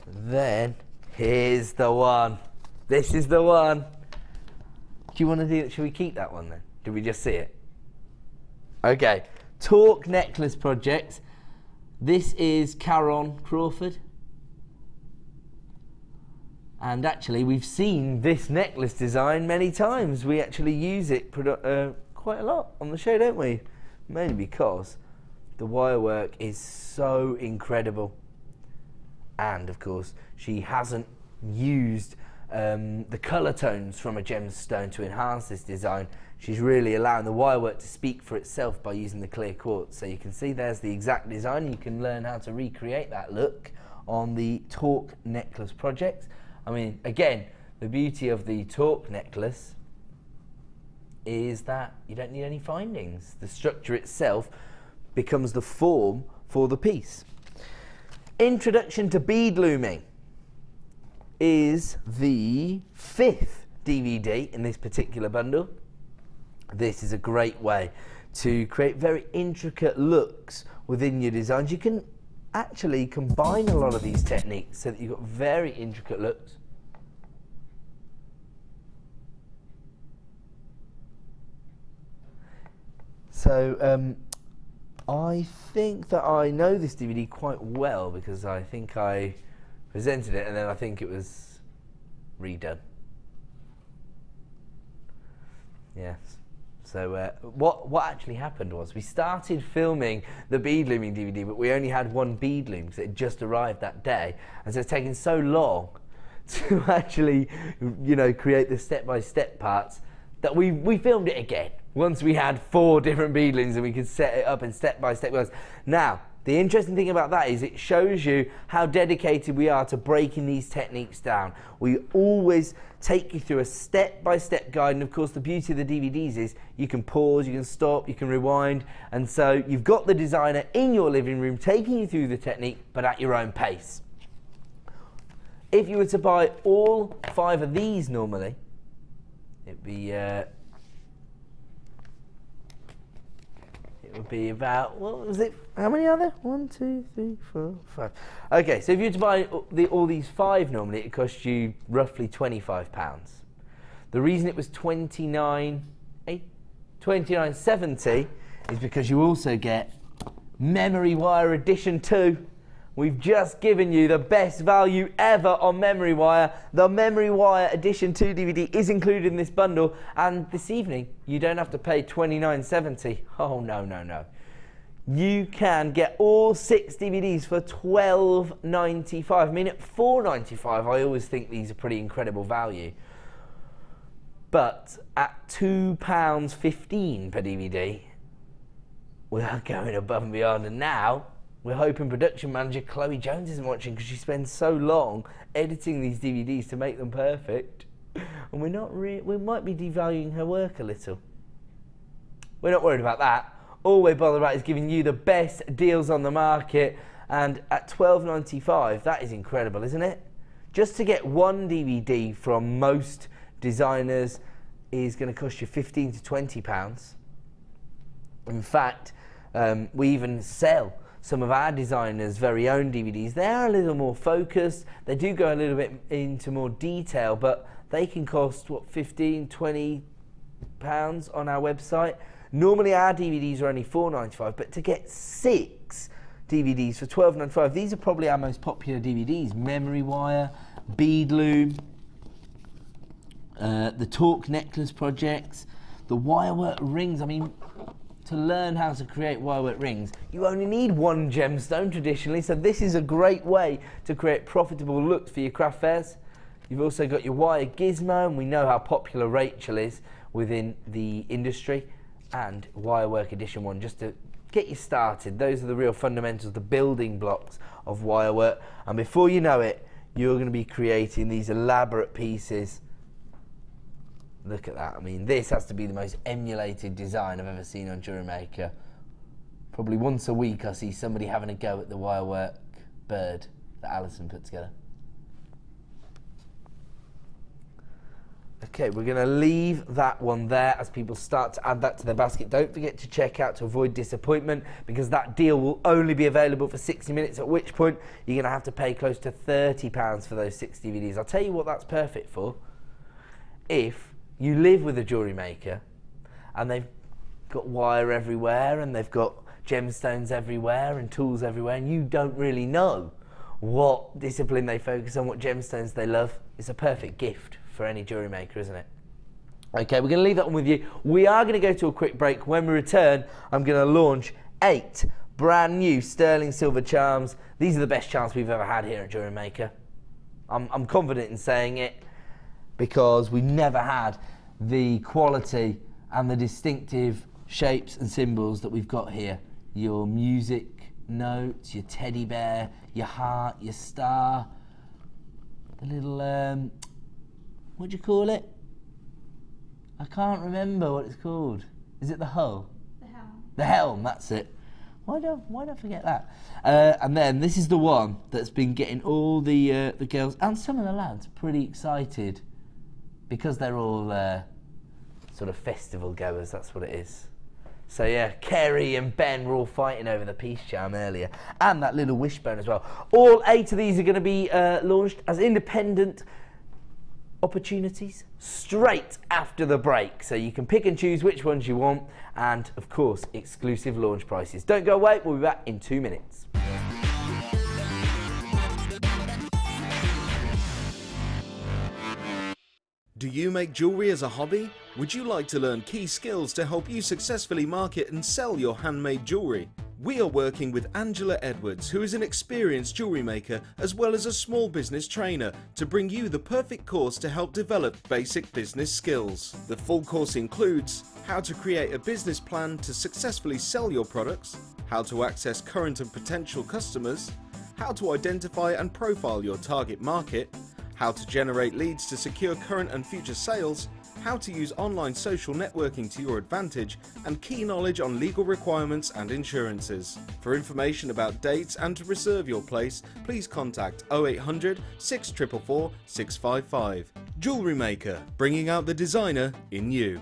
Then here's the one. This is the one. Do you want to do it? Should we keep that one then? Did we just see it? Okay. Talk necklace project. This is Caron Crawford. And actually we've seen this necklace design many times. We actually use it quite a lot on the show, don't we? Mainly because the wire work is so incredible, and of course she hasn't used the colour tones from a gemstone to enhance this design. She's really allowing the wire work to speak for itself by using the clear quartz. So you can see there's the exact design. You can learn how to recreate that look on the Talk necklace project. I mean, again, the beauty of the Talk necklace is that you don't need any findings. The structure itself becomes the form for the piece. Introduction to Bead Looming is the 5th DVD in this particular bundle. This is a great way to create very intricate looks within your designs. You can actually combine a lot of these techniques so that you've got very intricate looks. So I think that I know this DVD quite well because I think I presented it and then I think it was redone. Yes. So what actually happened was we started filming the bead looming DVD, but we only had one bead loom because it had just arrived that day, and so it's taken so long to actually, you know, create the step-by-step parts that we filmed it again once we had 4 different bead looms and we could set it up in step-by-step ways. Now, the interesting thing about that is it shows you how dedicated we are to breaking these techniques down. We always take you through a step-by-step guide, and of course the beauty of the DVDs is you can pause, you can stop, you can rewind, and so you've got the designer in your living room taking you through the technique, but at your own pace. If you were to buy all 5 of these normally, it'd be it would be about, what was it? How many are there? 1, 2, 3, 4, 5. Okay, so if you were to buy all these 5 normally, it cost you roughly £25. The reason it was $29.70 is because you also get Memory Wire Edition 2. We've just given you the best value ever on Memory Wire. The Memory Wire Edition 2 DVD is included in this bundle, and this evening you don't have to pay $29.70. Oh no, no, no. You can get all 6 DVDs for $12.95. I mean, at $4.95 I always think these are pretty incredible value. But at £2.15 per DVD, we are going above and beyond, and now we're hoping production manager Chloe Jones isn't watching because she spends so long editing these DVDs to make them perfect, and we might be devaluing her work a little. We're not worried about that. All we're bothered about is giving you the best deals on the market, and at $12.95, that is incredible, isn't it? Just to get one DVD from most designers is going to cost you £15 to £20. In fact, we even sell some of our designers' very own DVDs. They are a little more focused. They do go a little bit into more detail, but they can cost, what, £15, £20 on our website. Normally our DVDs are only $4.95, but to get 6 DVDs for $12.95, these are probably our most popular DVDs. Memory Wire, Bead Loom, the Torque Necklace projects, the wirework rings. I mean, to learn how to create wirework rings, you only need one gemstone traditionally, so this is a great way to create profitable looks for your craft fairs. You've also got your wire gizmo, and we know how popular Rachel is within the industry, and Wirework Edition 1, just to get you started. Those are the real fundamentals, the building blocks of wirework, and before you know it, you're going to be creating these elaborate pieces. Look at that. I mean, this has to be the most emulated design I've ever seen on Jewellery Maker. Probably once a week I see somebody having a go at the wirework bird that Alison put together. Okay, we're going to leave that one there as people start to add that to their basket. Don't forget to check out to avoid disappointment, because that deal will only be available for 60 minutes, at which point you're going to have to pay close to £30 for those 6 DVDs. I'll tell you what that's perfect for. If you live with a jewellery maker and they've got wire everywhere and they've got gemstones everywhere and tools everywhere, and you don't really know what discipline they focus on, what gemstones they love, it's a perfect gift for any jewellery maker, isn't it? Okay, we're going to leave that one with you. We are going to go to a quick break. When we return, I'm going to launch 8 brand new sterling silver charms. These are the best charms we've ever had here at Jewellery Maker. I'm confident in saying it, because we never had the quality and the distinctive shapes and symbols that we've got here. Your music notes, your teddy bear, your heart, your star, the little, what do you call it? I can't remember what it's called. Is it the hull? The helm. The helm, that's it. Why don't I forget that? And then this is the one that's been getting all the girls and some of the lads pretty excited, because they're all sort of festival goers, that's what it is. So yeah, Kerry and Ben were all fighting over the peace charm earlier, and that little wishbone as well. All 8 of these are going to be launched as independent opportunities straight after the break, so you can pick and choose which ones you want, and of course exclusive launch prices. Don't go away, we'll be back in 2 minutes. Do you make jewellery as a hobby? Would you like to learn key skills to help you successfully market and sell your handmade jewellery? We are working with Angela Edwards, who is an experienced jewellery maker as well as a small business trainer, to bring you the perfect course to help develop basic business skills. The full course includes how to create a business plan to successfully sell your products, how to access current and potential customers, how to identify and profile your target market, how to generate leads to secure current and future sales, how to use online social networking to your advantage, and key knowledge on legal requirements and insurances. For information about dates and to reserve your place, please contact 0800 644 655. Jewellery Maker, bringing out the designer in you.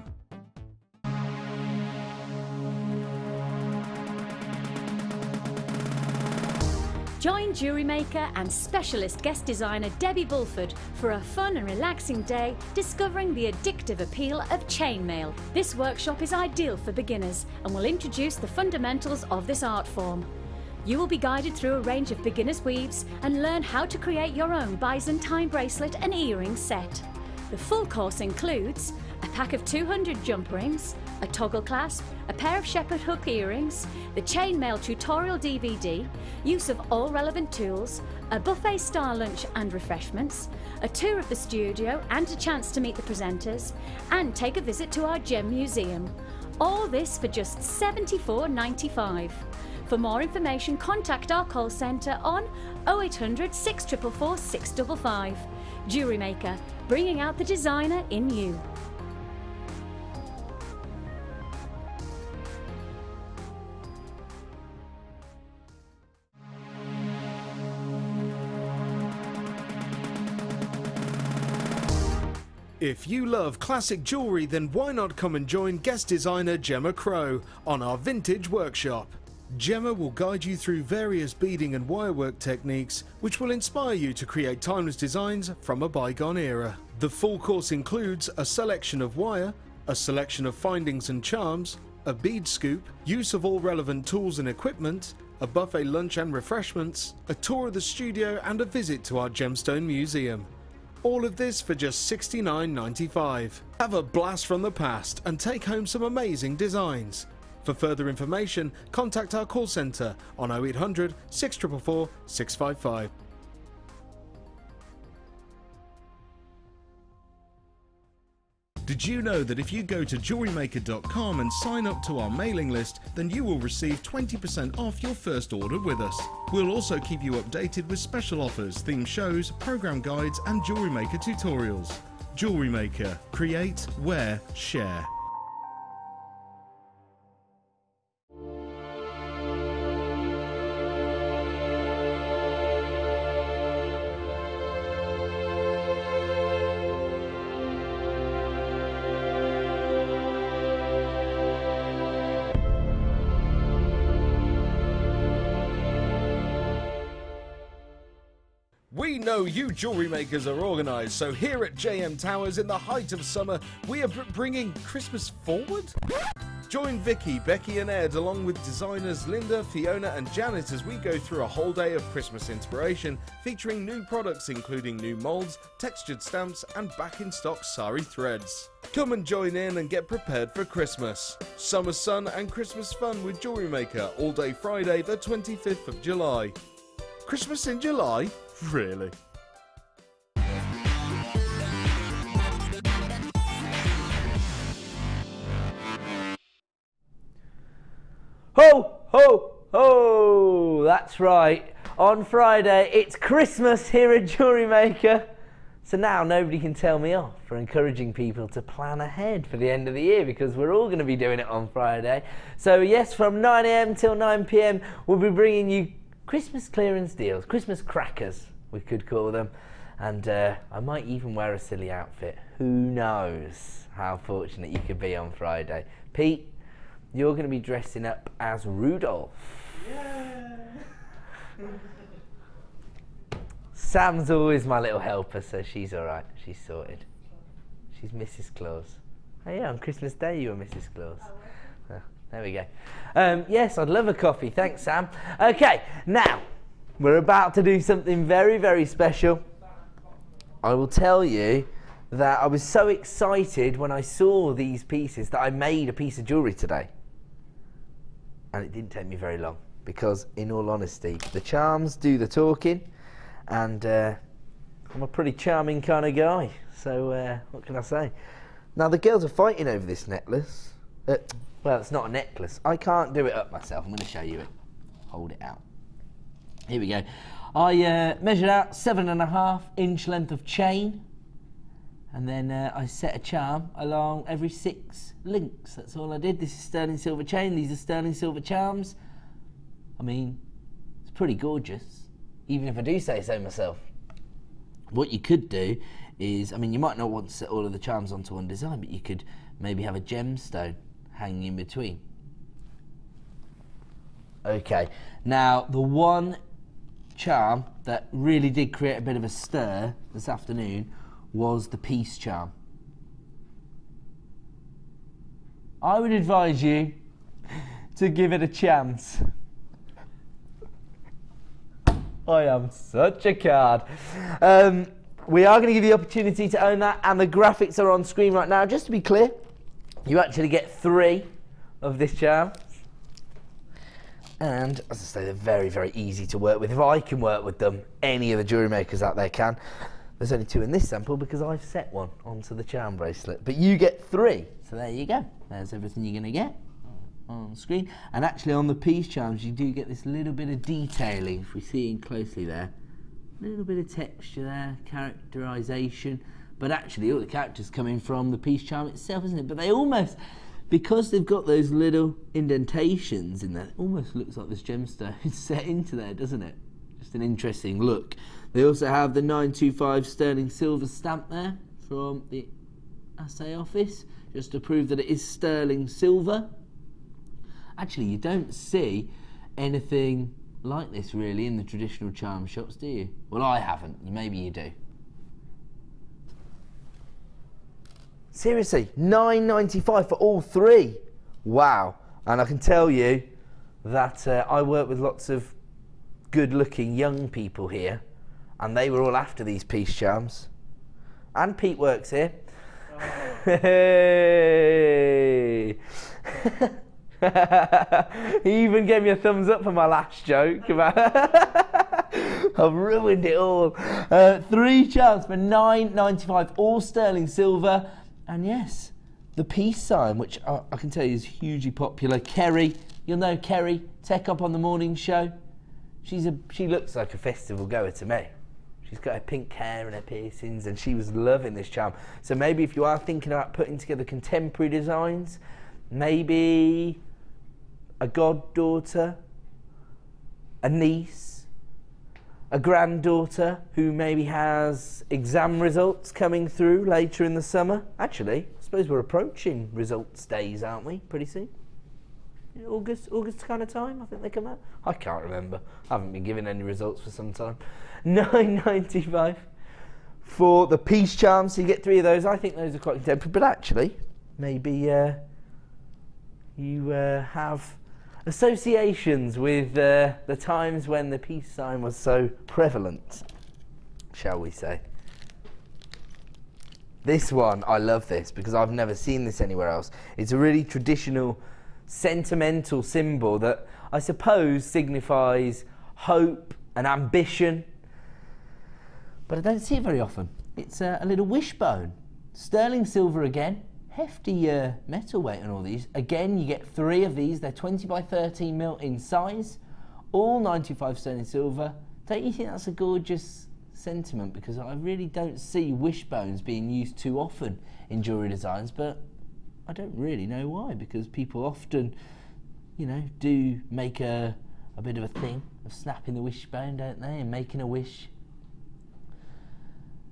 Join Jewellery Maker and specialist guest designer Debbie Bulford for a fun and relaxing day discovering the addictive appeal of chainmail. This workshop is ideal for beginners and will introduce the fundamentals of this art form. You will be guided through a range of beginners' weaves and learn how to create your own Byzantine bracelet and earring set. The full course includes a pack of 200 jump rings, a toggle clasp, a pair of shepherd hook earrings, the chainmail tutorial DVD, use of all relevant tools, a buffet style lunch and refreshments, a tour of the studio and a chance to meet the presenters, and take a visit to our gem museum. All this for just $74.95. For more information, contact our call centre on 0800 644 655. Jewellery Maker, bringing out the designer in you. If you love classic jewellery, then why not come and join guest designer Gemma Crow on our vintage workshop. Gemma will guide you through various beading and wirework techniques which will inspire you to create timeless designs from a bygone era. The full course includes a selection of wire, a selection of findings and charms, a bead scoop, use of all relevant tools and equipment, a buffet lunch and refreshments, a tour of the studio and a visit to our gemstone museum. All of this for just $69.95. Have a blast from the past and take home some amazing designs. For further information, contact our call centre on 0800 644 655. Did you know that if you go to JewelleryMaker.com and sign up to our mailing list, then you will receive 20% off your first order with us? We'll also keep you updated with special offers, themed shows, program guides and Jewellery Maker tutorials. Jewellery Maker. Create, wear, share. We know you jewellery makers are organised, so here at JM Towers in the height of summer, we are bringing Christmas forward? Join Vicky, Becky and Ed along with designers Linda, Fiona and Janet as we go through a whole day of Christmas inspiration featuring new products including new moulds, textured stamps and back in stock sari threads. Come and join in and get prepared for Christmas. Summer sun and Christmas fun with Jewellery Maker all day Friday the 25th of July. Christmas in July? Really? Ho, ho, ho! That's right. On Friday, it's Christmas here at Jewellery Maker. So now nobody can tell me off for encouraging people to plan ahead for the end of the year because we're all going to be doing it on Friday. So yes, from 9 AM till 9 PM, we'll be bringing you Christmas clearance deals, Christmas crackers, we could call them. And I might even wear a silly outfit. Who knows how fortunate you could be on Friday. Pete, you're going to be dressing up as Rudolph. Yeah. Sam's always my little helper, so she's all right. She's sorted. She's Mrs. Claus. Oh yeah, on Christmas Day you were Mrs. Claus. Oh, there we go. Yes, I'd love a coffee. Thanks, Sam. Okay, now we're about to do something very, very special. I will tell you that I was so excited when I saw these pieces that I made a piece of jewellery today. And it didn't take me very long, because in all honesty, the charms do the talking, and I'm a pretty charming kind of guy, so what can I say? Now the girls are fighting over this necklace. Well, it's not a necklace. I can't do it up myself. I'm going to show you it. Hold it out. Here we go. I measured out 7.5 inch length of chain, and then I set a charm along every 6 links. That's all I did. This is sterling silver chain. These are sterling silver charms. I mean, it's pretty gorgeous, even if I do say so myself. What you could do is, I mean, you might not want to set all of the charms onto one design, but you could maybe have a gemstone hanging in between. Okay, now the one charm that really did create a bit of a stir this afternoon was the peace charm. I would advise you to give it a chance. I am such a card. We are going to give you the opportunity to own that, and the graphics are on screen right now. Just to be clear, you actually get 3 of this charm. And as I say, they're very, very easy to work with. If I can work with them, any of the jewellery makers out there can. There's only 2 in this sample because I've set one onto the charm bracelet. But you get 3. So there you go. There's everything you're going to get on screen. And actually on the peace charms, you do get this little bit of detailing. If we see in closely there, a little bit of texture there, characterization. But actually all the characters coming from the peace charm itself, isn't it? But they almost, because they've got those little indentations in there, it almost looks like this gemstone set into there, doesn't it? Just an interesting look. They also have the 925 sterling silver stamp there from the assay office, just to prove that it is sterling silver. Actually, you don't see anything like this really in the traditional charm shops, do you? Well, I haven't. Maybe you do. Seriously, $9.95 for all 3. Wow. And I can tell you that I work with lots of good-looking young people here, and they were all after these peace charms. And Pete works here. Oh. Hey! He even gave me a thumbs up for my last joke. I've ruined it all. 3 charms for $9.95, all sterling silver. And yes, the peace sign, which I can tell you is hugely popular. Kerry, you'll know Kerry, Tech Up on the morning show. She looks like a festival goer to me. She's got her pink hair and her piercings, and she was loving this charm. So maybe if you are thinking about putting together contemporary designs, maybe a goddaughter, a niece, a granddaughter who maybe has exam results coming through later in the summer. Actually, I suppose we're approaching results days, aren't we, pretty soon? August kind of time, I think they come out. I can't remember. I haven't been given any results for some time. $9.95 for the peace charms, so you get 3 of those. I think those are quite contemporary, but actually, maybe you have associations with the times when the peace sign was so prevalent, shall we say. This one, I love this because I've never seen this anywhere else. It's a really traditional, sentimental symbol that I suppose signifies hope and ambition, but I don't see it very often. It's a little wishbone, sterling silver again. Hefty metal weight on all these. Again, you get 3 of these. They're 20 by 13 mil in size, all 95 sterling silver. Don't you think that's a gorgeous sentiment? Because I really don't see wishbones being used too often in jewellery designs, but I don't really know why, because people often, you know, do make a bit of a thing of snapping the wishbone, don't they, and making a wish.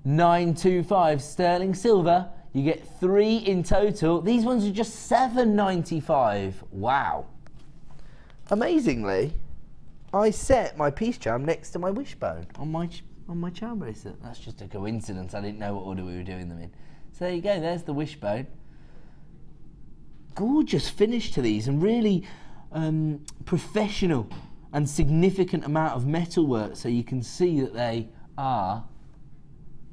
925 sterling silver. You get 3 in total. These ones are just $7.95. Wow. Amazingly, I set my peace charm next to my wishbone on my charm bracelet. That's just a coincidence. I didn't know what order we were doing them in. So there you go. There's the wishbone. Gorgeous finish to these, and really professional and significant amount of metal work. So you can see that they are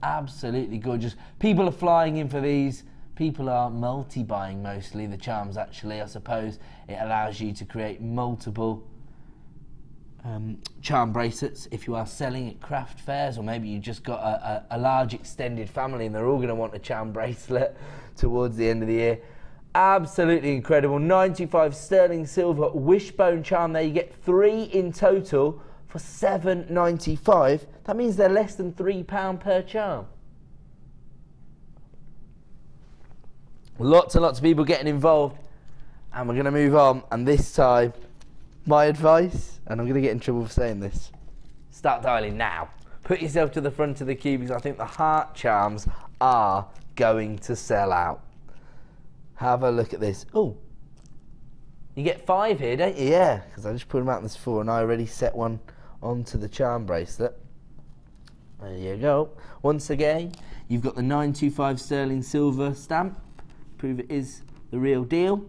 Absolutely gorgeous. People are flying in for these. People are multi-buying mostly the charms, actually. I suppose it allows you to create multiple charm bracelets if you are selling at craft fairs, or maybe you just got a large extended family and they're all going to want a charm bracelet towards the end of the year. Absolutely incredible. 95 sterling silver wishbone charm there. You get 3 in total for £7.95. That means they're less than £3 per charm. Lots and lots of people getting involved, and we're going to move on. And this time, my advice, and I'm going to get in trouble for saying this, start dialing now. Put yourself to the front of the queue, because I think the heart charms are going to sell out. Have a look at this. Oh, you get 5 here, don't you? Yeah, because I just put them out in this 4 and I already set one onto the charm bracelet. There you go. Once again, you've got the 925 sterling silver stamp. Prove it is the real deal.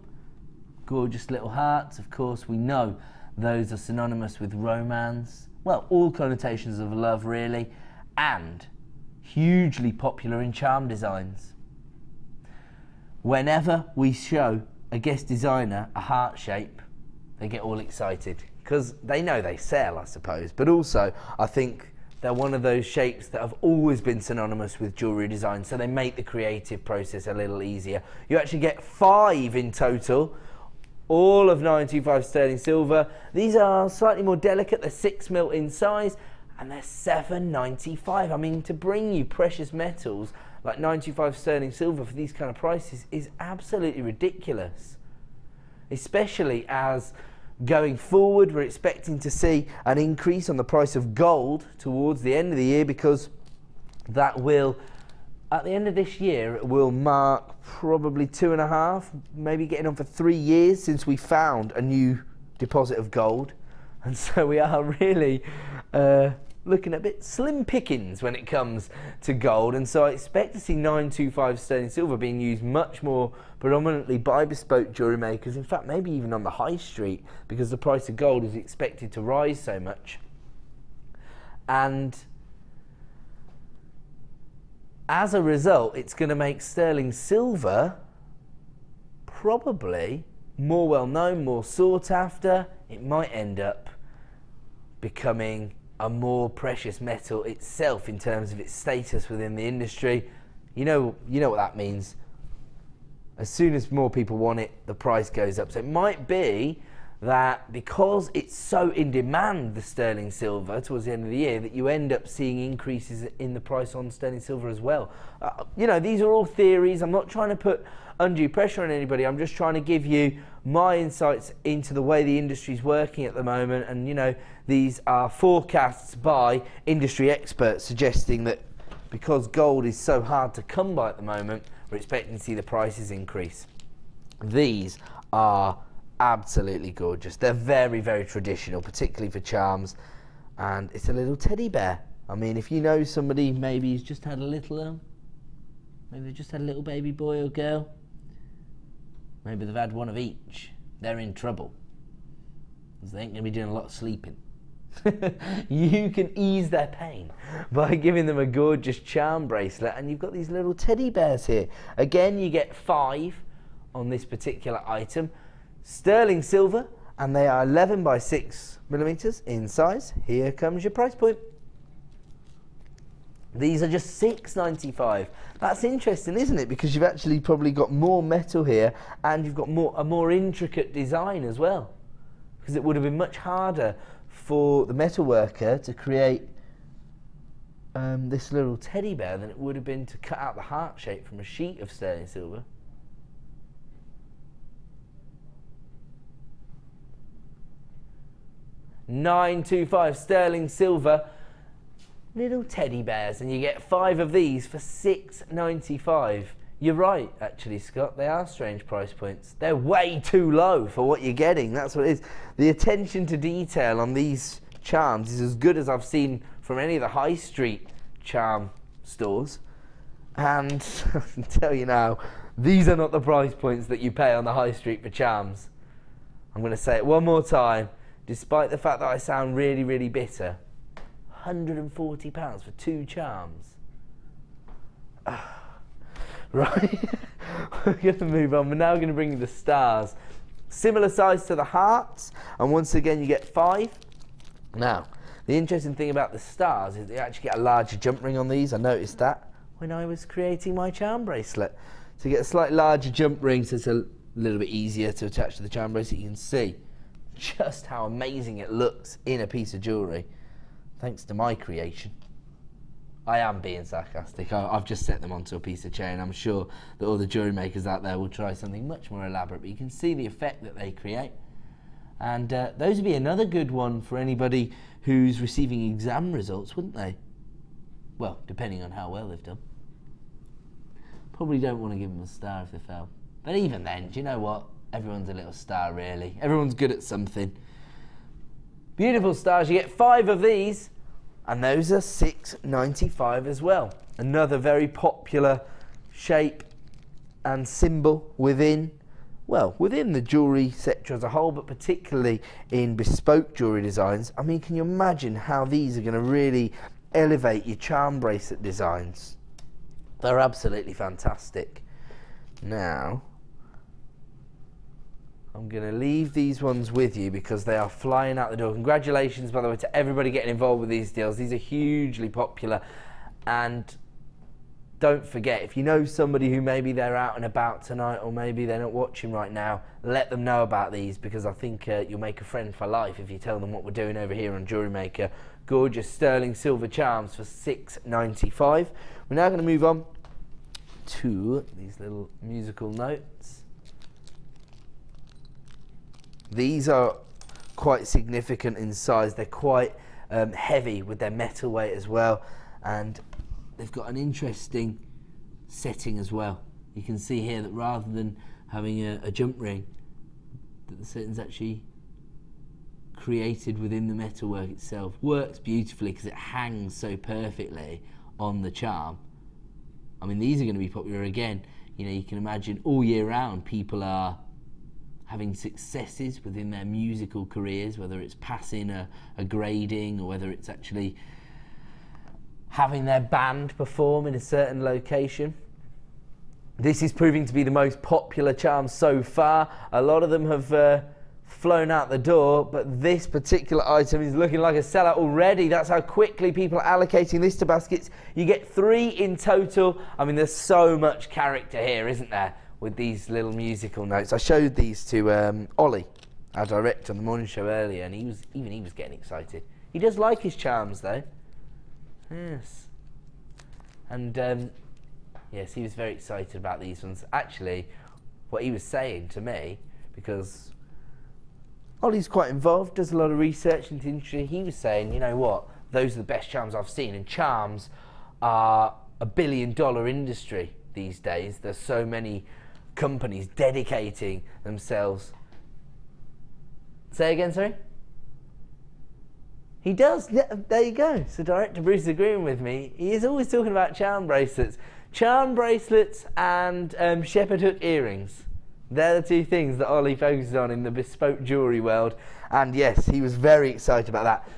Gorgeous little hearts. Of course, we know those are synonymous with romance. Well, all connotations of love, really. And hugely popular in charm designs. Whenever we show a guest designer a heart shape, they get all excited because they know they sell, I suppose. But also, I think they're one of those shapes that have always been synonymous with jewellery design, so they make the creative process a little easier. You actually get 5 in total, all of 925 sterling silver. These are slightly more delicate, they're 6mm in size, and they're £7.95. I mean, to bring you precious metals like 925 sterling silver for these kind of prices is absolutely ridiculous. Especially as going forward, we're expecting to see an increase on the price of gold towards the end of the year, because that will, at the end of this year, it will mark probably 2.5, maybe getting on for 3 years since we found a new deposit of gold. And so we are really looking at a bit slim pickings when it comes to gold, and so I expect to see 925 sterling silver being used much more predominantly by bespoke jewellery makers, in fact maybe even on the high street, because the price of gold is expected to rise so much. And as a result, it's going to make sterling silver probably more well known, more sought after. It might end up becoming a more precious metal itself in terms of its status within the industry. You know what that means. As soon as more people want it, the price goes up. So it might be that because it's so in demand, the sterling silver, towards the end of the year, that you end up seeing increases in the price on sterling silver as well. You know, these are all theories. I'm not trying to put undue pressure on anybody. I'm just trying to give you my insights into the way the industry is working at the moment. And, you know, these are forecasts by industry experts suggesting that because gold is so hard to come by at the moment, we're expecting to see the prices increase. These are absolutely gorgeous. They're very, very traditional, particularly for charms. And it's a little teddy bear. I mean, if you know somebody maybe who's just had a little, maybe they just had a little baby boy or girl, maybe they've had one of each, they're in trouble, because they ain't going to be doing a lot of sleeping. You can ease their pain by giving them a gorgeous charm bracelet, and you've got these little teddy bears here. Again, you get 5 on this particular item. Sterling silver, and they are 11 by 6mm in size. Here comes your price point. These are just £6.95. That's interesting, isn't it? Because you've actually probably got more metal here, and you've got a more intricate design as well. Because it would have been much harder for the metal worker to create this little teddy bear than it would have been to cut out the heart shape from a sheet of sterling silver. £9.25 sterling silver, little teddy bears, and you get 5 of these for £6.95. You're right, actually, Scott, they are strange price points. They're way too low for what you're getting. That's what it is. The attention to detail on these charms is as good as I've seen from any of the high street charm stores. And I can tell you now, these are not the price points that you pay on the high street for charms. I'm going to say it one more time, despite the fact that I sound really, really bitter. £140 for 2 charms. Right, we're going to move on. We're now going to bring you the stars. Similar size to the hearts, and once again you get 5. Now, the interesting thing about the stars is you actually get a larger jump ring on these. I noticed that when I was creating my charm bracelet. So you get a slightly larger jump ring, so it's a little bit easier to attach to the charm bracelet. You can see just how amazing it looks in a piece of jewellery, thanks to my creation. I am being sarcastic. I've just set them onto a piece of chain. I'm sure that all the jewellery makers out there will try something much more elaborate, but you can see the effect that they create. And those would be another good one for anybody who's receiving exam results, wouldn't they? Well, depending on how well they've done. Probably don't want to give them a star if they fail. But even then, do you know what? Everyone's a little star, really. Everyone's good at something. Beautiful stars. You get 5 of these. And those are $6.95 as well. Another very popular shape and symbol within the jewellery sector as a whole, but particularly in bespoke jewellery designs. I mean, can you imagine how these are going to really elevate your charm bracelet designs? They're absolutely fantastic. Now, I'm going to leave these ones with you because they are flying out the door. Congratulations, by the way, to everybody getting involved with these deals. These are hugely popular. And don't forget, if you know somebody who maybe they're out and about tonight, or maybe they're not watching right now, let them know about these, because I think you'll make a friend for life if you tell them what we're doing over here on Jewellery Maker. Gorgeous sterling silver charms for $6.95. We're now going to move on to these little musical notes. These are quite significant in size. They're quite heavy with their metal weight as well, and they've got an interesting setting as well. You can see here that rather than having a jump ring, that the setting's actually created within the metalwork itself. Works beautifully because it hangs so perfectly on the charm. I mean, these are going to be popular again. You know, you can imagine all year round people are having successes within their musical careers, whether it's passing a grading or whether it's actually having their band perform in a certain location. This is proving to be the most popular charm so far. A lot of them have flown out the door, but this particular item is looking like a sellout already. That's how quickly people are allocating this to baskets. You get 3 in total. I mean, there's so much character here, isn't there, with these little musical notes. I showed these to Ollie, our director, on the morning show earlier, and he was getting excited. He does like his charms, though. Yes. And yes, he was very excited about these ones. Actually, what he was saying to me, because Ollie's quite involved, does a lot of research into the industry, he was saying, you know what, those are the best charms I've seen, and charms are a $1 billion industry these days. There's so many companies dedicating themselves. Say again, sorry? He does. Yeah, there you go. So Director Bruce is agreeing with me. He is always talking about charm bracelets. Charm bracelets and shepherd hook earrings. They're the 2 things that Ollie focuses on in the bespoke jewellery world. And yes, he was very excited about that.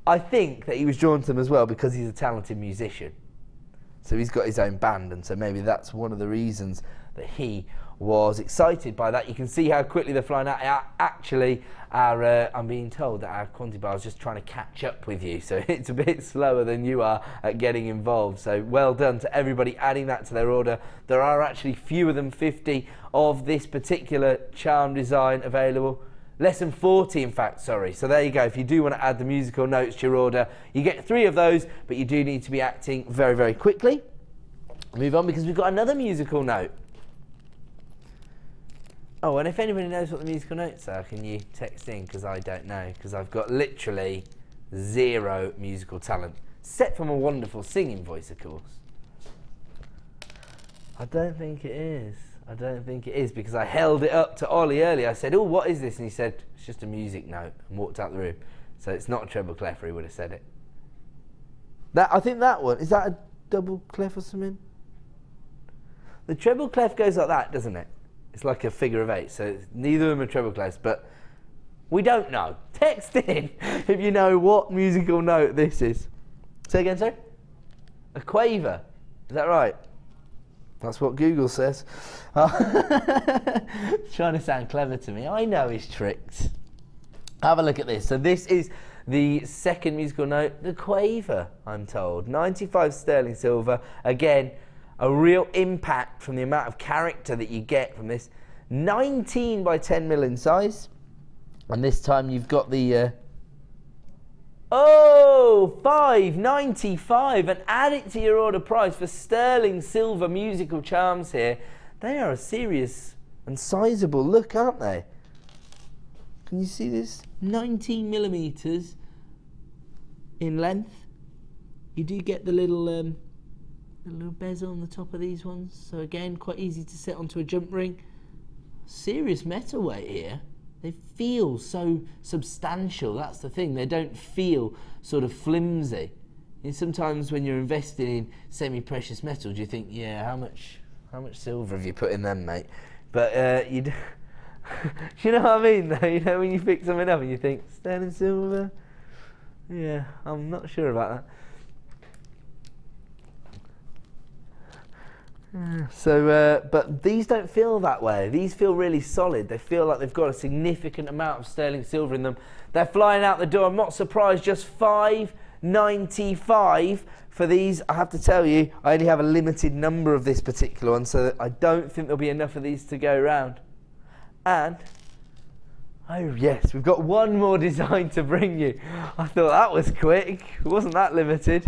I think that he was drawn to them as well because he's a talented musician. So he's got his own band, and so maybe that's one of the reasons that he was excited by that. You can see how quickly they're flying out. Actually, I'm being told that our quantity bar is just trying to catch up with you, so it's a bit slower than you are at getting involved. So well done to everybody adding that to their order. There are actually fewer than 50 of this particular charm design available. Less than 40, in fact, sorry. So there you go. If you do want to add the musical notes to your order, you get 3 of those, but you do need to be acting very, very quickly. Move on because we've got another musical note. Oh, and if anybody knows what the musical notes are, can you text in? Because I don't know, because I've got literally 0 musical talent, except from a wonderful singing voice, of course. I don't think it is. I don't think it is, because I held it up to Ollie earlier. I said, oh, what is this? And he said, it's just a music note, and walked out the room. So it's not a treble clef, or he would have said it. I think that one, is that a double clef or something? The treble clef goes like that, doesn't it? It's like a figure of 8, so neither of them are treble clefs, but we don't know. Text in if you know what musical note this is. Say again, sorry? A quaver. Is that right? That's what Google says. Trying to sound clever to me. I know his tricks. Have a look at this. So this is the second musical note, the quaver, I'm told. 95 sterling silver. Again, a real impact from the amount of character that you get from this. 19 by 10 mil in size. And this time you've got the... Oh, $5.95, and add it to your order price for sterling silver musical charms here. They are a serious and sizable look, aren't they? Can you see this? 19 millimeters in length. You do get the little bezel on the top of these ones. So again, quite easy to set onto a jump ring. Serious metal weight here. They feel so substantial, that's the thing. They don't feel sort of flimsy. And sometimes when you're investing in semi-precious metals, you think, yeah, how much silver have you put in them, mate? But you know what I mean, though? You know, when you pick something up and you think, sterling silver? Yeah, I'm not sure about that. So, but these don't feel that way. These feel really solid. They feel like they've got a significant amount of sterling silver in them. They're flying out the door. I'm not surprised. Just $5.95 for these. I have to tell you, I only have a limited number of this particular one, so I don't think there'll be enough of these to go around. And, oh yes, we've got one more design to bring you. I thought that was quick. It wasn't that limited.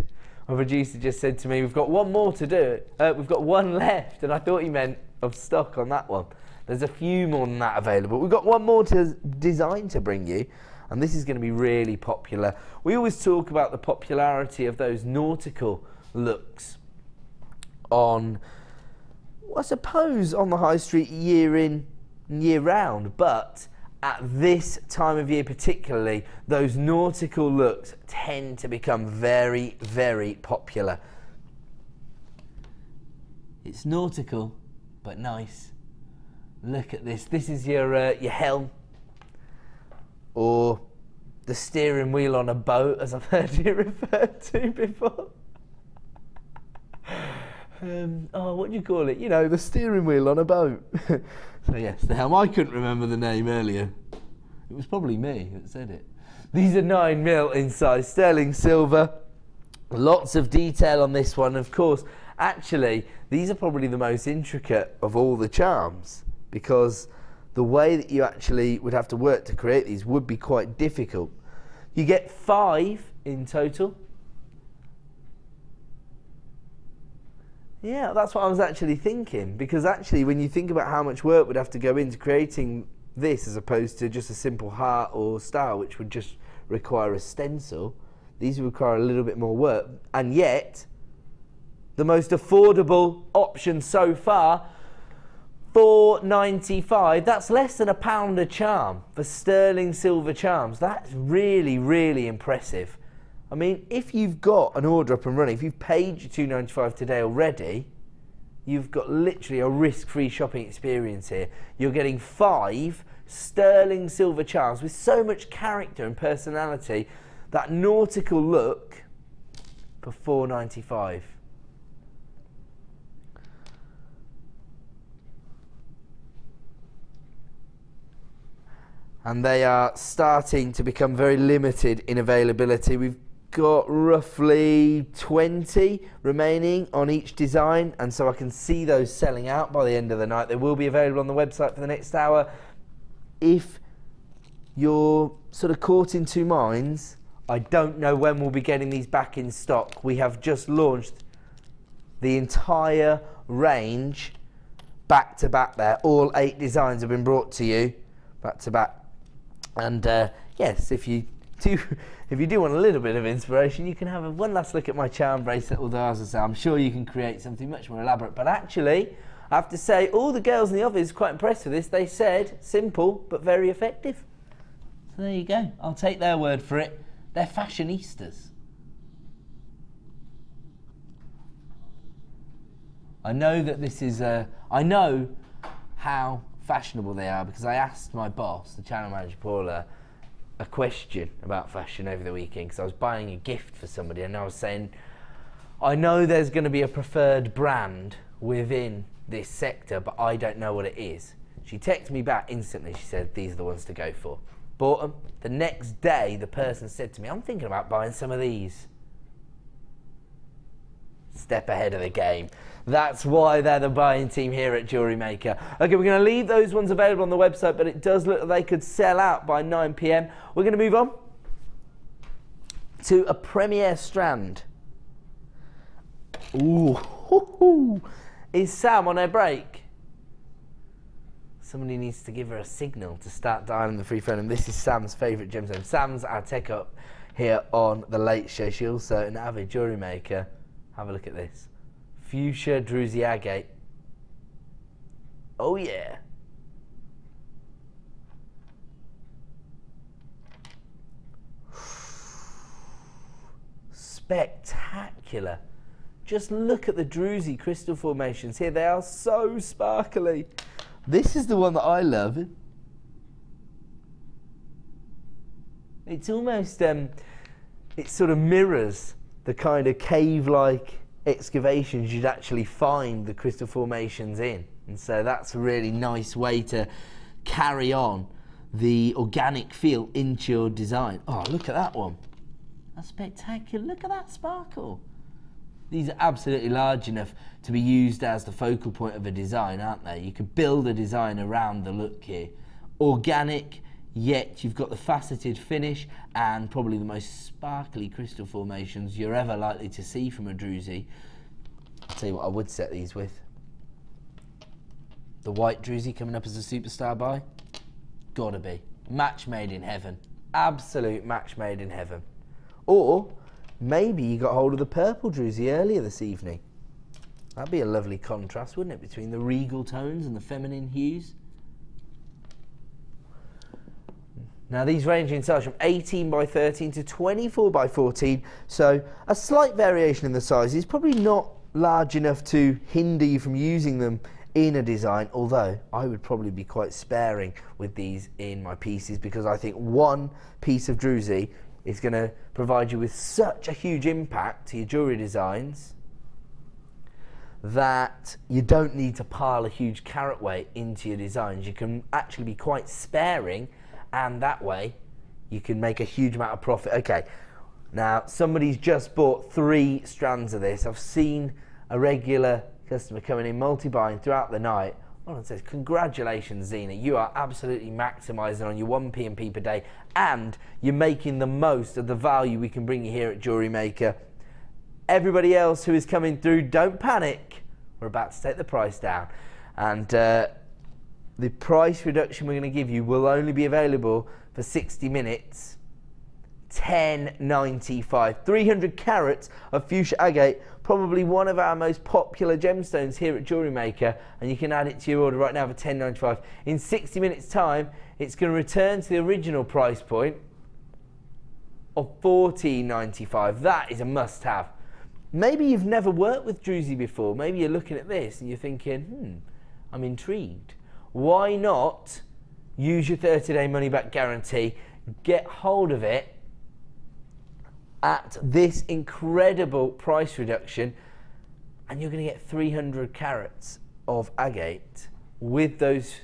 My producer just said to me, we've got one more to do. We've got one left, and I thought he meant of stock on that one. There's a few more than that available. We've got one more design to bring you, and this is going to be really popular. We always talk about the popularity of those nautical looks on, I suppose, on the high street year in and year round, but at this time of year particularly, those nautical looks tend to become very, very popular. It's nautical, but nice. Look at this. This is your helm, or the steering wheel on a boat, as I've heard you referred to before. Oh, what do you call it? You know, the steering wheel on a boat. So yes, the helm. I couldn't remember the name earlier. It was probably me that said it. These are 9 mil in size, sterling silver. Lots of detail on this one. Of course, actually, these are probably the most intricate of all the charms, because the way that you actually would have to work to create these would be quite difficult. You get 5 in total. Yeah, that's what I was actually thinking, because actually when you think about how much work would have to go into creating this as opposed to just a simple heart or star, which would just require a stencil, these would require a little bit more work. And yet, the most affordable option so far, $4.95, that's less than £1 a charm for sterling silver charms. That's really, really impressive. I mean, if you've got an order up and running, if you've paid your $2.95 today already, you've got literally a risk-free shopping experience here. You're getting 5 sterling silver charms with so much character and personality, that nautical look, for $4.95. And they are starting to become very limited in availability. We've got roughly 20 remaining on each design, and so I can see those selling out by the end of the night. They will be available on the website for the next hour. If you're sort of caught in two minds, I don't know when we'll be getting these back in stock. We have just launched the entire range back to back there. All 8 designs have been brought to you back to back. And yes, if you do want a little bit of inspiration, you can have one last look at my charm bracelet, although as I say, I'm sure you can create something much more elaborate. But actually, I have to say, all the girls in the office are quite impressed with this. They said, simple, but very effective. So there you go. I'll take their word for it. They're fashionistas. I know that this is I know how fashionable they are, because I asked my boss, the channel manager Paula, a question about fashion over the weekend, because I was buying a gift for somebody, and I was saying, I know there's going to be a preferred brand within this sector, but I don't know what it is. She texted me back instantly. She said, these are the ones to go for. Bought them. The next day, the person said to me, I'm thinking about buying some of these. Step ahead of the game. That's why they're the buying team here at Jewellery Maker. Okay, we're going to leave those ones available on the website, but it does look like they could sell out by 9 p.m. We're going to move on to a Premier Strand. Ooh, is Sam on her break? Somebody needs to give her a signal to start dialing the free phone, and this is Sam's favourite gemstone. Sam's our tech up here on The Late Show. She's also an avid jewellery maker. Have a look at this. Fuchsia Druzy Agate. Oh yeah. Spectacular. Just look at the Druzy crystal formations here. They are so sparkly. This is the one that I love. It's almost, it sort of mirrors the kind of cave-like excavations you'd actually find the crystal formations in. And so that's a really nice way to carry on the organic feel into your design. Oh, look at that one. That's spectacular. Look at that sparkle. These are absolutely large enough to be used as the focal point of a design, aren't they? You could build a design around the look here. Organic, yet you've got the faceted finish and probably the most sparkly crystal formations you're ever likely to see from a Druzy. I'll tell you what I would set these with. The white Druzy coming up as a superstar buy. Gotta be. Match made in heaven. Absolute match made in heaven. Or maybe you got hold of the purple Druzy earlier this evening. That'd be a lovely contrast, wouldn't it, between the regal tones and the feminine hues? Now these range in size from 18 by 13 to 24 by 14, so a slight variation in the sizes, probably not large enough to hinder you from using them in a design, although I would probably be quite sparing with these in my pieces, because I think one piece of Druzy is going to provide you with such a huge impact to your jewellery designs that you don't need to pile a huge carat weight into your designs. You can actually be quite sparing, and that way you can make a huge amount of profit. Okay, now somebody's just bought 3 strands of this. I've seen a regular customer coming in multi-buying throughout the night. Well, it says, congratulations, Zena. You are absolutely maximising on your 1 P&P per day, and you're making the most of the value we can bring you here at Jewellery Maker. Everybody else who is coming through, don't panic. We're about to take the price down. And the price reduction we're going to give you will only be available for 60 minutes. $10.95. 300 carats of fuchsia agate, probably one of our most popular gemstones here at Jewellery Maker, and you can add it to your order right now for $10.95. In 60 minutes time, it's going to return to the original price point of $14.95. That is a must-have. Maybe you've never worked with Druzy before. Maybe you're looking at this and you're thinking, I'm intrigued. Why not use your 30-day money-back guarantee, get hold of it at this incredible price reduction, and you're going to get 300 carats of agate with those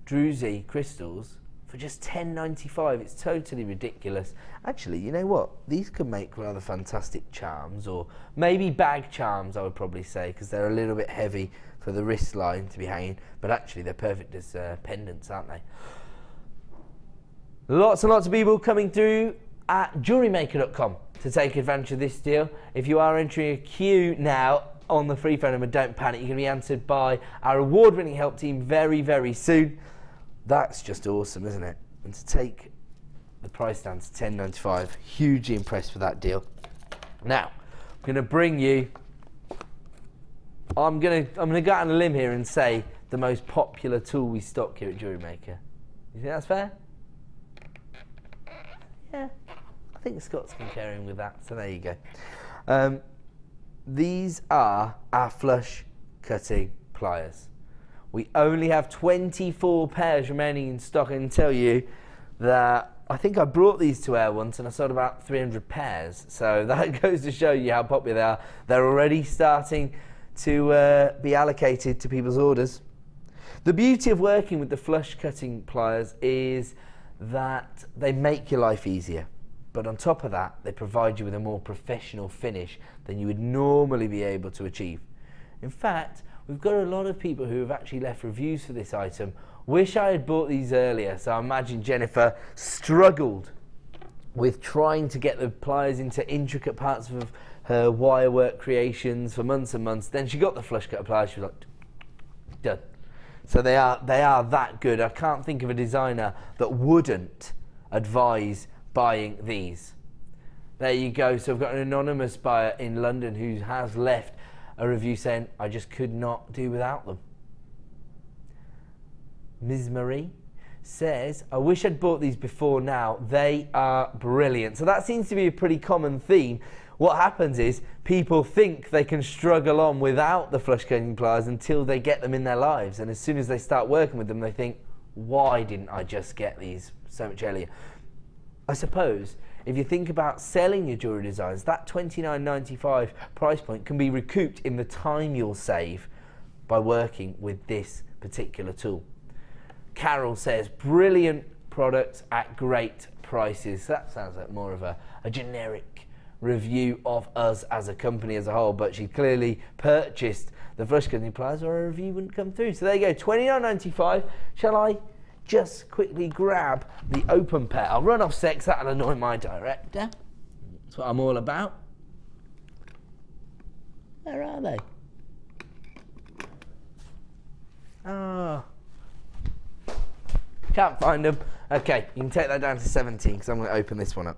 Druzy crystals for just $10.95. It's totally ridiculous. Actually, you know what? These could make rather fantastic charms, or maybe bag charms, I would probably say, because they're a little bit heavy for the wrist line to be hanging, but actually they're perfect as pendants, aren't they? Lots and lots of people coming through at JewelleryMaker.com to take advantage of this deal. If you are entering a queue now on the free phone number, don't panic. You're going to be answered by our award-winning help team very, very soon. That's just awesome, isn't it? And to take the price down to $10.95, hugely impressed with that deal. Now, I'm going to bring you, I'm going to go out on a limb here and say the most popular tool we stock here at Jewellery Maker. You think that's fair? Yeah, I think Scott's concurring with that, so there you go. These are our flush cutting pliers. We only have 24 pairs remaining in stock. I can tell you that I think I brought these to air once and I sold about 300 pairs. So that goes to show you how popular they are. They're already starting to be allocated to people's orders. The beauty of working with the flush cutting pliers is that they make your life easier. But on top of that, they provide you with a more professional finish than you would normally be able to achieve. In fact, we've got a lot of people who have actually left reviews for this item. Wish I had bought these earlier. So I imagine Jennifer struggled with trying to get the pliers into intricate parts of her wirework creations for months and months. Then she got the flush cutter pliers. She was like, done. So they are that good. I can't think of a designer that wouldn't advise buying these. There you go. So I've got an anonymous buyer in London who has left a review saying, I just could not do without them. Ms. Marie says, I wish I'd bought these before now. They are brilliant. So that seems to be a pretty common theme. What happens is people think they can struggle on without the flush cutting pliers until they get them in their lives. And as soon as they start working with them, they think, why didn't I just get these so much earlier? I suppose if you think about selling your jewellery designs, that $29.95 price point can be recouped in the time you'll save by working with this particular tool. Carol says, brilliant products at great prices. That sounds like more of a generic review of us as a company as a whole, but she clearly purchased the flush cutting pliers or a review wouldn't come through. So there you go, $29.95. Shall I just quickly grab the open pair? I'll run off sex, that'll annoy my director. That's what I'm all about. Where are they? Ah. Can't find them. Okay, you can take that down to 17 because I'm going to open this one up.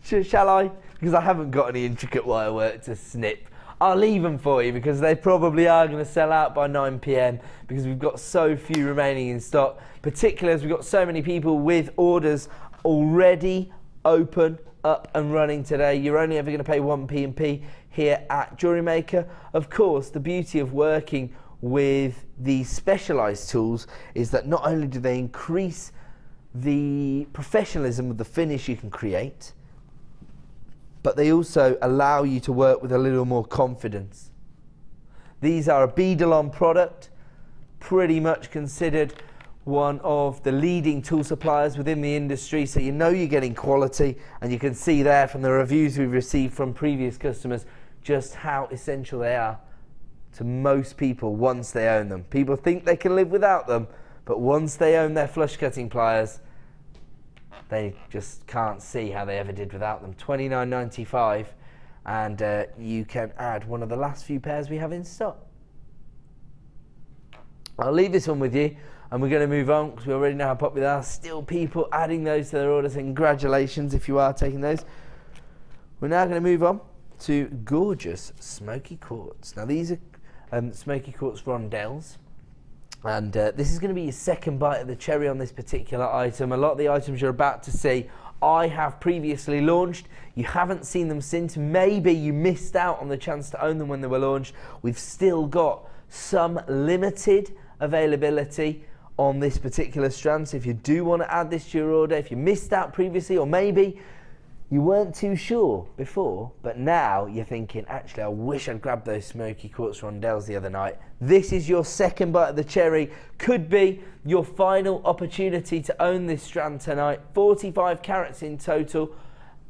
Shall I? Because I haven't got any intricate wire work to snip. I'll leave them for you because they probably are going to sell out by 9 PM because we've got so few remaining in stock, particularly as we've got so many people with orders already open, up and running today. You're only ever going to pay 1 P&P here at Jewellery Maker. Of course, the beauty of working with these specialised tools is that not only do they increase the professionalism of the finish you can create, but they also allow you to work with a little more confidence. These are a beadle-on product, pretty much considered one of the leading tool suppliers within the industry, so you know you're getting quality, and you can see there from the reviews we've received from previous customers just how essential they are to most people once they own them. People think they can live without them, but once they own their flush cutting pliers, they just can't see how they ever did without them. $29.95, and you can add one of the last few pairs we have in stock. I'll leave this one with you, and we're going to move on because we already know how popular they are. Still people adding those to their orders. Congratulations if you are taking those. We're now going to move on to gorgeous smoky quartz. Now these are smoky quartz rondelles. And this is going to be your second bite of the cherry on this particular item. A lot of the items you're about to see, I have previously launched. You haven't seen them since. Maybe you missed out on the chance to own them when they were launched. We've still got some limited availability on this particular strand. So if you do want to add this to your order, if you missed out previously, or maybe you weren't too sure before, but now you're thinking, actually, I wish I'd grabbed those smoky quartz rondelles the other night. This is your second bite of the cherry. Could be your final opportunity to own this strand tonight. 45 carats in total.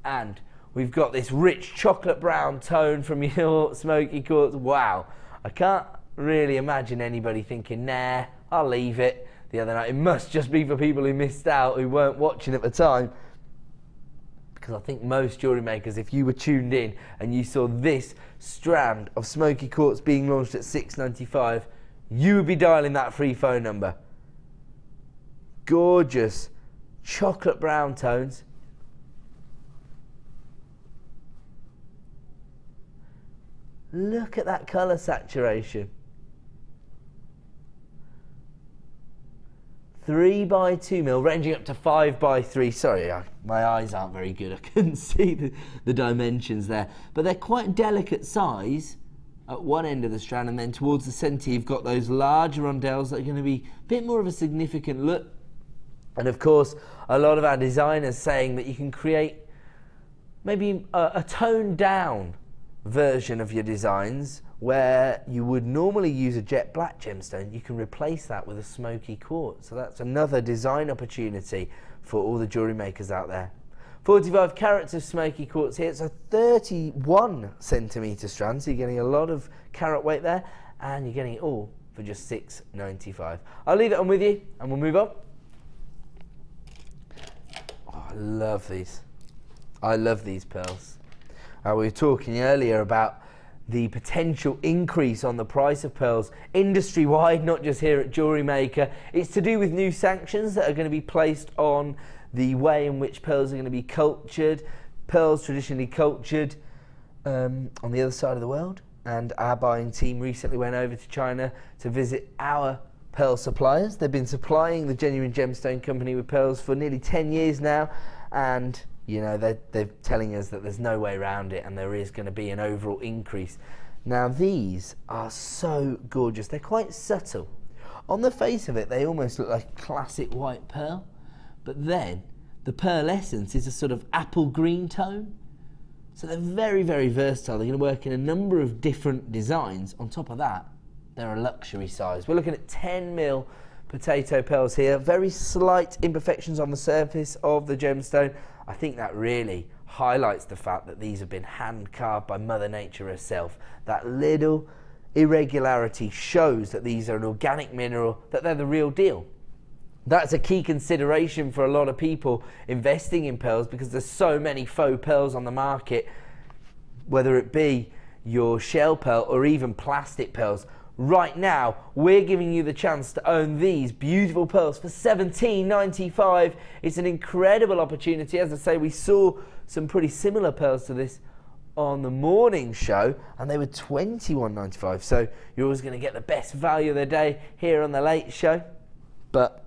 And we've got this rich chocolate brown tone from your smoky quartz. Wow. I can't really imagine anybody thinking, nah, I'll leave it the other night. It must just be for people who missed out, who weren't watching at the time. Because I think most jewellery makers, if you were tuned in and you saw this strand of smoky quartz being launched at $6.95, you would be dialing that free phone number. Gorgeous chocolate brown tones. Look at that colour saturation. 3x2mm, ranging up to 5x3. Sorry, my eyes aren't very good. I couldn't see the dimensions there. But they're quite delicate size at one end of the strand, and then towards the centre you've got those large rondelles that are going to be a bit more of a significant look. And of course, a lot of our designers saying that you can create maybe a toned down version of your designs, where you would normally use a jet black gemstone, you can replace that with a smoky quartz. So that's another design opportunity for all the jewellery makers out there. 45 carats of smoky quartz here. It's a 31 centimetre strand, so you're getting a lot of carat weight there, and you're getting it all for just $6.95. I'll leave it on with you, and we'll move on. Oh, I love these. I love these pearls. We were talking earlier about the potential increase on the price of pearls industry-wide, not just here at Jewellery Maker. It's to do with new sanctions that are going to be placed on the way in which pearls are going to be cultured. Pearls traditionally cultured on the other side of the world, and our buying team recently went over to China to visit our pearl suppliers. They've been supplying the Genuine Gemstone Company with pearls for nearly 10 years now, and you know, they're telling us that there's no way around it, and there is going to be an overall increase. Now these are so gorgeous. They're quite subtle. On the face of it, they almost look like a classic white pearl, but then the pearl essence is a sort of apple green tone. So they're very, very versatile. They're going to work in a number of different designs. On top of that, they're a luxury size. We're looking at 10mm potato pearls here. Very slight imperfections on the surface of the gemstone. I think that really highlights the fact that these have been hand carved by Mother Nature herself. That little irregularity shows that these are an organic mineral, that they're the real deal. That's a key consideration for a lot of people investing in pearls, because there's so many faux pearls on the market, whether it be your shell pearl or even plastic pearls. Right now, we're giving you the chance to own these beautiful pearls for $17.95. It's an incredible opportunity. As I say, we saw some pretty similar pearls to this on the morning show, and they were $21.95. So you're always going to get the best value of the day here on the late show. But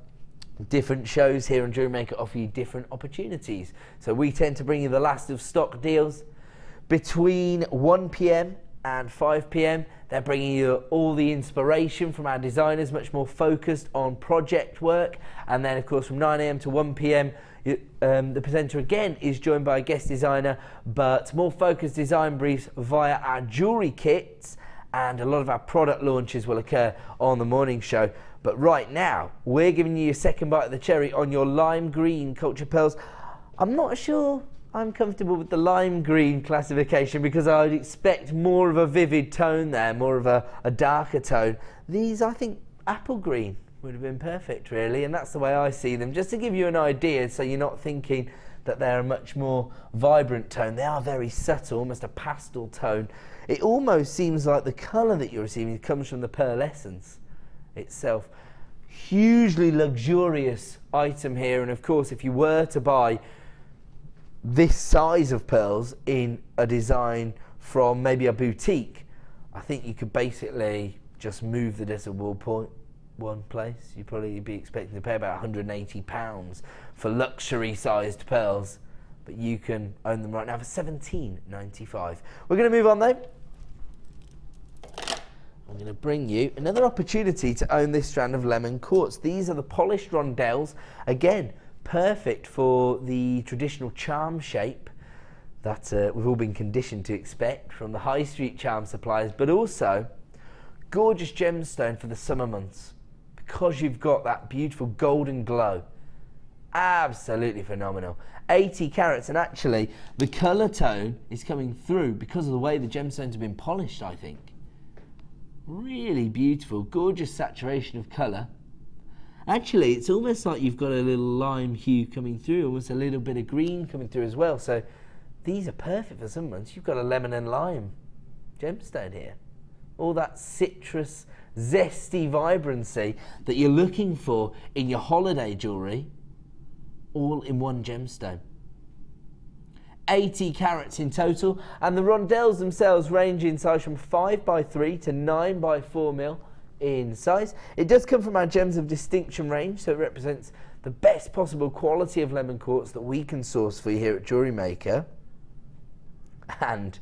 different shows here on Jewellery Maker offer you different opportunities. So we tend to bring you the last of stock deals between 1 PM and 5 PM. They're bringing you all the inspiration from our designers, much more focused on project work. And then, of course, from 9 AM to 1 PM, the presenter again is joined by a guest designer, but more focused design briefs via our jewellery kits, and a lot of our product launches will occur on the morning show. But right now, we're giving you a second bite of the cherry on your lime green culture pearls. I'm not sure I'm comfortable with the lime green classification, because I'd expect more of a vivid tone there, more of a darker tone. These, I think, apple green would have been perfect, really, and that's the way I see them. Just to give you an idea, so you're not thinking that they're a much more vibrant tone. They are very subtle, almost a pastel tone. It almost seems like the colour that you're receiving comes from the pearl essence itself. Hugely luxurious item here, and of course, if you were to buy this size of pearls in a design from maybe a boutique, I think you could basically just move the decimal point one place. You'd probably be expecting to pay about £180 for luxury sized pearls, but you can own them right now for $17.95. We're going to move on though. I'm going to bring you another opportunity to own this strand of lemon quartz. These are the polished rondelles. Again, perfect for the traditional charm shape that we've all been conditioned to expect from the high street charm suppliers, but also gorgeous gemstone for the summer months, because you've got that beautiful golden glow. Absolutely phenomenal. 80 carats, and actually the colour tone is coming through because of the way the gemstones have been polished, I think. Really beautiful, gorgeous saturation of colour. Actually, it's almost like you've got a little lime hue coming through, almost a little bit of green coming through as well. So these are perfect for some months. You've got a lemon and lime gemstone here. All that citrus, zesty vibrancy that you're looking for in your holiday jewellery, all in one gemstone. 80 carats in total, and the rondelles themselves range in size from 5x3 to 9x4mm in size. It does come from our Gems of Distinction range, so it represents the best possible quality of lemon quartz that we can source for you here at Jewellery Maker. And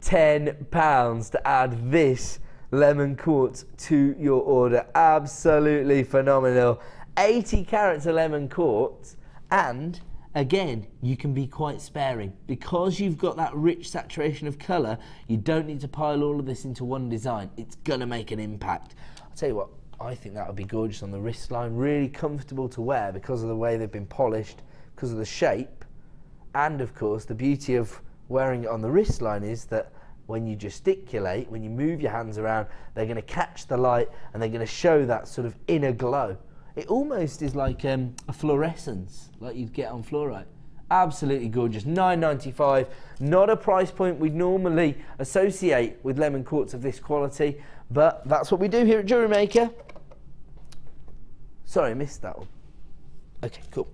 £10 to add this lemon quartz to your order. Absolutely phenomenal. 80 carats of lemon quartz and again, you can be quite sparing. Because you've got that rich saturation of colour, you don't need to pile all of this into one design. It's going to make an impact. I'll tell you what, I think that would be gorgeous on the wrist line, really comfortable to wear because of the way they've been polished, because of the shape, and of course the beauty of wearing it on the wrist line is that when you gesticulate, when you move your hands around, they're going to catch the light and they're going to show that sort of inner glow. It almost is like a fluorescence, like you'd get on fluorite. Absolutely gorgeous. $9.95, not a price point we'd normally associate with lemon quartz of this quality, but that's what we do here at Jewellery Maker. Sorry, I missed that one. Okay, cool.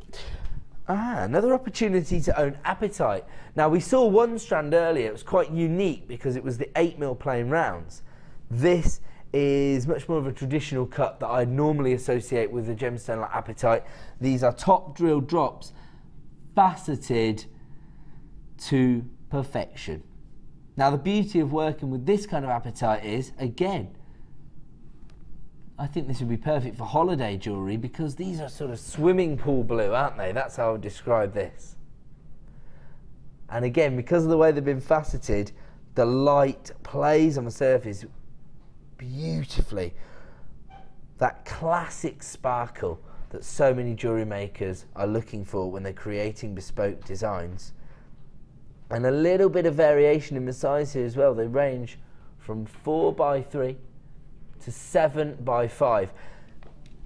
Another opportunity to own apatite. Now, we saw one strand earlier. It was quite unique because it was the 8mm plain rounds. This is much more of a traditional cut that I'd normally associate with a gemstone like apatite. These are top drill drops, faceted to perfection. Now, the beauty of working with this kind of apatite is, again, I think this would be perfect for holiday jewellery because these are sort of swimming pool blue, aren't they? That's how I would describe this. And again, because of the way they've been faceted, the light plays on the surface beautifully. That classic sparkle that so many jewellery makers are looking for when they're creating bespoke designs. And a little bit of variation in the size here as well. They range from 4x3 to 7x5.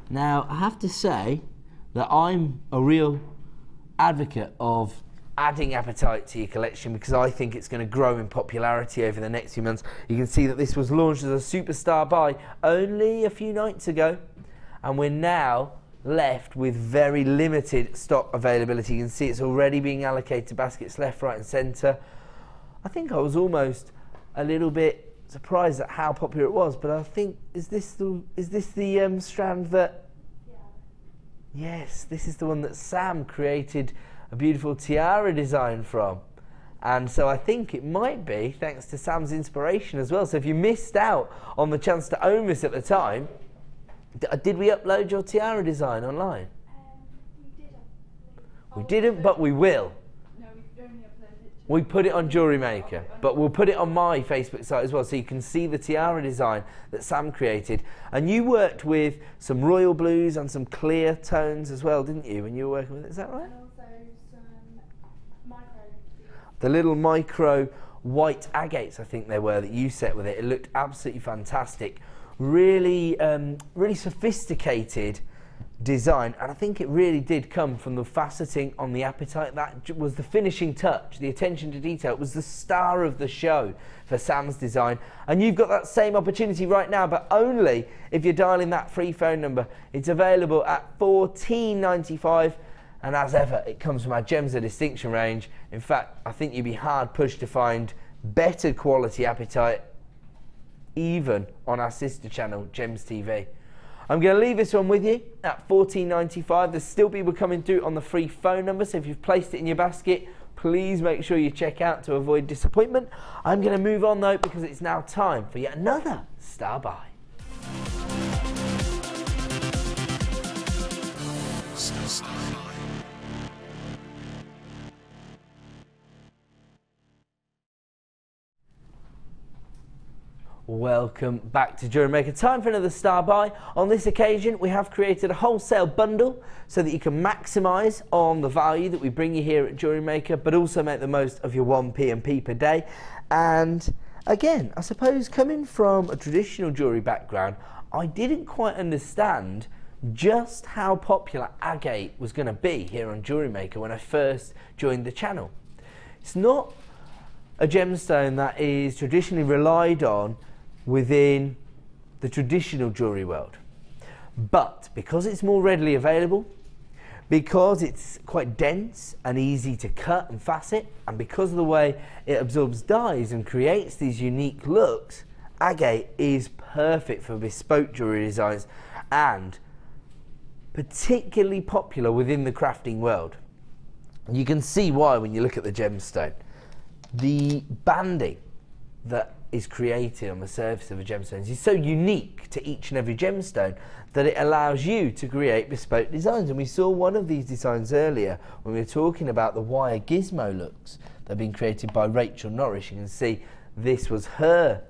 Now, I have to say that I'm a real advocate of adding apatite to your collection because I think it's going to grow in popularity over the next few months. You can see that this was launched as a superstar buy only a few nights ago, and we're now left with very limited stock availability. You can see it's already being allocated to baskets left, right and centre. I think I was almost a little bit surprised at how popular it was, but I think, is this the strand that, yes, this is the one that Sam created a beautiful tiara design from. And so I think it might be thanks to Sam's inspiration as well. So if you missed out on the chance to own this at the time, did we upload your tiara design online? We didn't. We didn't, but we will. No, we only uploaded it. We put it on Jewellery Maker, but we'll put it on my Facebook site as well, so you can see the tiara design that Sam created. And you worked with some royal blues and some clear tones as well, didn't you, when you were working with it? Is that right? And also some micro. The little micro white agates, I think they were, that you set with it. It looked absolutely fantastic. Really, really sophisticated design, and I think it really did come from the faceting on the apatite. That was the finishing touch, the attention to detail. It was the star of the show for Sam's design, and you've got that same opportunity right now, but only if you're dialing that free phone number. It's available at $14.95, and as ever, it comes from our Gems of Distinction range. In fact, I think you'd be hard pushed to find better quality apatite even on our sister channel, Gems TV. I'm going to leave this one with you at $14.95. There's still people coming through on the free phone number, so if you've placed it in your basket, please make sure you check out to avoid disappointment. I'm going to move on though, because it's now time for yet another star buy. Welcome back to Jewellery Maker. Time for another star buy. On this occasion, we have created a wholesale bundle so that you can maximise on the value that we bring you here at Jewellery Maker, but also make the most of your 1p and p per day. And again, I suppose coming from a traditional jewellery background, I didn't quite understand just how popular agate was going to be here on Jewellery Maker when I first joined the channel. It's not a gemstone that is traditionally relied on within the traditional jewellery world, but because it's more readily available, because it's quite dense and easy to cut and facet, and because of the way it absorbs dyes and creates these unique looks, agate is perfect for bespoke jewellery designs and particularly popular within the crafting world. You can see why when you look at the gemstone. The banding that is created on the surface of a gemstone is so unique to each and every gemstone that it allows you to create bespoke designs. And we saw one of these designs earlier when we were talking about the wire gizmo looks that have been created by Rachel Norris. You can see this was her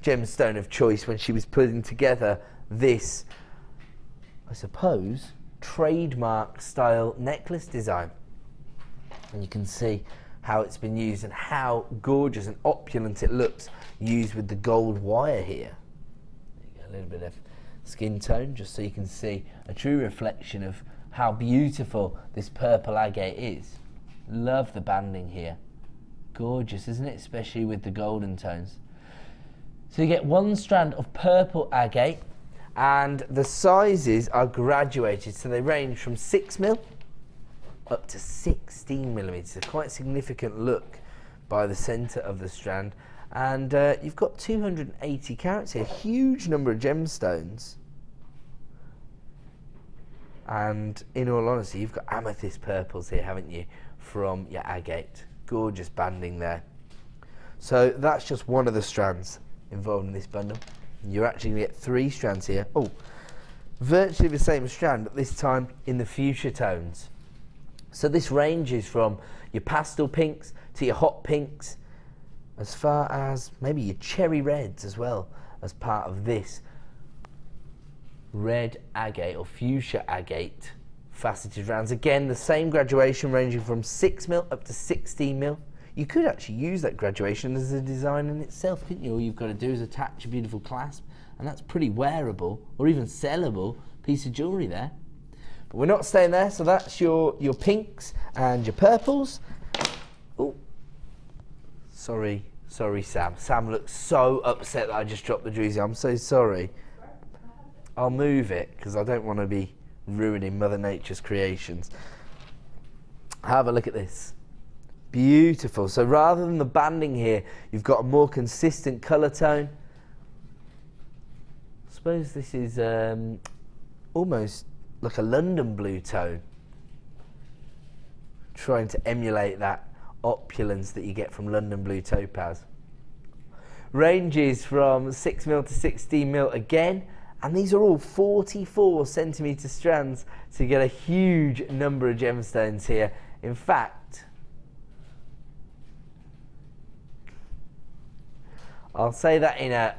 gemstone of choice when she was putting together this, I suppose, trademark style necklace design. And you can see how it's been used and how gorgeous and opulent it looks used with the gold wire here. There you go, a little bit of skin tone just so you can see a true reflection of how beautiful this purple agate is. Love the banding here. Gorgeous, isn't it? Especially with the golden tones. So you get one strand of purple agate, and the sizes are graduated, so they range from 6mm up to 16mm. A quite significant look by the centre of the strand. And you've got 280 carats here, huge number of gemstones. And in all honesty, you've got amethyst purples here, haven't you, from your agate. Gorgeous banding there. So that's just one of the strands involved in this bundle. You're actually going to get 3 strands here. Oh, virtually the same strand, but this time in the fuchsia tones. So this ranges from your pastel pinks to your hot pinks, as far as maybe your cherry reds as well, as part of this red agate or fuchsia agate faceted rounds. Again, the same graduation ranging from 6mm up to 16mm. You could actually use that graduation as a design in itself, couldn't you? All you've got to do is attach a beautiful clasp, and that's pretty wearable or even sellable piece of jewellery there. But we're not staying there, so that's your pinks and your purples. Oh, sorry, Sam. Sam looks so upset that I just dropped the druzy. I'm so sorry. I'll move it because I don't want to be ruining Mother Nature's creations. Have a look at this. Beautiful. So rather than the banding here, you've got a more consistent colour tone. I suppose this is almost like a London blue tone, trying to emulate that opulence that you get from London blue topaz. Ranges from 6mm to 16mm again, and these are all 44cm strands, so you get a huge number of gemstones here. In fact, I'll say that in a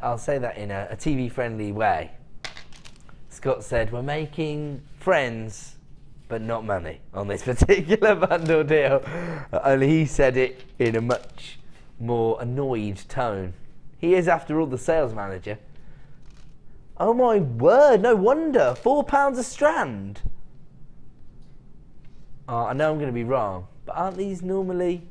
TV friendly way. Scott said, we're making friends but not money on this particular bundle deal. And he said it in a much more annoyed tone. He is, after all, the sales manager. Oh my word, no wonder. £4 a strand. I know I'm going to be wrong, but aren't these normally...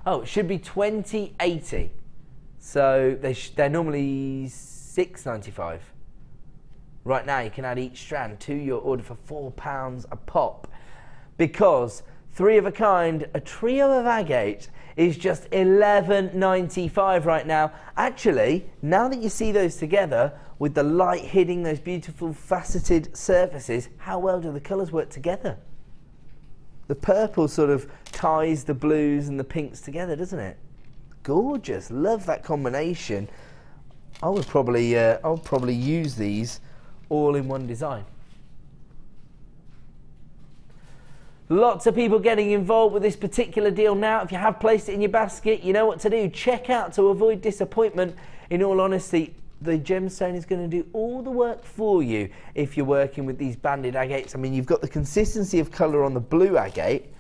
Oh, it should be 20.80. So they're normally £6.95. Right now you can add each strand to your order for £4 a pop, because 3 of a kind, a trio of agate, is just £11.95 right now. Actually, now that you see those together with the light hitting those beautiful faceted surfaces, how well do the colours work together? The purple sort of ties the blues and the pinks together, doesn't it? Gorgeous. Love that combination. I'll probably use these all in one design. Lots of people getting involved with this particular deal now. If you have placed it in your basket, you know what to do. Check out to avoid disappointment. In all honesty, the gemstone is going to do all the work for you if you're working with these banded agates. I mean, you've got the consistency of colour on the blue agate,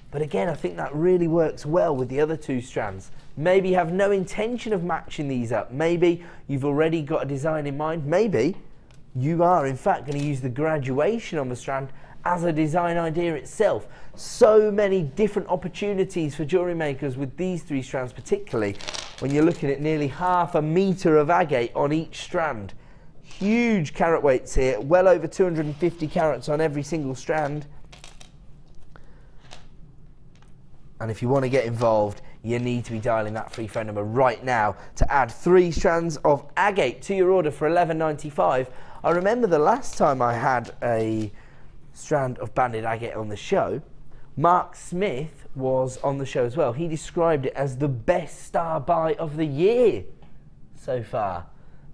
but again, I think that really works well with the other 2 strands. Maybe you have no intention of matching these up. Maybe you've already got a design in mind. Maybe you are, in fact, going to use the graduation on the strand as a design idea itself. So many different opportunities for jewellery makers with these 3 strands, particularly when you're looking at nearly ½ a metre of agate on each strand. Huge carat weights here, well over 250 carats on every single strand. And if you want to get involved, you need to be dialing that free phone number right now to add 3 strands of agate to your order for £11.95. I remember the last time I had a strand of banded agate on the show, Mark Smith was on the show as well. He described it as the best star buy of the year so far.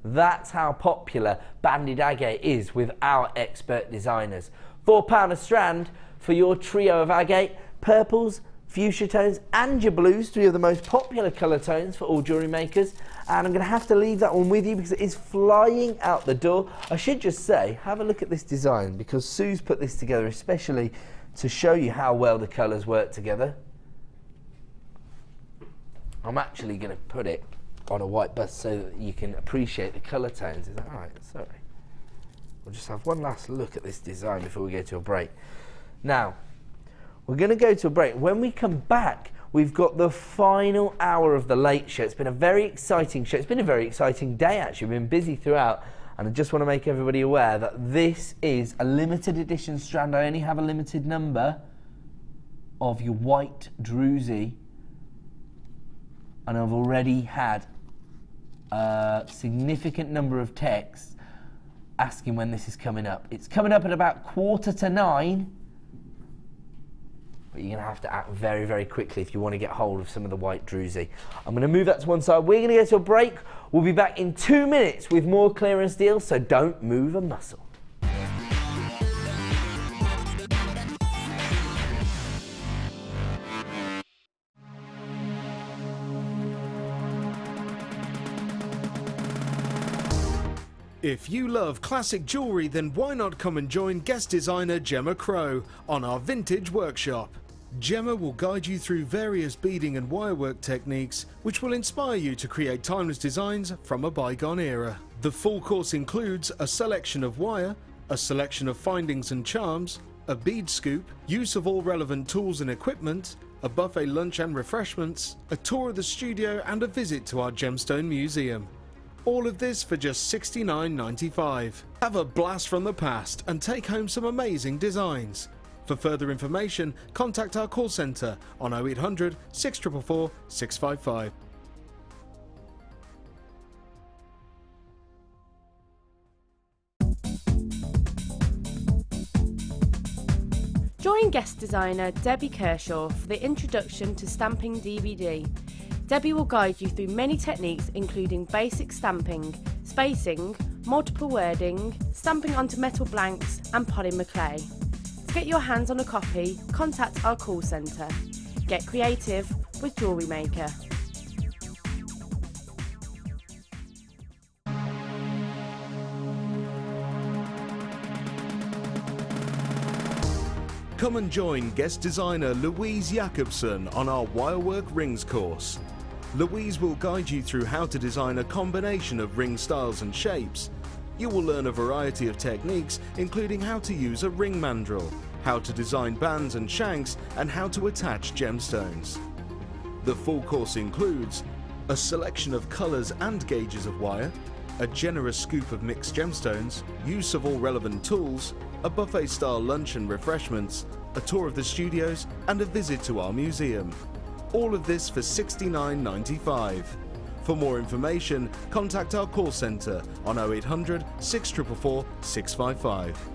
That's how popular banded agate is with our expert designers. £4 a strand for your trio of agate, purples, fuchsia tones and your blues, 3 of the most popular colour tones for all jewellery makers. And I'm going to have to leave that one with you because it is flying out the door. I should just say, have a look at this design because Sue's put this together especially to show you how well the colours work together. I'm actually going to put it on a white bust so that you can appreciate the colour tones. Is that right? Sorry. We'll just have one last look at this design before we go to a break. Now, we're going to go to a break. When we come back, we've got the final hour of the late show. It's been a very exciting show. It's been a very exciting day, actually. We've been busy throughout. And I just want to make everybody aware that this is a limited edition strand. I only have a limited number of your white druzy. And I've already had a significant number of texts asking when this is coming up. It's coming up at about 9:15. But you're going to have to act very, very quickly if you want to get hold of some of the white druzy. I'm going to move that to one side. We're going to go to a break. We'll be back in 2 minutes with more clearance deals, so don't move a muscle. If you love classic jewellery, then why not come and join guest designer Gemma Crow on our vintage workshop. Gemma will guide you through various beading and wirework techniques which will inspire you to create timeless designs from a bygone era. The full course includes a selection of wire, a selection of findings and charms, a bead scoop, use of all relevant tools and equipment, a buffet lunch and refreshments, a tour of the studio and a visit to our gemstone museum. All of this for just $69.95. Have a blast from the past and take home some amazing designs. For further information, contact our call centre on 0800 644 655. Join guest designer Debbie Kershaw for the Introduction to Stamping DVD. Debbie will guide you through many techniques including basic stamping, spacing, multiple wording, stamping onto metal blanks and polymer. To get your hands on a copy, contact our call centre. Get creative with JewelleryMaker. Come and join guest designer Louise Jacobson on our Wirework Rings course. Louise will guide you through how to design a combination of ring styles and shapes. You will learn a variety of techniques, including how to use a ring mandrel, how to design bands and shanks, and how to attach gemstones. The full course includes a selection of colours and gauges of wire, a generous scoop of mixed gemstones, use of all relevant tools, a buffet-style lunch and refreshments, a tour of the studios, and a visit to our museum. All of this for $69.95. For more information, contact our call centre on 0800 644 655.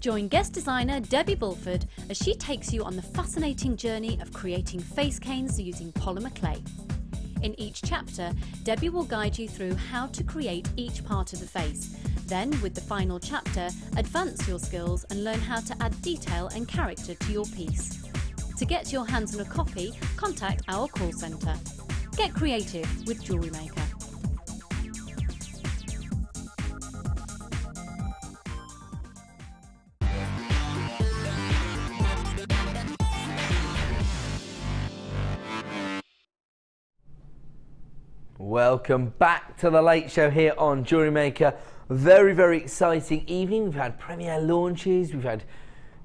Join guest designer Debbie Bulford as she takes you on the fascinating journey of creating face canes using polymer clay. In each chapter, Debbie will guide you through how to create each part of the face. Then, with the final chapter, advance your skills and learn how to add detail and character to your piece. To get your hands on a copy, contact our call centre. Get creative with JewelleryMaker. Welcome back to the late show here on JewelleryMaker. Very, very exciting evening. We've had premiere launches, we've had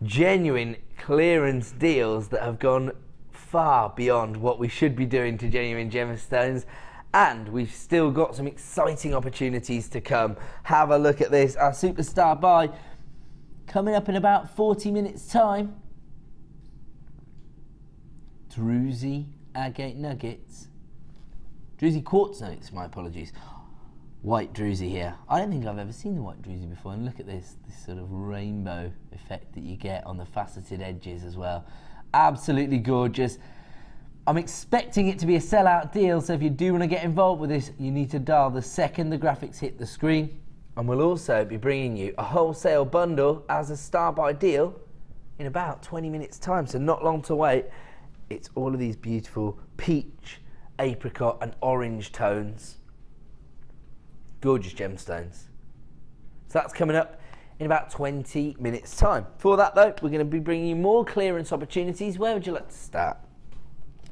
genuine clearance deals that have gone far beyond what we should be doing to genuine gemstones, and we've still got some exciting opportunities to come. Have a look at this. Our superstar buy coming up in about 40 minutes time. Druzy Agate Nuggets. Druzy Quartz Nuggets, my apologies. white druzy here. I don't think I've ever seen the white druzy before, and look at this sort of rainbow effect that you get on the faceted edges as well. Absolutely gorgeous. I'm expecting it to be a sellout deal, so if you do want to get involved with this, you need to dial the second the graphics hit the screen. And we'll also be bringing you a wholesale bundle as a star buy deal in about 20 minutes time, so not long to wait. It's all of these beautiful peach, apricot and orange tones. Gorgeous gemstones. So that's coming up in about 20 minutes time. For that though, we're going to be bringing you more clearance opportunities. Where would you like to start?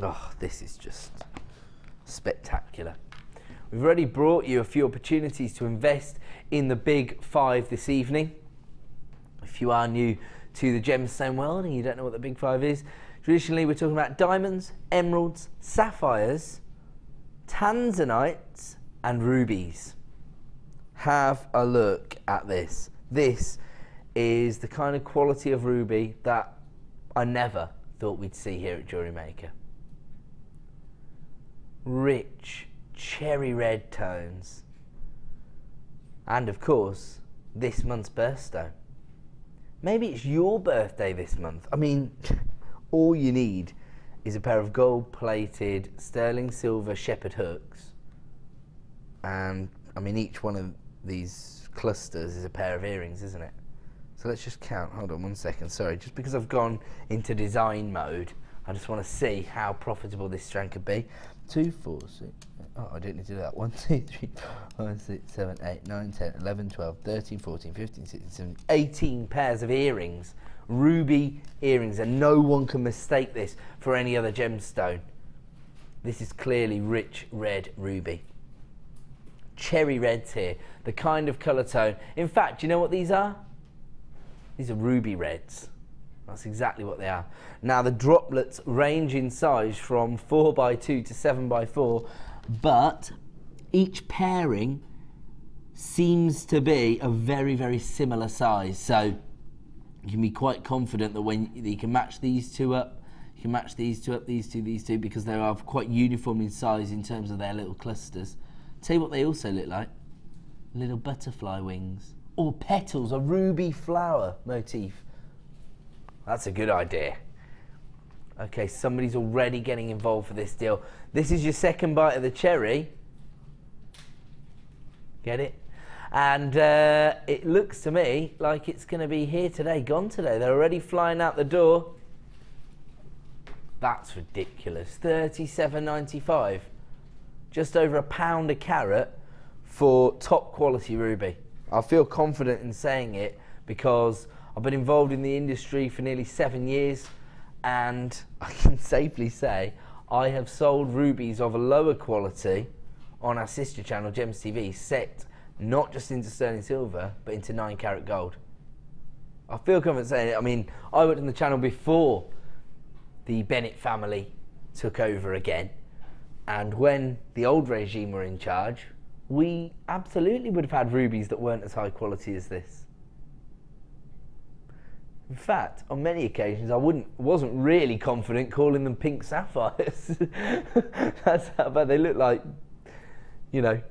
Oh, this is just spectacular. We've already brought you a few opportunities to invest in the big five this evening. If you are new to the gemstone world and you don't know what the big five is, traditionally we're talking about diamonds, emeralds, sapphires, tanzanites and rubies. Have a look at this. This is the kind of quality of ruby that I never thought we'd see here at Jewellery Maker. Rich cherry red tones, and of course this month's birthstone. Maybe it's your birthday this month. I mean, all you need is a pair of gold plated sterling silver shepherd hooks, and I mean each one of these clusters is a pair of earrings, isn't it? So let's just count. Hold on one second, sorry, just because I've gone into design mode, I just want to see how profitable this strand could be. 2, 4, 6, oh, I didn't need to do that. 1, 2, 3, 4, 5, 6, 7, 8, 9, 10, 11, 12, 13, 14, 15, 16, 17, 18 pairs of earrings. Ruby earrings, and no one can mistake this for any other gemstone. This is clearly rich red ruby. Cherry reds here, the kind of colour tone. In fact, do you know what these are? These are ruby reds. That's exactly what they are. Now the droplets range in size from 4x2 to 7x4, but each pairing seems to be a very, very similar size. So you can be quite confident that when you can match these two up, you can match these two up, these two, because they are quite uniform in size in terms of their little clusters. Tell you what they also look like. Little butterfly wings or petals, a ruby flower motif. That's a good idea. Okay, somebody's already getting involved for this deal. This is your second bite of the cherry. Get it? And it looks to me like it's going to be here today, gone today. They're already flying out the door. That's ridiculous. $37.95. Just over £1 a carat for top quality ruby. I feel confident in saying it because I've been involved in the industry for nearly 7 years, and I can safely say I have sold rubies of a lower quality on our sister channel, Gems TV, set not just into sterling silver, but into 9 carat gold. I feel confident saying it. I mean, I worked on the channel before the Bennett family took over again, and when the old regime were in charge, we absolutely would have had rubies that weren't as high quality as this. In fact, on many occasions, I wasn't really confident calling them pink sapphires. That's how bad they look like. You know,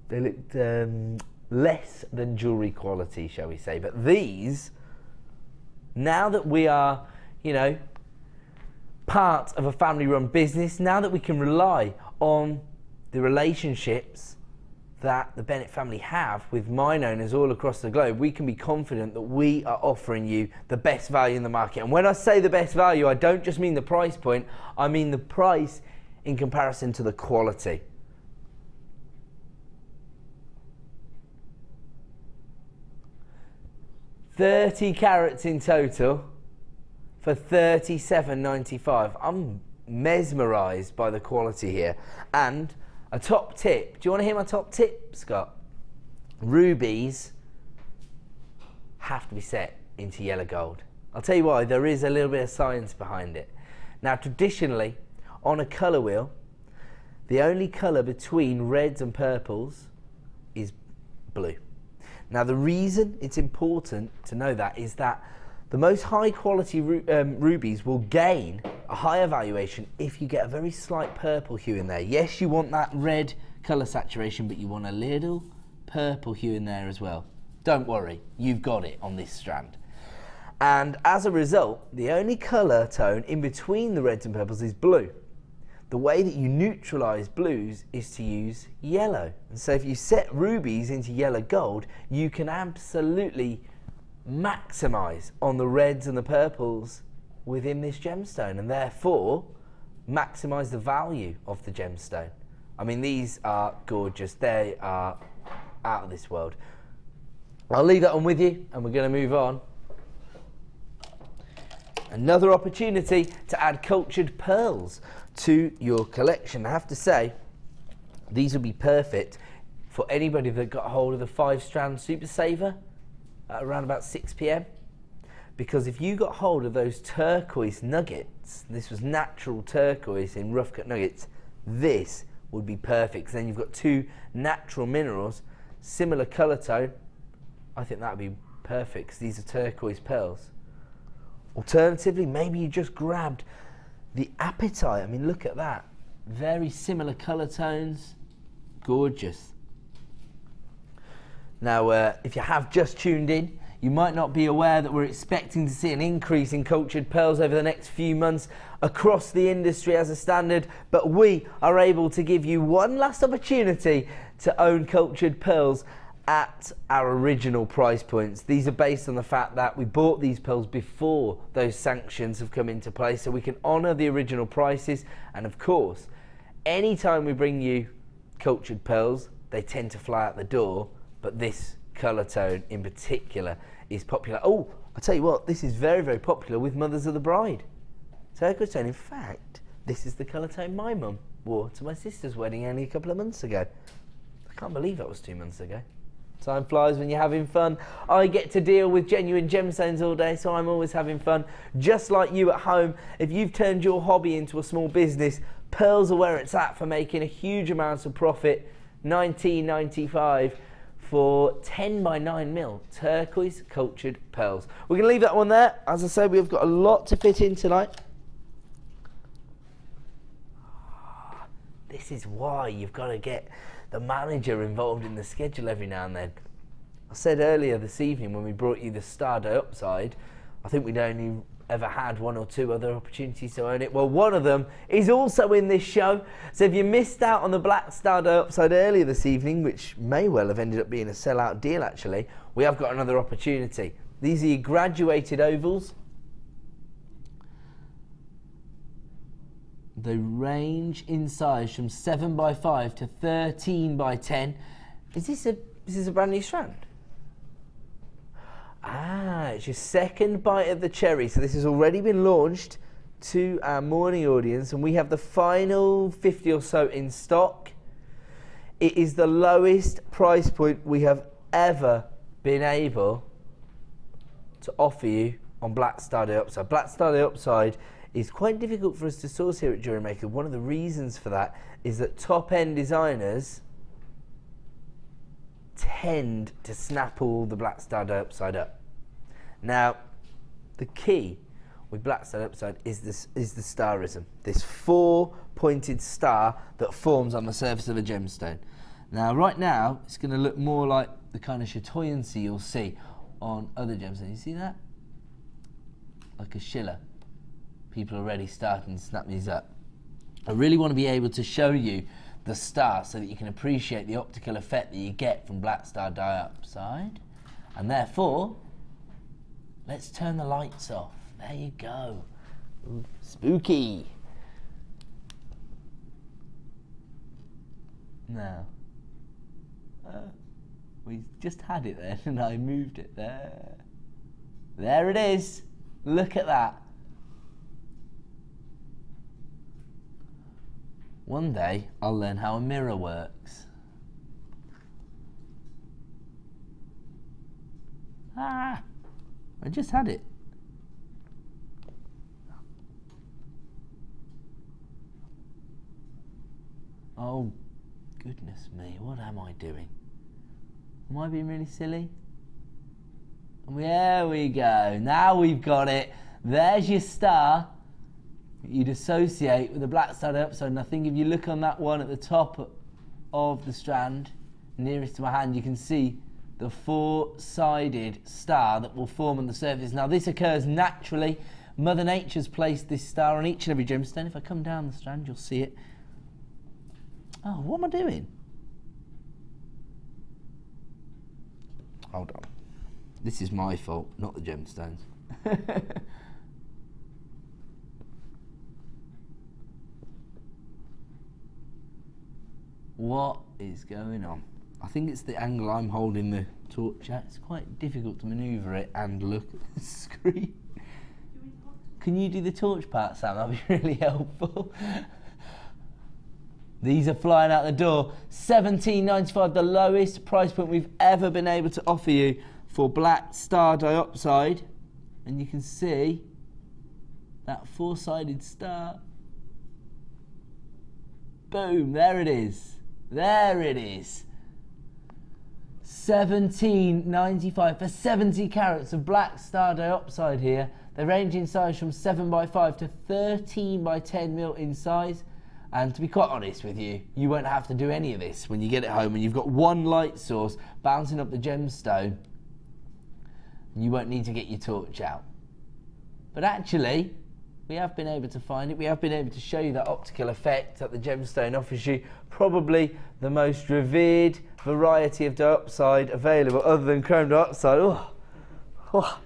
they looked less than jewellery quality, shall we say. But these, now that we are, you know, part of a family-run business, now that we can rely on the relationships that the Bennett family have with mine owners all across the globe, we can be confident that we are offering you the best value in the market. And when I say the best value, I don't just mean the price point, I mean the price in comparison to the quality. $30 carats in total for $37.95. I'm mesmerised by the quality here. And a top tip. Do you want to hear my top tip, Scott? Rubies have to be set into yellow gold. I'll tell you why. There is a little bit of science behind it. Now, traditionally, on a colour wheel, the only colour between reds and purples is blue. Now, the reason it's important to know that is that the most high quality rubies will gain a higher valuation if you get a very slight purple hue in there. Yes, you want that red colour saturation, but you want a little purple hue in there as well. Don't worry, you've got it on this strand. And as a result, the only colour tone in between the reds and purples is blue. The way that you neutralise blues is to use yellow. And so if you set rubies into yellow gold, you can absolutely maximise on the reds and the purples within this gemstone, and therefore maximise the value of the gemstone. I mean, these are gorgeous. They are out of this world. I'll leave that one with you, and we're going to move on. Another opportunity to add cultured pearls to your collection. I have to say, these would be perfect for anybody that got hold of the 5-strand Super Saver at around about 6 p.m. Because if you got hold of those turquoise nuggets, this was natural turquoise in rough cut nuggets, this would be perfect. Because then you've got 2 natural minerals, similar colour tone. I think that would be perfect because these are turquoise pearls. Alternatively, maybe you just grabbed the apatite. I mean, look at that. Very similar colour tones. Gorgeous. Now, if you have just tuned in, you might not be aware that we're expecting to see an increase in cultured pearls over the next few months across the industry as a standard, but we are able to give you one last opportunity to own cultured pearls at our original price points. These are based on the fact that we bought these pearls before those sanctions have come into place, so we can honour the original prices. And of course, anytime we bring you cultured pearls, they tend to fly out the door, but this colour tone in particular is popular. Oh, I'll tell you what, this is very, very popular with mothers of the bride. Turquoise tone. In fact, this is the colour tone my mum wore to my sister's wedding only a couple of months ago. I can't believe that was 2 months ago. Time flies when you're having fun. I get to deal with genuine gemstones all day, so I'm always having fun. Just like you at home, if you've turned your hobby into a small business, pearls are where it's at for making a huge amount of profit. $19.95 for 10 by 9 mil turquoise cultured pearls. We're going to leave that one there. As I said, we've got a lot to fit in tonight. This is why you've got to get the manager involved in the schedule every now and then. I said earlier this evening when we brought you the star dioxide, I think we'd only ever had 1 or 2 other opportunities to own it. Well, one of them is also in this show. So if you missed out on the black star dioxide earlier this evening, which may well have ended up being a sellout deal actually, we have got another opportunity. These are your graduated ovals. They range in size from 7 by 5 to 13 by 10. Is this a brand new strand? Ah, it's your second bite of the cherry. So this has already been launched to our morning audience, and we have the final 50 or so in stock. It is the lowest price point we have ever been able to offer you on black star dioxide. Black star dioxide is quite difficult for us to source here at JewelleryMaker. One of the reasons for that is that top-end designers tend to snap all the black star dioxide up. Now, the key with black star dioxide is the starism, this 4-pointed star that forms on the surface of a gemstone. Now, right now, it's going to look more like the kind of chatoyancy you'll see on other gemstones. You see that? Like a schiller. People are already starting to snap these up. I really want to be able to show you the star so that you can appreciate the optical effect that you get from black star dioxide. And therefore, let's turn the lights off. There you go. Ooh, spooky. Now, we just had it then and I moved it there. There it is. Look at that. One day, I'll learn how a mirror works. Ah, I just had it. Oh, goodness me, what am I doing? Am I being really silly? There we go, now we've got it. There's your star that you'd associate with the black star dioxide. And I think if you look on that one at the top of the strand, nearest to my hand, you can see the four-sided star that will form on the surface. Now this occurs naturally. Mother Nature's placed this star on each and every gemstone. If I come down the strand, you'll see it. Oh, what am I doing? Hold on. This is my fault, not the gemstones. What is going on? I think it's the angle I'm holding the torch at. It's quite difficult to manoeuvre it and look at the screen. Can you do the torch part, Sam? That'd be really helpful. These are flying out the door. $17.95, the lowest price point we've ever been able to offer you for black star dioxide. And you can see that four-sided star. Boom, there it is. There it is. $17.95 for 70 carats of black star dioxide here. They range in size from 7x5 to 13x10mm in size. And to be quite honest with you, you won't have to do any of this when you get it home and you've got one light source bouncing up the gemstone. You won't need to get your torch out. But actually, we have been able to find it. We have been able to show you that optical effect that the gemstone offers you. Probably the most revered variety of dioxide available other than chrome dioxide. Oh.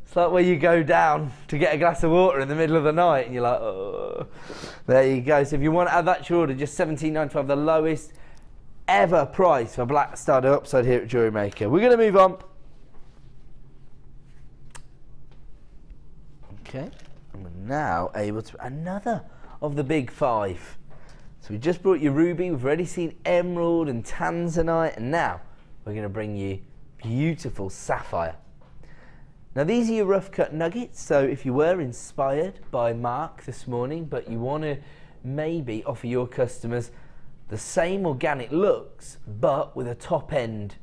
It's like where you go down to get a glass of water in the middle of the night and you're like, oh. There you go. So if you want to add that to your order, just $17.95, the lowest ever price for black star dioxide here at Jewellery Maker. We're going to move on. Okay. And we're now able to another of the big five. So we just brought you ruby, we've already seen emerald and tanzanite, and now we're going to bring you beautiful sapphire. Now these are your rough cut nuggets, so if you were inspired by Mark this morning, but you want to maybe offer your customers the same organic looks, but with a top end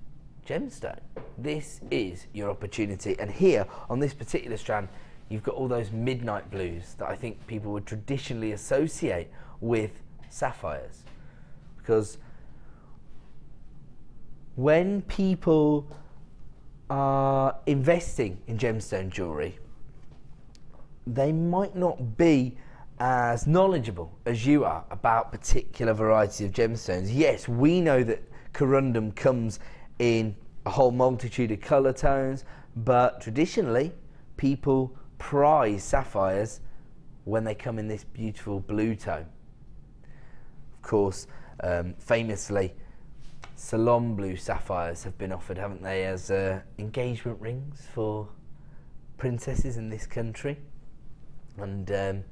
gemstone, this is your opportunity. And here on this particular strand, you've got all those midnight blues that I think people would traditionally associate with sapphires. Because when people are investing in gemstone jewellery, they might not be as knowledgeable as you are about particular varieties of gemstones. Yes, we know that corundum comes in a whole multitude of colour tones, but traditionally people prize sapphires when they come in this beautiful blue tone. Of course, famously, Ceylon blue sapphires have been offered, haven't they, as engagement rings for princesses in this country. And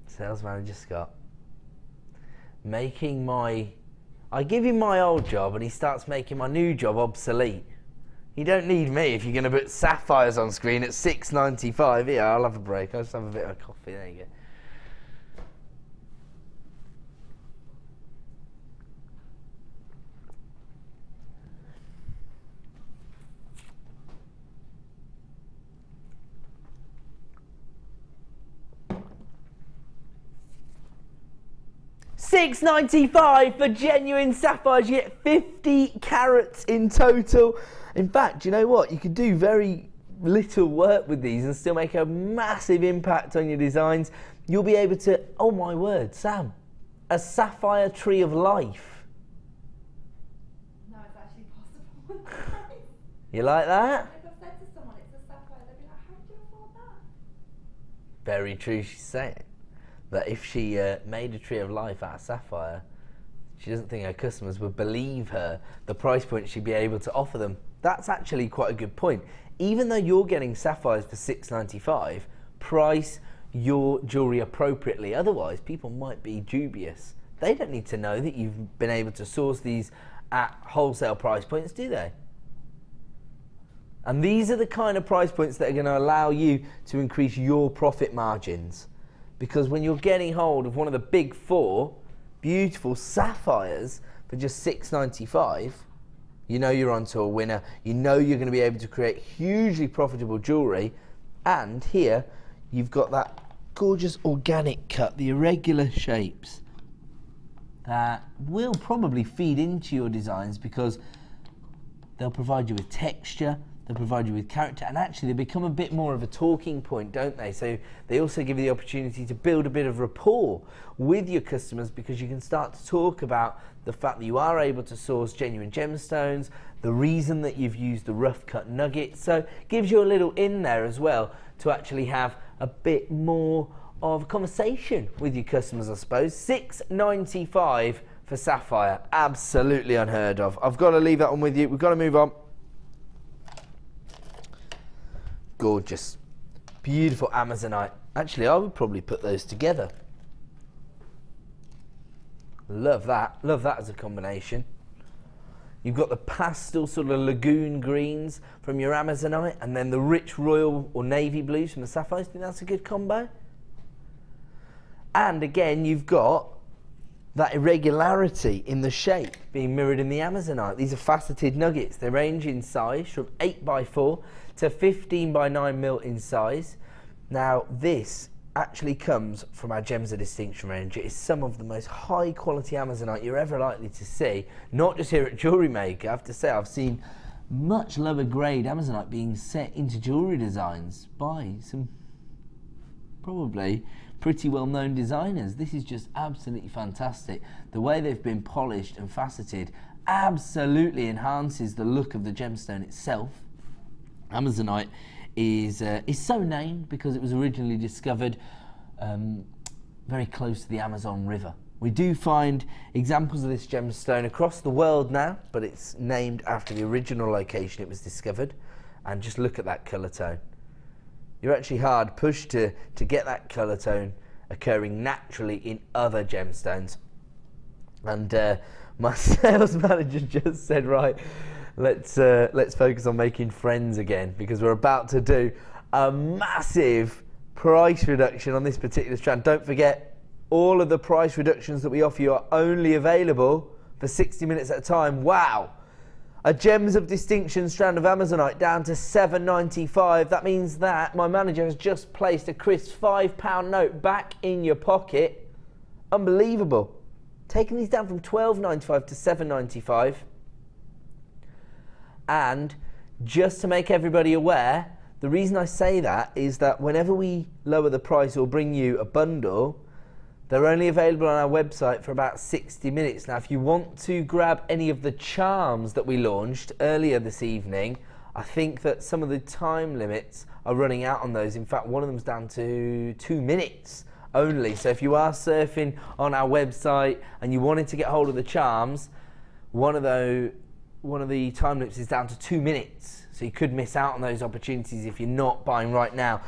sales manager Scott, making I give him my old job and he starts making my new job obsolete. You don't need me if you're going to put sapphires on screen at $6.95. Yeah, I'll have a break. I'll just have a bit of coffee. There you go. $6.95 for genuine sapphires. You get 50 carats in total. In fact, you know what? You could do very little work with these and still make a massive impact on your designs. You'll be able to, oh my word, Sam, a sapphire tree of life. No, it's actually possible. You like that? If I've said to someone it's a sapphire, they'd be like, how did you afford that? Very true, she's saying that if she made a tree of life out of sapphire, she doesn't think her customers would believe her the price point she'd be able to offer them. That's actually quite a good point. Even though you're getting sapphires for $6.95, price your jewellery appropriately. Otherwise, people might be dubious. They don't need to know that you've been able to source these at wholesale price points, do they? And these are the kind of price points that are going to allow you to increase your profit margins. Because when you're getting hold of one of the big four beautiful sapphires for just $6.95, you know you're onto a winner. You know you're going to be able to create hugely profitable jewellery. And here you've got that gorgeous organic cut, the irregular shapes that will probably feed into your designs because they'll provide you with texture, they'll provide you with character, and actually they become a bit more of a talking point, don't they? So they also give you the opportunity to build a bit of rapport with your customers because you can start to talk about the fact that you are able to source genuine gemstones, the reason that you've used the rough cut nuggets. So it gives you a little in there as well to actually have a bit more of a conversation with your customers, I suppose. $6.95 for sapphire, absolutely unheard of. I've got to leave that one with you. We've got to move on. Gorgeous, beautiful Amazonite. Actually, I would probably put those together. Love that as a combination. You've got the pastel sort of lagoon greens from your Amazonite and then the rich royal or navy blues from the sapphires. I think that's a good combo. And again, you've got that irregularity in the shape being mirrored in the Amazonite. These are faceted nuggets. They range in size from 8x4 to 15x9mm in size. Now this actually comes from our Gems of Distinction range. It is some of the most high quality Amazonite you're ever likely to see, not just here at Jewellery Maker. I have to say I've seen much lower grade Amazonite being set into jewellery designs by some probably pretty well known designers. This is just absolutely fantastic. The way they've been polished and faceted absolutely enhances the look of the gemstone itself. Amazonite is so named because it was originally discovered very close to the Amazon River. We do find examples of this gemstone across the world now, but it's named after the original location it was discovered. And just look at that colour tone. You're actually hard pushed to get that colour tone occurring naturally in other gemstones. And my sales manager just said, right, let's focus on making friends again, because we're about to do a massive price reduction on this particular strand. Don't forget, all of the price reductions that we offer you are only available for 60 minutes at a time. Wow! A Gems of Distinction strand of Amazonite down to $7.95. That means that my manager has just placed a crisp £5 note back in your pocket. Unbelievable. Taking these down from $12.95 to $7.95. And just to make everybody aware, the reason I say that is that whenever we lower the price or bring you a bundle, they're only available on our website for about 60 minutes. Now, if you want to grab any of the charms that we launched earlier this evening, I think that some of the time limits are running out on those. In fact, one of them's down to 2 minutes only. So if you are surfing on our website and you wanted to get hold of the charms, one of the time limits is down to 2 minutes. So you could miss out on those opportunities if you're not buying right now.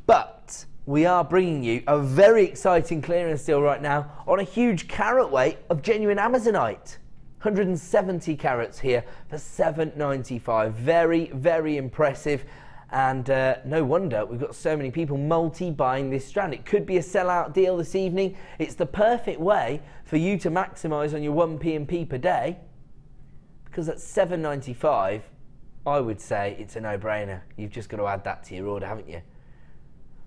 But we are bringing you a very exciting clearance deal right now on a huge carat weight of genuine Amazonite. 170 carats here for $7.95. Very, very impressive. And no wonder we've got so many people multi-buying this strand. It could be a sellout deal this evening. It's the perfect way for you to maximise on your 1 P&P per day. Because at $7.95, I would say it's a no-brainer. You've just got to add that to your order, haven't you?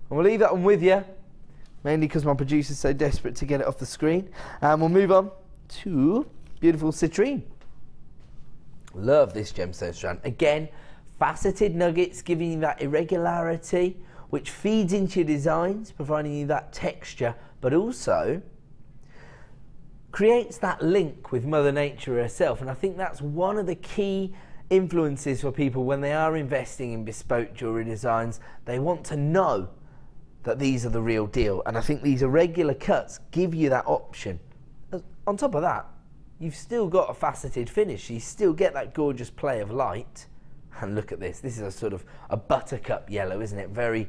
And we'll leave that one with you, mainly because my producer's so desperate to get it off the screen. And we'll move on to beautiful citrine. Love this gemstone strand. Again, faceted nuggets giving you that irregularity, which feeds into your designs, providing you that texture, but also creates that link with Mother Nature herself. And I think that's one of the key influences for people when they are investing in bespoke jewellery designs. They want to know that these are the real deal, and I think these irregular cuts give you that option. On top of that, you've still got a faceted finish. You still get that gorgeous play of light. And look at this. This is a sort of a buttercup yellow, isn't it? Very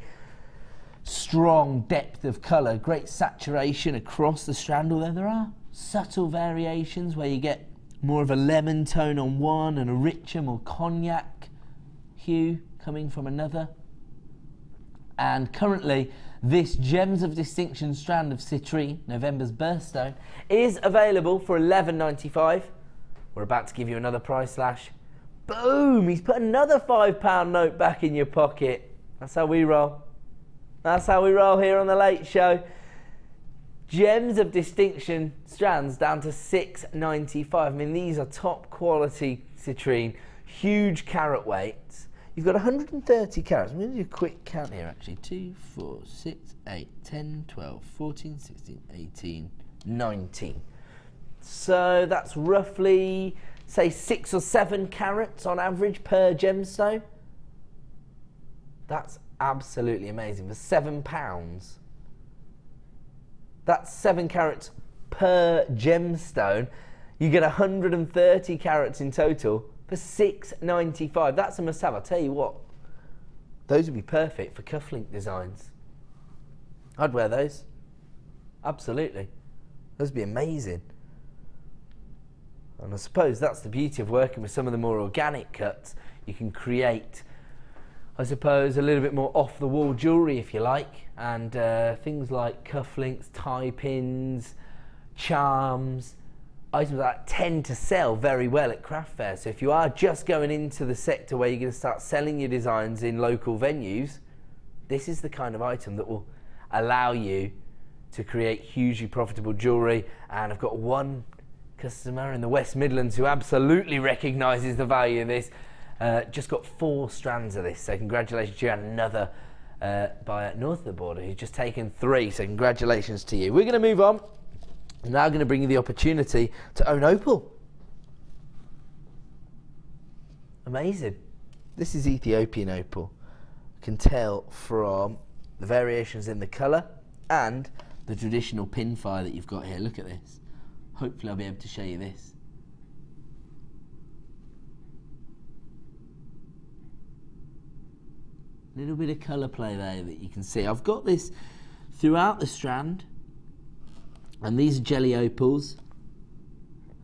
strong depth of colour, great saturation across the strand, although there are subtle variations where you get more of a lemon tone on one and a richer, more cognac hue coming from another. And currently, this Gems of Distinction strand of citrine, November's birthstone, is available for $11.95. We're about to give you another price slash. Boom! He's put another £5 note back in your pocket. That's how we roll. That's how we roll here on the Late Show. Gems of distinction strands down to $6.95. I mean, these are top quality citrine, huge carat weights. You've got 130 carats. I'm going to do a quick count here actually. 2, 4, 6, 8, 10, 12, 14, 16, 18, 19. So that's roughly, say, 6 or 7 carats on average per gemstone. That's absolutely amazing for £7. That's 7 carats per gemstone. You get 130 carats in total for $6.95. That's a must-have. I'll tell you what, those would be perfect for cufflink designs. I'd wear those. Absolutely. Those would be amazing. And I suppose that's the beauty of working with some of the more organic cuts. You can create, I suppose, a little bit more off-the-wall jewellery, if you like, and things like cufflinks, tie pins, charms, items like that tend to sell very well at craft fairs. So if you are just going into the sector where you're going to start selling your designs in local venues, this is the kind of item that will allow you to create hugely profitable jewellery. And I've got one customer in the West Midlands who absolutely recognises the value of this. Just got 4 strands of this, so congratulations to you, and another buyer north of the border who's just taken 3, so congratulations to you. We're going to move on. I'm now going to bring you the opportunity to own opal. Amazing. This is Ethiopian opal. You can tell from the variations in the colour and the traditional pin fire that you've got here. Look at this. Hopefully I'll be able to show you this. Little bit of colour play there that you can see. I've got this throughout the strand, and these are jelly opals,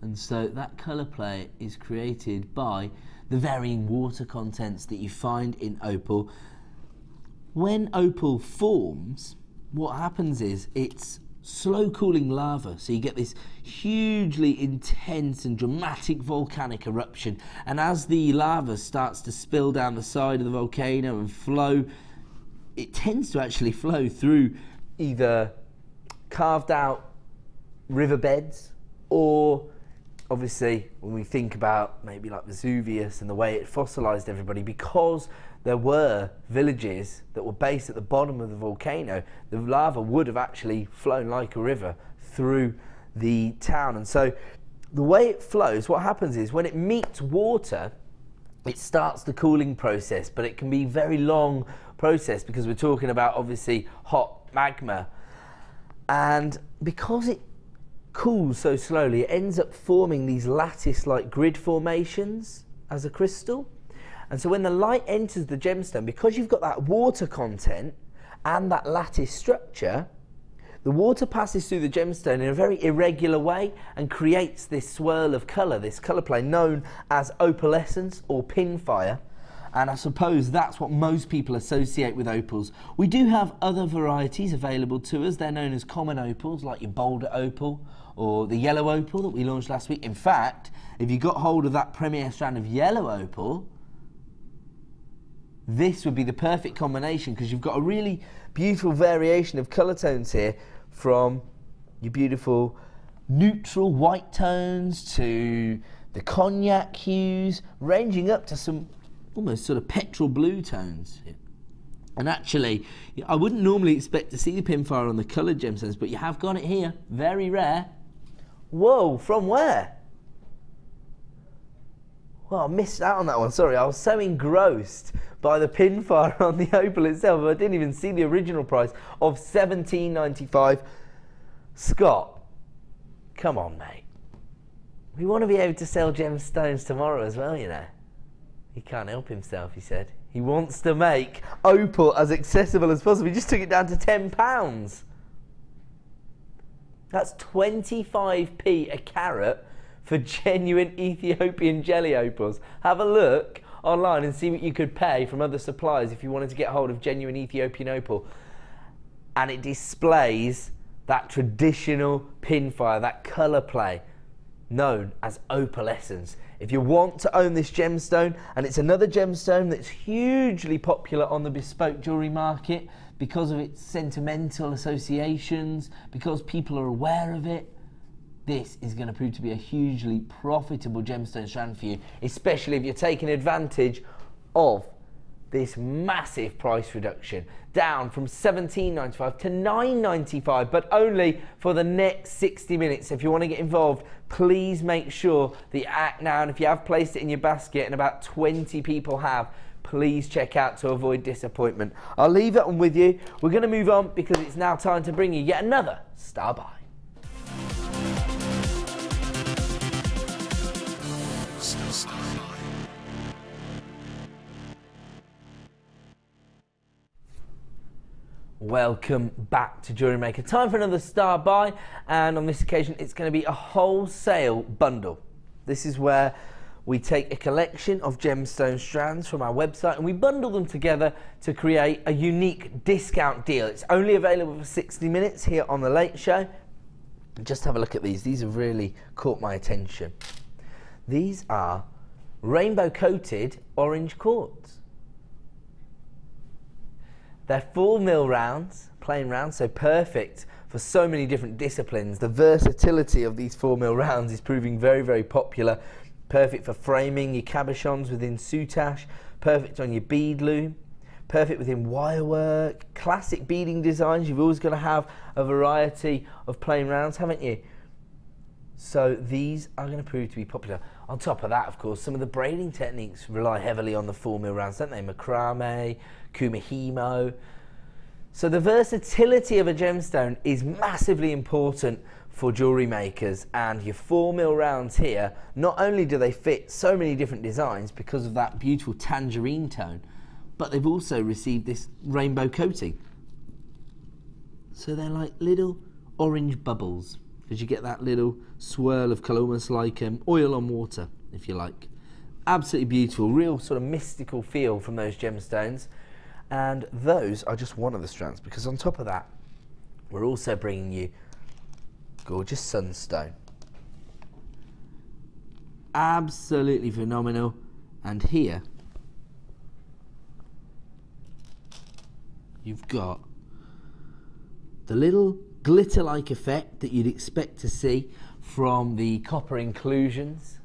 and so that colour play is created by the varying water contents that you find in opal. When opal forms, what happens is it's slow cooling lava, so you get this hugely intense and dramatic volcanic eruption, and as the lava starts to spill down the side of the volcano and flow, it tends to actually flow through either carved out riverbeds, or obviously when we think about maybe like Vesuvius and the way it fossilized everybody, because there were villages that were based at the bottom of the volcano, the lava would have actually flown like a river through the town. And so the way it flows, what happens is when it meets water, it starts the cooling process, but it can be a very long process because we're talking about obviously hot magma. And because it cools so slowly, it ends up forming these lattice-like grid formations as a crystal. And so when the light enters the gemstone, because you've got that water content and that lattice structure, the water passes through the gemstone in a very irregular way and creates this swirl of colour, this colour play known as opalescence or pin fire. And I suppose that's what most people associate with opals. We do have other varieties available to us. They're known as common opals, like your boulder opal or the yellow opal that we launched last week. In fact, if you got hold of that premier strand of yellow opal, this would be the perfect combination because you've got a really beautiful variation of colour tones here, from your beautiful neutral white tones to the cognac hues, ranging up to some almost sort of petrol blue tones. And actually, I wouldn't normally expect to see the pinfire on the coloured gemstones, but you have got it here, very rare. Whoa, from where? Well, I missed out on that one, sorry. I was so engrossed by the pinfire on the opal itself, I didn't even see the original price of $17.95. Scott, come on, mate. We want to be able to sell gemstones tomorrow as well, you know. He can't help himself, he said. He wants to make opal as accessible as possible. He just took it down to £10. That's 25p a carat for genuine Ethiopian jelly opals. Have a look online and see what you could pay from other suppliers if you wanted to get hold of genuine Ethiopian opal. And it displays that traditional pinfire, that colour play known as opalescence. If you want to own this gemstone, and it's another gemstone that's hugely popular on the bespoke jewellery market, because of its sentimental associations, because people are aware of it, this is going to prove to be a hugely profitable gemstone strand for you, especially if you're taking advantage of this massive price reduction, down from $17.95 to $9.95, but only for the next 60 minutes. If you want to get involved, please make sure that you act now, and if you have placed it in your basket and about 20 people have, please check out to avoid disappointment. I'll leave that one with you. We're going to move on because it's now time to bring you yet another Star Buy. Welcome back to Jewellery Maker. Time for another Star Buy, and on this occasion it's going to be a wholesale bundle. This is where we take a collection of gemstone strands from our website and we bundle them together to create a unique discount deal. It's only available for 60 minutes here on The Late Show. Just have a look at these. These have really caught my attention. These are rainbow coated orange quartz. They're full mil rounds, plain rounds, so perfect for so many different disciplines. The versatility of these 4 mil rounds is proving very, very popular. Perfect for framing your cabochons within soutache, perfect on your bead loom, perfect within wire work, classic beading designs. You've always got to have a variety of plain rounds, haven't you? So these are going to prove to be popular. On top of that, of course, some of the braiding techniques rely heavily on the 4 mil rounds, don't they? Macrame, kumihimo. So the versatility of a gemstone is massively important for jewellery makers, and your 4 mil rounds here, not only do they fit so many different designs because of that beautiful tangerine tone, but they've also received this rainbow coating. So they're like little orange bubbles, because you get that little swirl of colour, almost like oil on water, if you like. Absolutely beautiful, real sort of mystical feel from those gemstones. And those are just one of the strands, because on top of that, we're also bringing you gorgeous sunstone. Absolutely phenomenal. And here, you've got the little glitter-like effect that you'd expect to see from the copper inclusions.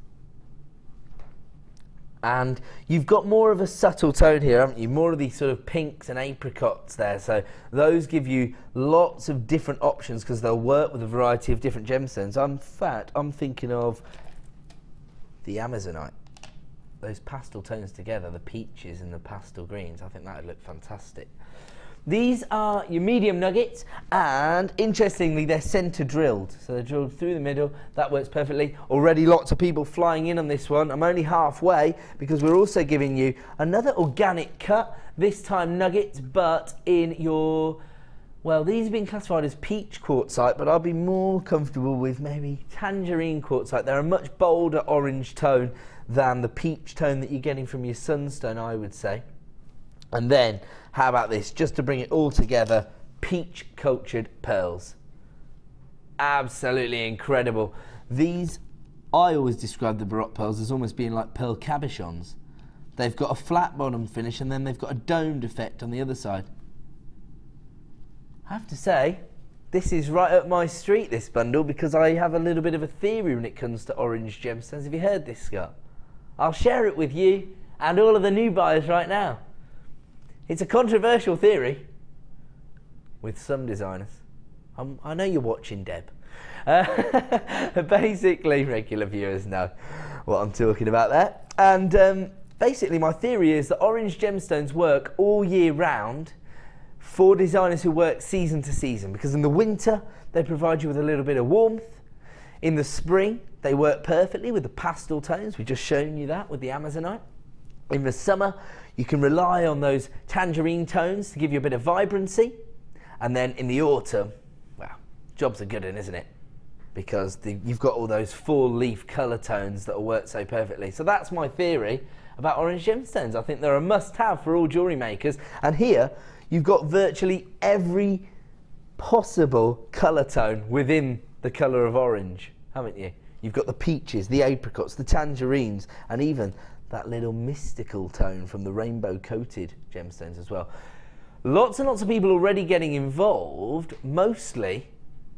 And you've got more of a subtle tone here, haven't you? More of these sort of pinks and apricots there. So those give you lots of different options because they'll work with a variety of different gemstones. In fact, I'm thinking of the Amazonite. Those pastel tones together, the peaches and the pastel greens, I think that would look fantastic. These are your medium nuggets, and interestingly they're centre drilled, so they're drilled through the middle. That works perfectly. Already lots of people flying in on this one. I'm only halfway because we're also giving you another organic cut, this time nuggets, but in your, well, these have been classified as peach quartzite, but I'll be more comfortable with maybe tangerine quartzite. They're a much bolder orange tone than the peach tone that you're getting from your sunstone, I would say. And then, how about this, just to bring it all together, peach cultured pearls. Absolutely incredible. These, I always describe the Baroque pearls as almost being like pearl cabochons. They've got a flat bottom finish and then they've got a domed effect on the other side. I have to say, this is right up my street, this bundle, because I have a little bit of a theory when it comes to orange gemstones. Have you heard this, Scott? I'll share it with you and all of the new buyers right now. It's a controversial theory with some designers. I know you're watching, Deb. Basically, regular viewers know what I'm talking about there. And basically, my theory is that orange gemstones work all year round for designers who work season to season, because in the winter, they provide you with a little bit of warmth. In the spring, they work perfectly with the pastel tones. We've just shown you that with the Amazonite. In the summer, you can rely on those tangerine tones to give you a bit of vibrancy. And then in the autumn, well, job's a good one, isn't it? Because you've got all those full leaf colour tones that will work so perfectly. So that's my theory about orange gemstones. I think they're a must-have for all jewellery makers. And here, you've got virtually every possible colour tone within the colour of orange, haven't you? You've got the peaches, the apricots, the tangerines, and even that little mystical tone from the rainbow coated gemstones as well. Lots and lots of people already getting involved, mostly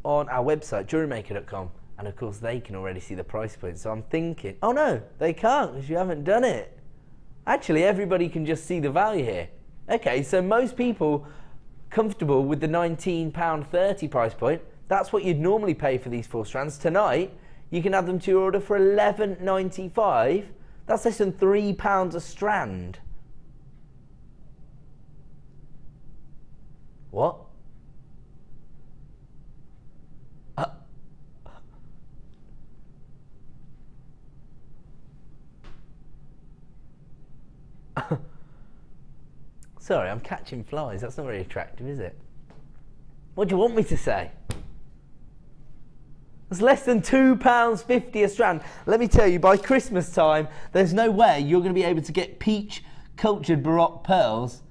on our website, JewelleryMaker.com. And of course, they can already see the price point. So I'm thinking, oh no, they can't because you haven't done it. Actually, everybody can just see the value here. Okay, so most people comfortable with the £19.30 price point. That's what you'd normally pay for these 4 strands. Tonight, you can add them to your order for £11.95. That's less than £3 a strand. What? Sorry, I'm catching flies. That's not very attractive, is it? What do you want me to say? It's less than £2.50 a strand. Let me tell you, by Christmas time, there's no way you're going to be able to get peach cultured Baroque pearls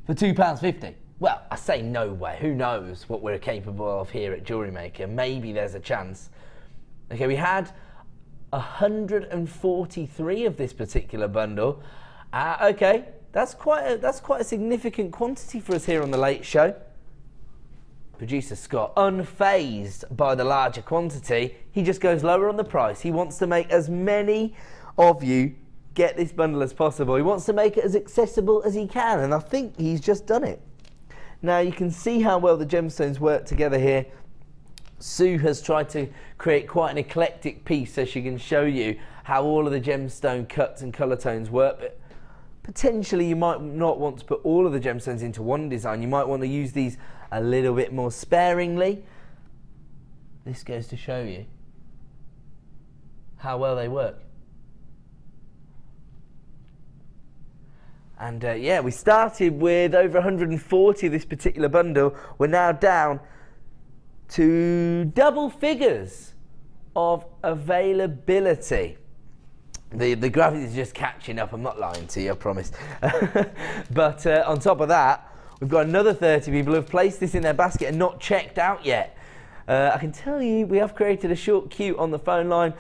for £2.50. Well, I say no way. Who knows what we're capable of here at Jewellery Maker? Maybe there's a chance. Okay, we had 143 of this particular bundle. Okay, that's quite a significant quantity for us here on the Late Show. Producer Scott, unfazed by the larger quantity, he just goes lower on the price. He wants to make as many of you get this bundle as possible. He wants to make it as accessible as he can, and I think he's just done it. Now you can see how well the gemstones work together here. Sue has tried to create quite an eclectic piece so she can show you how all of the gemstone cuts and colour tones work. But potentially you might not want to put all of the gemstones into one design. You might want to use these a little bit more sparingly. This goes to show you how well they work. And yeah, we started with over 140 of this particular bundle. We're now down to double figures of availability. The gravity is just catching up. I'm not lying to you, I promise. But on top of that, we've got another 30 people who have placed this in their basket and not checked out yet. I can tell you we have created a short queue on the phone line.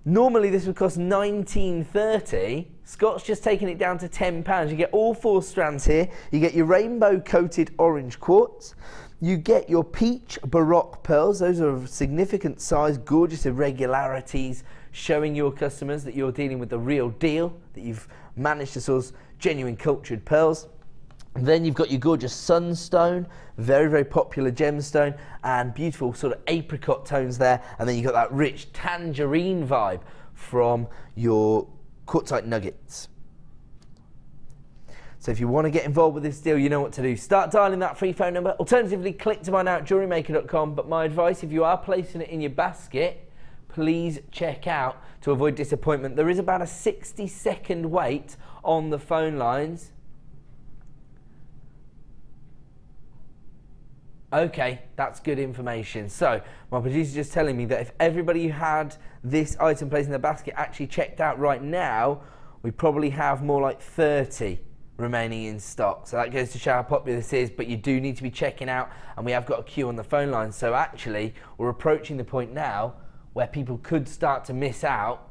Normally this would cost $19.30. Scott's just taken it down to £10. You get all 4 strands here. You get your rainbow coated orange quartz. You get your peach Baroque pearls. Those are of significant size, gorgeous irregularities, showing your customers that you're dealing with the real deal, that you've managed to source genuine cultured pearls. And then you've got your gorgeous sunstone, very, very popular gemstone, and beautiful sort of apricot tones there. And then you've got that rich tangerine vibe from your quartzite nuggets. So if you want to get involved with this deal, you know what to do. Start dialing that free phone number. Alternatively, click to buy now at JewelleryMaker.com. But my advice, if you are placing it in your basket, please check out to avoid disappointment. There is about a 60-second wait on the phone lines. Okay, that's good information. So my producer's just telling me that if everybody who had this item placed in the basket actually checked out right now, we probably have more like 30 remaining in stock. So that goes to show how popular this is, but you do need to be checking out, and we have got a queue on the phone line. So actually, we're approaching the point now where people could start to miss out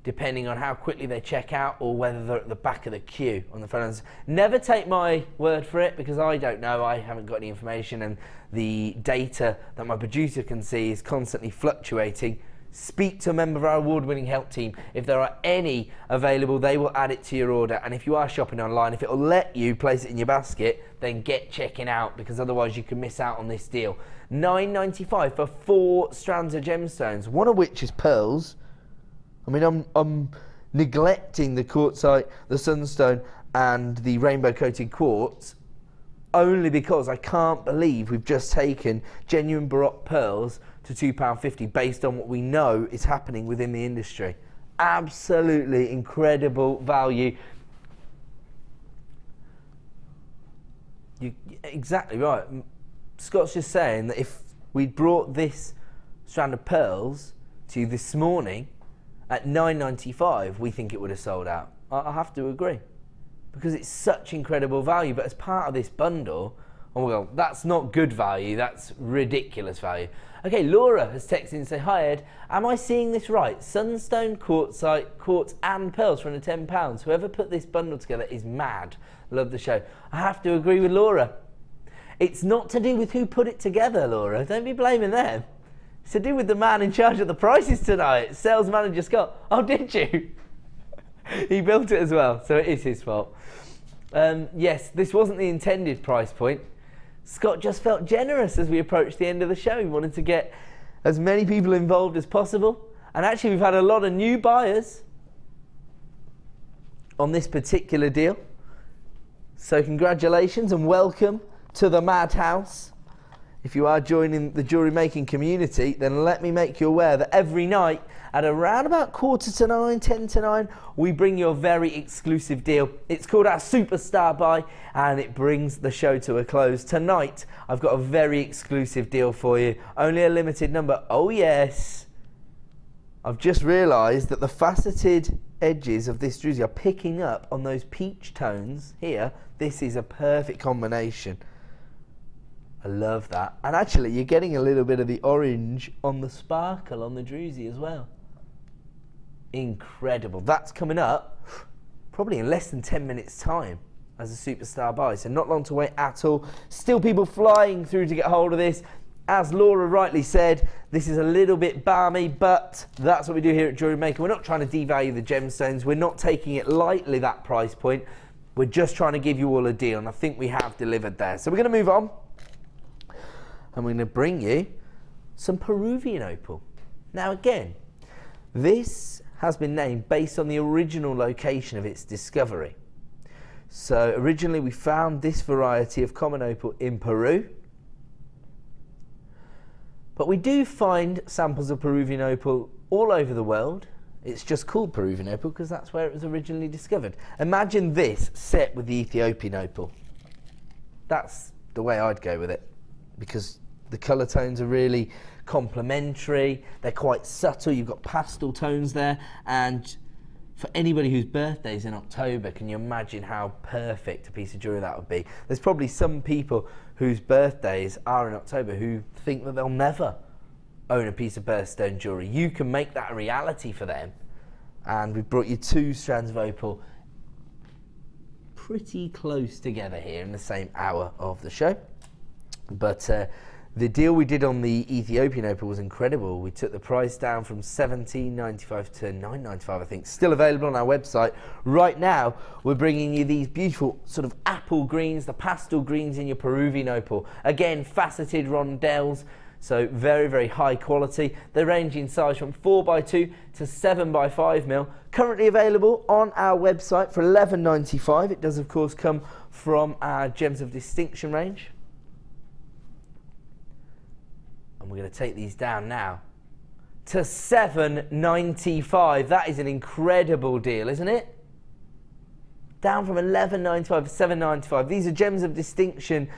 depending on how quickly they check out or whether they're at the back of the queue on the phone lines. Never take my word for it, because I don't know. I haven't got any information, and the data that my producer can see is constantly fluctuating. Speak to a member of our award-winning help team. If there are any available, they will add it to your order. And if you are shopping online, if it will let you place it in your basket, then get checking out, because otherwise you can miss out on this deal. $9.95 for 4 strands of gemstones, one of which is pearls. I mean, I'm neglecting the quartzite, the sunstone, and the rainbow-coated quartz only because I can't believe we've just taken genuine Baroque pearls to £2.50 based on what we know is happening within the industry. Absolutely incredible value. Exactly right. Scott's just saying that if we'd brought this strand of pearls to you this morning at $9.95, we think it would have sold out. I have to agree, because it's such incredible value. But as part of this bundle, oh well, that's not good value, that's ridiculous value. Okay, Laura has texted and said, "Hi Ed, am I seeing this right? Sunstone, quartzite, quartz and pearls for under £10. Whoever put this bundle together is mad. love the show. I have to agree with Laura. It's not to do with who put it together, Laura. Don't be blaming them. It's to do with the man in charge of the prices tonight. Sales manager Scott. Oh, did you? He built it as well, so it is his fault. Yes, this wasn't the intended price point. Scott just felt generous as we approached the end of the show. He wanted to get as many people involved as possible. And actually, we've had a lot of new buyers on this particular deal. So congratulations and welcome to the madhouse. If you are joining the jewellery making community, then let me make you aware that every night at around about 8:45, 10:50, we bring you a very exclusive deal. It's called our Superstar Buy, and it brings the show to a close. Tonight, I've got a very exclusive deal for you. Only a limited number. Oh yes. I've just realised that the faceted edges of this druzy are picking up on those peach tones here. This is a perfect combination. I love that. And actually, you're getting a little bit of the orange on the sparkle on the druzy as well. Incredible. That's coming up probably in less than 10 minutes time as a Superstar Buy. So not long to wait at all. Still people flying through to get hold of this. As Laura rightly said, this is a little bit balmy, but that's what we do here at Jewellery Maker. We're not trying to devalue the gemstones. We're not taking it lightly, that price point. We're just trying to give you all a deal, and I think we have delivered there. So we're going to move on. And we're going to bring you some Peruvian opal. Now again, this has been named based on the original location of its discovery. So originally we found this variety of common opal in Peru, but we do find samples of Peruvian opal all over the world. It's just called Peruvian opal because that's where it was originally discovered. Imagine this set with the Ethiopian opal. That's the way I'd go with it, because the colour tones are really complementary. They're quite subtle. You've got pastel tones there, and for anybody whose birthday is in October, can you imagine how perfect a piece of jewellery that would be? There's probably some people whose birthdays are in October who think that they'll never own a piece of birthstone jewellery. You can make that a reality for them, and we've brought you two strands of opal pretty close together here in the same hour of the show. But the deal we did on the Ethiopian opal was incredible. We took the price down from $17.95 to $9.95, I think. Still available on our website. Right now, we're bringing you these beautiful sort of apple greens, the pastel greens in your Peruvian opal. Again, faceted rondelles, so very, very high quality. They range in size from 4x2 to 7x5mm. Currently available on our website for $11.95. It does, of course, come from our Gems of Distinction range. And we're going to take these down now to $7.95. That is an incredible deal, isn't it? Down from $11.95 to $7.95. These are Gems of Distinction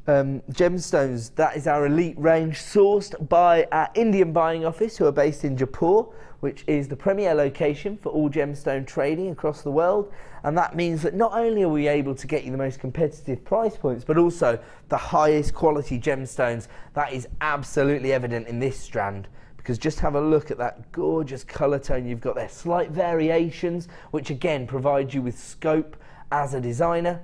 gemstones. That is our elite range, sourced by our Indian buying office, who are based in Jaipur, which is the premier location for all gemstone trading across the world. And that means that not only are we able to get you the most competitive price points, but also the highest quality gemstones. That is absolutely evident in this strand, because just have a look at that gorgeous colour tone you've got there. Slight variations, which again provide you with scope as a designer.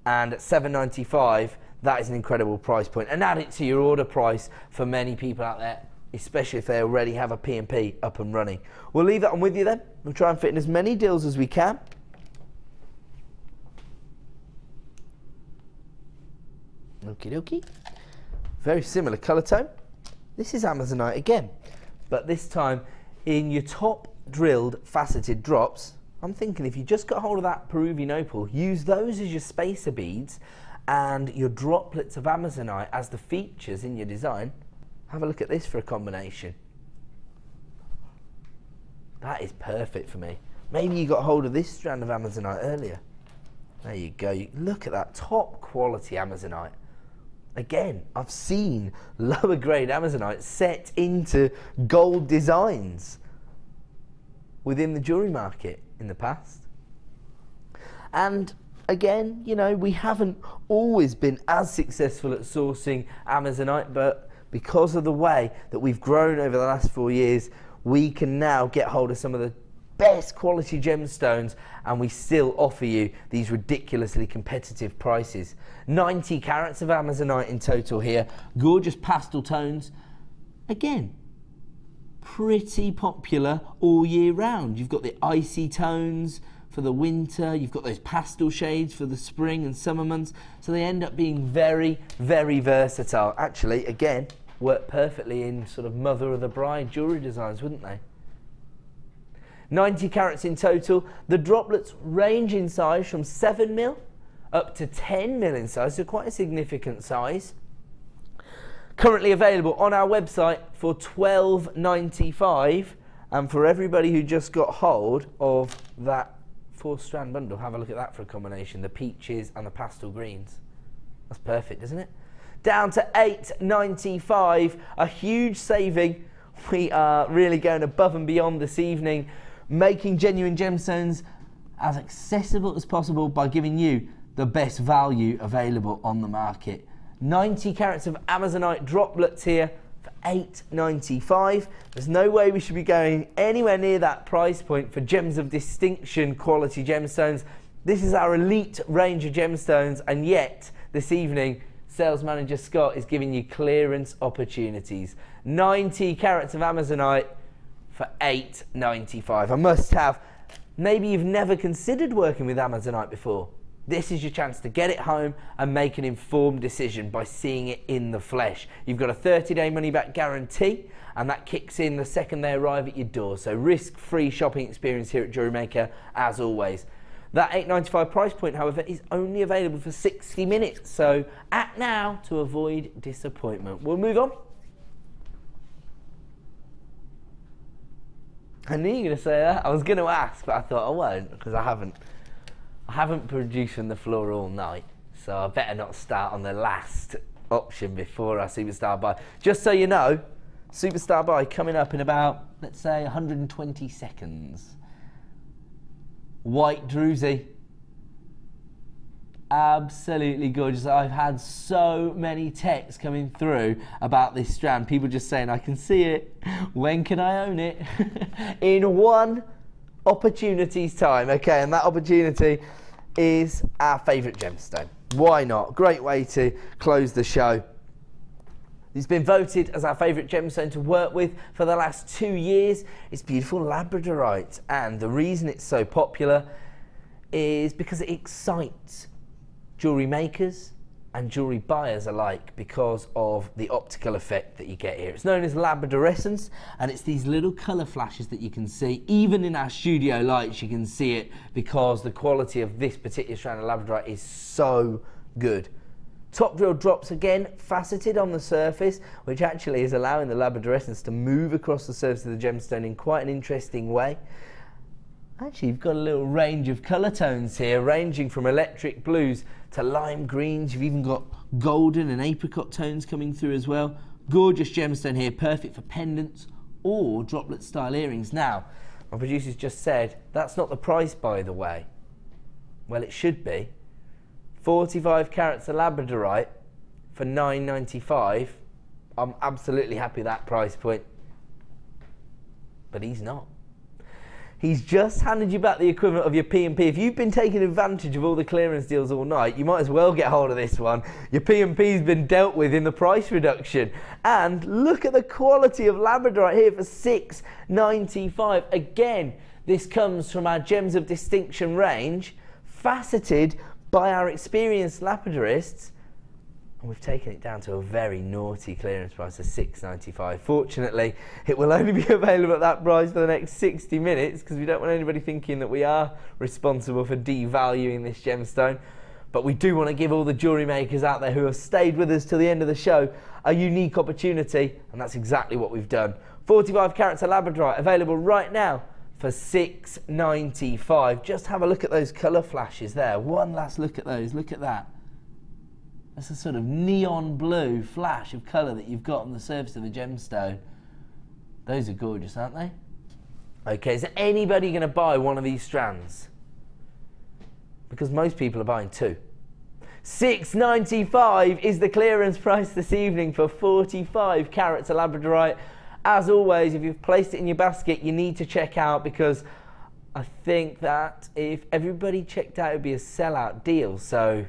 And at $7.95, that is an incredible price point. And add it to your order price for many people out there, especially if they already have a P&P up and running. We'll leave that on with you then. We'll try and fit in as many deals as we can. Okie dokie. Very similar colour tone. This is Amazonite again, but this time in your top drilled faceted drops. I'm thinking if you just got hold of that Peruvian opal, use those as your spacer beads and your droplets of Amazonite as the features in your design. Have a look at this for a combination. That is perfect for me. Maybe you got hold of this strand of Amazonite earlier. There you go. Look at that top quality Amazonite. Again, I've seen lower grade Amazonite set into gold designs within the jewellery market in the past. And again, you know, we haven't always been as successful at sourcing Amazonite, but because of the way that we've grown over the last 4 years, we can now get hold of some of the best quality gemstones, and we still offer you these ridiculously competitive prices. 90 carats of Amazonite in total here, gorgeous pastel tones. Again, pretty popular all year round. You've got the icy tones for the winter, you've got those pastel shades for the spring and summer months, so they end up being very, very versatile. Actually, again, work perfectly in sort of mother of the bride jewellery designs, wouldn't they? 90 carats in total. The droplets range in size from 7mm up to 10mm in size, so quite a significant size. Currently available on our website for $12.95, and for everybody who just got hold of that 4-strand bundle, have a look at that for a combination, the peaches and the pastel greens. That's perfect, isn't it? Down to $8.95, a huge saving. We are really going above and beyond this evening, making genuine gemstones as accessible as possible by giving you the best value available on the market. 90 carats of Amazonite droplets here for $8.95. There's no way we should be going anywhere near that price point for gems of distinction quality gemstones. This is our elite range of gemstones, and yet this evening Sales Manager Scott is giving you clearance opportunities. 90 carats of Amazonite for $8.95. A must-have. Maybe you've never considered working with Amazonite before. This is your chance to get it home and make an informed decision by seeing it in the flesh. You've got a 30-day money-back guarantee, and that kicks in the second they arrive at your door. So risk-free shopping experience here at JewelleryMaker, as always. That $8.95 price point, however, is only available for 60 minutes. So act now to avoid disappointment. We'll move on. I knew you were going to say that. I was going to ask, but I thought I won't, because I haven't produced from the floor all night, so I better not start on the last option before our Superstar Buy. Just so you know, Superstar Buy coming up in about, let's say, 120 seconds. White Druzy. Absolutely gorgeous. I've had so many texts coming through about this strand. People just saying, I can see it. When can I own it? In one opportunity's time. Okay, and that opportunity is our favourite gemstone. Why not? Great way to close the show. It's been voted as our favourite gemstone to work with for the last 2 years. It's beautiful labradorite, and the reason it's so popular is because it excites jewellery makers and jewellery buyers alike because of the optical effect that you get here. It's known as labradorescence, and it's these little colour flashes that you can see. Even in our studio lights you can see it because the quality of this particular strand of labradorite is so good. Top drill drops again, faceted on the surface, which actually is allowing the labradorescence to move across the surface of the gemstone in quite an interesting way. Actually, you've got a little range of colour tones here, ranging from electric blues to lime greens. You've even got golden and apricot tones coming through as well. Gorgeous gemstone here, perfect for pendants or droplet style earrings. Now, my producers just said, that's not the price, by the way. Well, it should be. 45 carats of labradorite for $9.95. I'm absolutely happy with that price point. But he's not. He's just handed you back the equivalent of your P&P. If you've been taking advantage of all the clearance deals all night, you might as well get hold of this one. Your P&P's been dealt with in the price reduction. And look at the quality of labradorite here for $6.95. Again, this comes from our Gems of Distinction range, faceted by our experienced lapidarists. And we've taken it down to a very naughty clearance price of $6.95. Fortunately, it will only be available at that price for the next 60 minutes because we don't want anybody thinking that we are responsible for devaluing this gemstone. But we do want to give all the jewellery makers out there who have stayed with us till the end of the show a unique opportunity, and that's exactly what we've done. 45 carats of labradorite available right now for $6.95. Just have a look at those colour flashes there. One last look at those. Look at that. That's a sort of neon blue flash of colour that you've got on the surface of the gemstone. Those are gorgeous, aren't they? Okay, is anybody going to buy one of these strands? Because most people are buying two. $6.95 is the clearance price this evening for 45 carats of labradorite. As always, if you've placed it in your basket, you need to check out because I think that if everybody checked out, it would be a sellout deal. So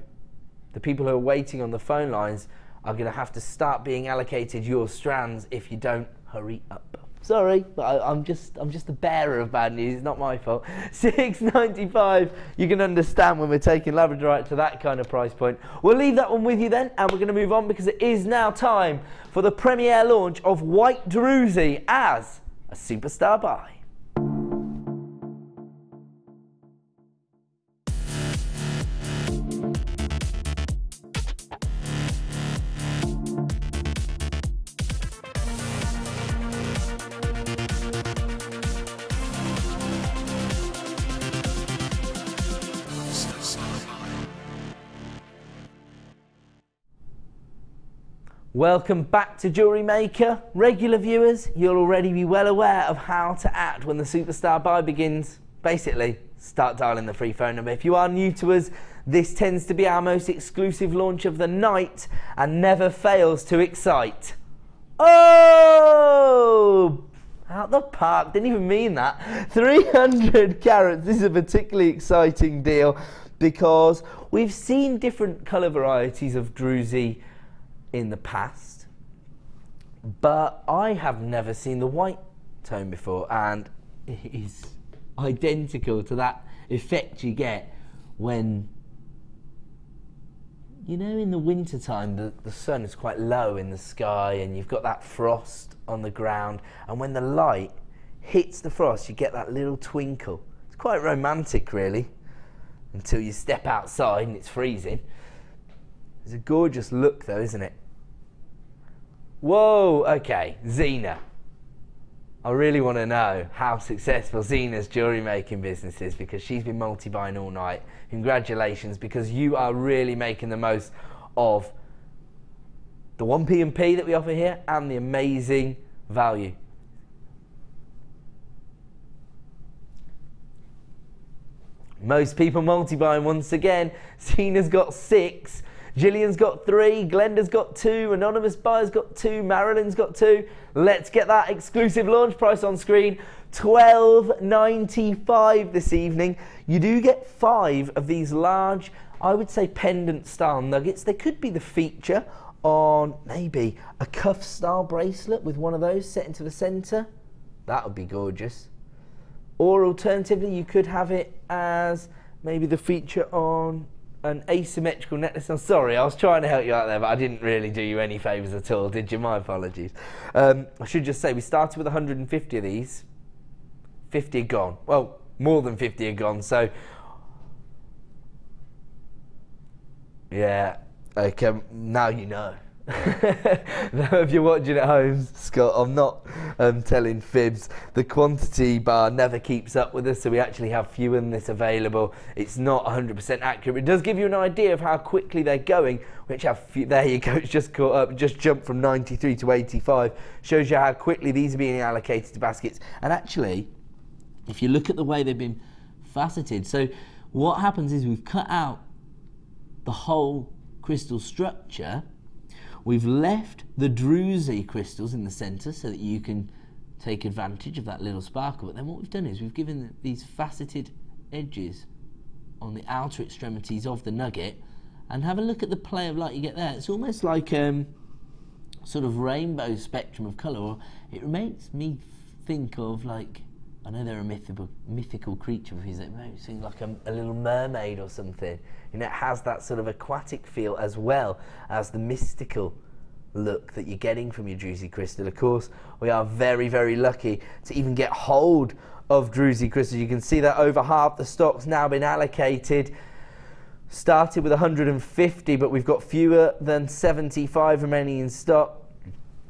the people who are waiting on the phone lines are going to have to start being allocated your strands if you don't hurry up. Sorry, but I'm just the bearer of bad news. It's not my fault. $6.95. You can understand when we're taking labradorite to that kind of price point. We'll leave that one with you then, and we're going to move on because it is now time for the premiere launch of White Druzy as a superstar buy. Welcome back to Jewellery Maker. Regular viewers, you'll already be well aware of how to act when the superstar buy begins. Basically, start dialing the free phone number. If you are new to us, this tends to be our most exclusive launch of the night and never fails to excite. Oh! Out the park, didn't even mean that. 300 carats. This is a particularly exciting deal because we've seen different colour varieties of druzy in the past, but I have never seen the white tone before, and it is identical to that effect you get when, you know, in the winter time the sun is quite low in the sky and you've got that frost on the ground, and when the light hits the frost you get that little twinkle. It's quite romantic really, until you step outside and it's freezing. It's a gorgeous look though, isn't it? Whoa, okay, Zena. I really want to know how successful Zena's jewellery making business is, because she's been multi-buying all night. Congratulations, because you are really making the most of the 1P&P that we offer here and the amazing value. Most people multi-buying once again. Zena's got 6. Gillian's got 3, Glenda's got 2, Anonymous Buyer's got 2, Marilyn's got 2. Let's get that exclusive launch price on screen. $12.95 this evening. You do get 5 of these large, I would say pendant style nuggets. They could be the feature on maybe a cuff style bracelet with one of those set into the centre. That would be gorgeous. Or alternatively, you could have it as maybe the feature on an asymmetrical necklace. I'm sorry, I was trying to help you out there, but I didn't really do you any favours at all, did you? My apologies. I should just say we started with 150 of these. 50 are gone. Well, more than 50 are gone, so yeah, okay, now you know. If you're watching at home, Scott, I'm not telling fibs. The quantity bar never keeps up with us, so we actually have fewer than this available. It's not 100% accurate. It does give you an idea of how quickly they're going, which have few, there you go, it's just caught up, just jumped from 93 to 85. Shows you how quickly these are being allocated to baskets. And actually, if you look at the way they've been faceted, so what happens is we've cut out the whole crystal structure. We've left the druzy crystals in the centre so that you can take advantage of that little sparkle. But then what we've done is we've given these faceted edges on the outer extremities of the nugget, and have a look at the play of light you get there. It's almost like sort of rainbow spectrum of colour. It makes me think of, like, I know they're a mythical creature, it makes me think like a little mermaid or something. You know, it has that sort of aquatic feel as well as the mystical look that you're getting from your druzy crystal. Of course, we are very, very lucky to even get hold of druzy crystals. You can see that over half the stock's now been allocated. Started with 150, but we've got fewer than 75 remaining in stock.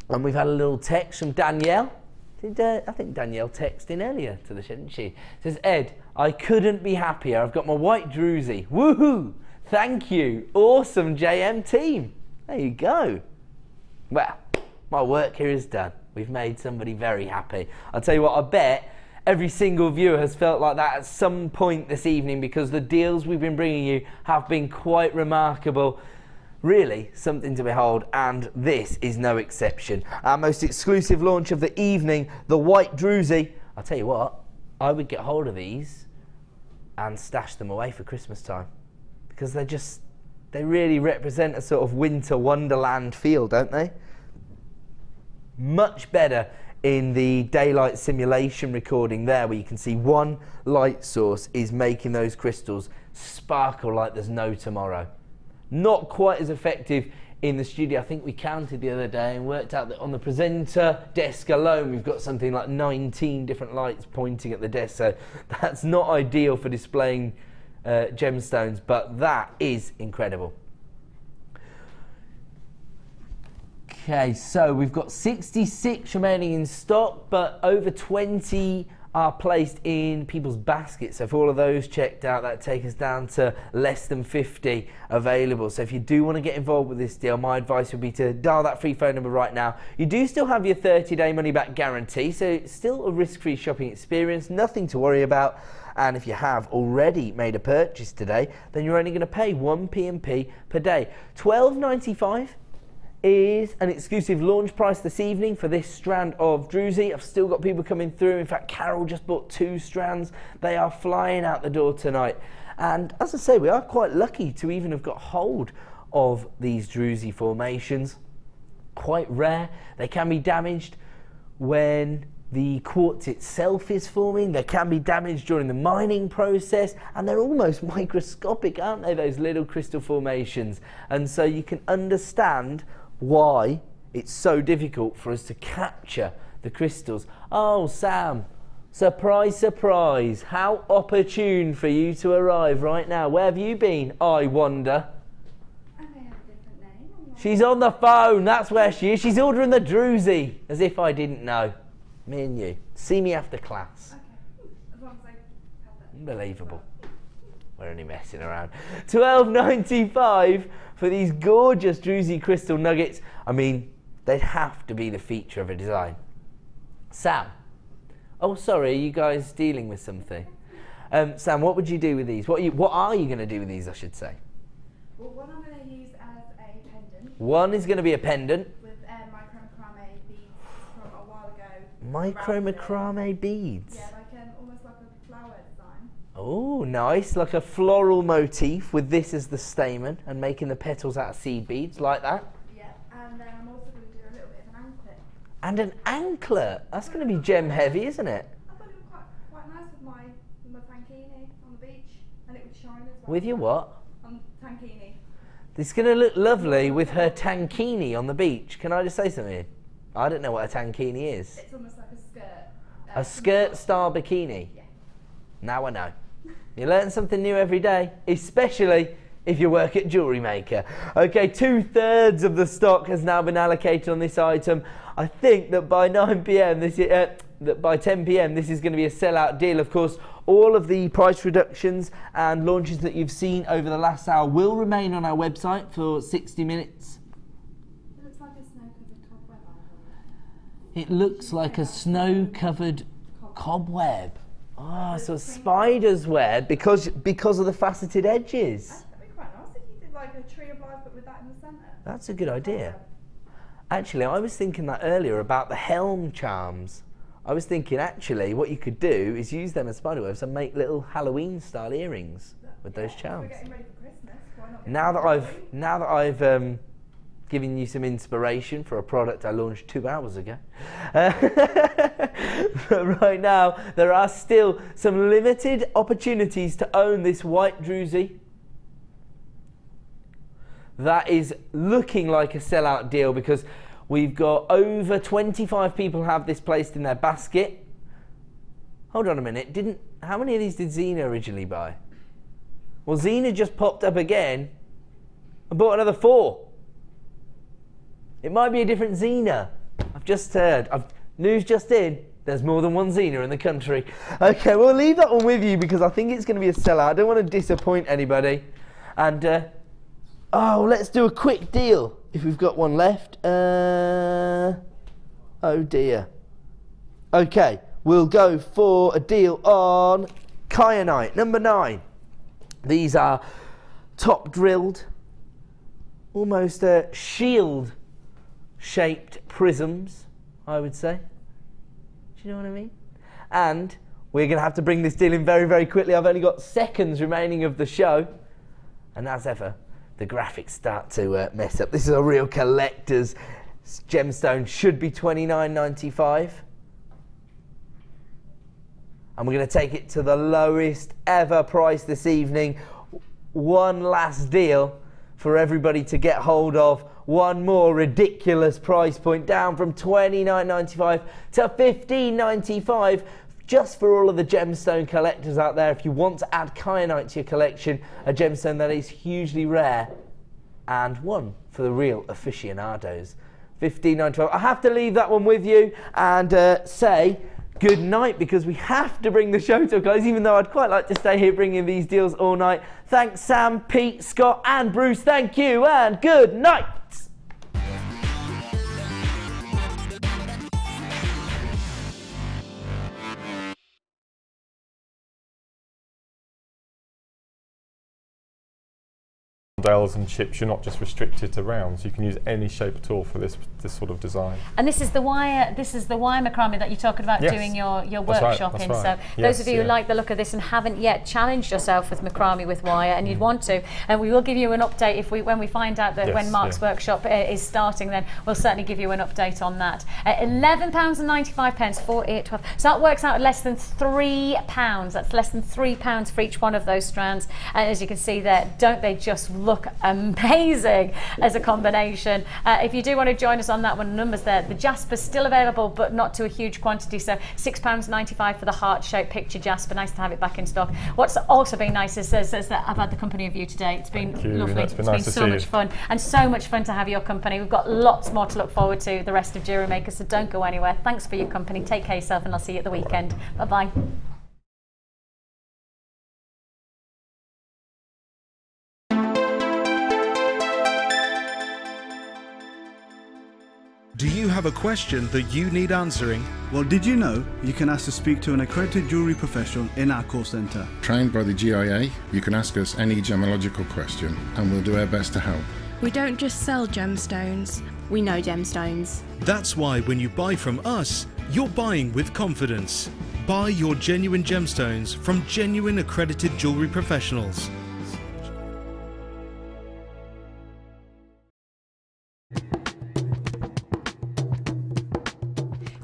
And we've had a little text from Danielle. I think Danielle texted in earlier to the show, didn't she? Says, Ed, I couldn't be happier. I've got my white druzy. Woohoo! Thank you. Awesome, JM team. There you go. Well, my work here is done. We've made somebody very happy. I'll tell you what, I bet every single viewer has felt like that at some point this evening, because the deals we've been bringing you have been quite remarkable. Really something to behold, and this is no exception. Our most exclusive launch of the evening, the White Druzy. I'll tell you what, I would get hold of these and stash them away for Christmas time, because they really represent a sort of winter wonderland feel, don't they? Much better in the daylight simulation recording there, where you can see one light source is making those crystals sparkle like there's no tomorrow. Not quite as effective in the studio. I think we counted the other day and worked out that on the presenter desk alone we've got something like 19 different lights pointing at the desk, so that's not ideal for displaying gemstones, but that is incredible. Okay, so we've got 66 remaining in stock, but over 20 are placed in people's baskets. So for all of those checked out, that takes us down to less than 50 available. So if you do want to get involved with this deal, my advice would be to dial that free phone number right now. You do still have your 30-day money-back guarantee, so it's still a risk-free shopping experience, nothing to worry about. And if you have already made a purchase today, then you're only going to pay 1 P&P per day. $12.95 is an exclusive launch price this evening for this strand of druzy. I've still got people coming through. In fact, Carol just bought 2 strands. They are flying out the door tonight. And as I say, we are quite lucky to even have got hold of these druzy formations. Quite rare. They can be damaged when the quartz itself is forming. They can be damaged during the mining process, and they're almost microscopic, aren't they, those little crystal formations? And so you can understand why it's so difficult for us to capture the crystals. Oh, Sam, surprise, surprise. How opportune for you to arrive right now. Where have you been, I wonder? I may have a different name. She's on the phone, that's where she is. She's ordering the druzy, as if I didn't know. Me and you. See me after class. Okay, as long as I have that. Unbelievable. We're only messing around. $12.95 for these gorgeous druzy crystal nuggets. I mean, they'd have to be the feature of a design. Sam. Oh, sorry, are you guys dealing with something? Sam, what would you do with these? What are you going to do with these, I should say? Well, one I'm going to use as a pendant. One is going to be a pendant. With micro macrame beads from a while ago. Micro macrame beads? Yeah, like almost like a flower design. Oh, nice, like a floral motif with this as the stamen and making the petals out of seed beads, like that. Yeah, and then I'm also going to do a little bit of an anklet. And an anklet? That's going to be gem heavy, isn't it? I thought it would quite nice with my tankini on the beach, and it would shine as well. With your what? On tankini. It's going to look lovely with her tankini on the beach. Can I just say something? I don't know what a tankini is. It's almost like a skirt. A skirt style bikini? Yeah. Now I know. You learn something new every day, especially if you work at Jewellery Maker. Okay, 2/3 of the stock has now been allocated on this item. I think that by 9 PM, that by 10 PM, this is going to be a sellout deal. Of course, all of the price reductions and launches that you've seen over the last hour will remain on our website for 60 minutes. It looks like a snow-covered cobweb. It looks like a snow-covered cobweb. Ah, so spider's web because of the faceted edges. That'd be quite nice if you did like a tree of life, but with that in the centre. That's a good idea. Actually, I was thinking that earlier about the helm charms. I was thinking actually what you could do is use them as spiderwebs and make little Halloween style earrings with those charms. We're getting ready for Christmas. Why not? Now that I've given you some inspiration for a product I launched 2 hours ago. But right now, there are still some limited opportunities to own this white druzy. That is looking like a sellout deal because we've got over 25 people have this placed in their basket. Hold on a minute, how many of these did Zena originally buy? Well, Zena just popped up again and bought another 4. It might be a different Zena. I've just heard. News just in. There's more than one Zena in the country. Okay, we'll leave that one with you because I think it's going to be a sellout. I don't want to disappoint anybody. And, oh, let's do a quick deal if we've got one left. Oh, dear. Okay, we'll go for a deal on kyanite, number 9. These are top drilled, almost shield shaped prisms, I would say. Do you know what I mean? And We're going to have to bring this deal in very, very quickly. I've only got seconds remaining of the show. And as ever, the graphics start to mess up. This is a real collector's gemstone. Should be $29.95. And we're going to take it to the lowest ever price this evening. One last deal for everybody to get hold of. One more ridiculous price point, down from $29.95 to $15.95. Just for all of the gemstone collectors out there, if you want to add kyanite to your collection, a gemstone that is hugely rare, and one for the real aficionados. $15.95. I have to leave that one with you and say good night, because we have to bring the show to a close, even though I'd quite like to stay here bringing these deals all night. Thanks Sam, Pete, Scott and Bruce. Thank you and good night. Dales and chips, you're not just restricted to rounds. You can use any shape at all for this sort of design. And this is the wire macrame that you're talking about, doing your workshop in. So those of you who like the look of this and haven't yet challenged yourself with macrame with wire, and you'd want to, and we will give you an update when we find out that when Mark's workshop is starting, then we'll certainly give you an update on that. £11.95 for 8, 12. So that works out at less than £3. That's less than £3 for each one of those strands. And as you can see there, don't they just look amazing as a combination? If you do want to join us on that one, numbers there. The jasper's still available, but not to a huge quantity. So £6.95 for the heart-shaped picture jasper. Nice to have it back in stock. What's also been nice is that I've had the company of you today. It's been lovely. It's been so much fun, and so much fun to have your company. We've got lots more to look forward to the rest of Jewellery Maker, so don't go anywhere. Thanks for your company. Take care of yourself, and I'll see you at the weekend. Bye-bye. Do you have a question that you need answering? Well, did you know you can ask to speak to an accredited jewellery professional in our call centre? Trained by the GIA, you can ask us any gemological question and we'll do our best to help. We don't just sell gemstones, we know gemstones. That's why when you buy from us, you're buying with confidence. Buy your genuine gemstones from genuine accredited jewellery professionals.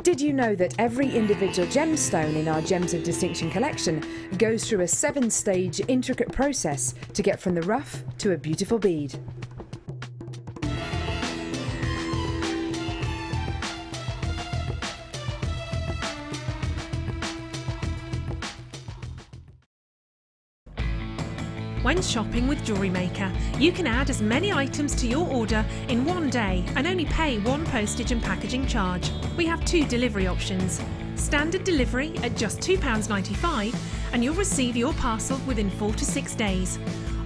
Did you know that every individual gemstone in our Gems of Distinction collection goes through a 7-stage intricate process to get from the rough to a beautiful bead? When shopping with Jewellery Maker, you can add as many items to your order in one day and only pay one postage and packaging charge. We have 2 delivery options. Standard delivery at just £2.95 and you'll receive your parcel within 4 to 6 days.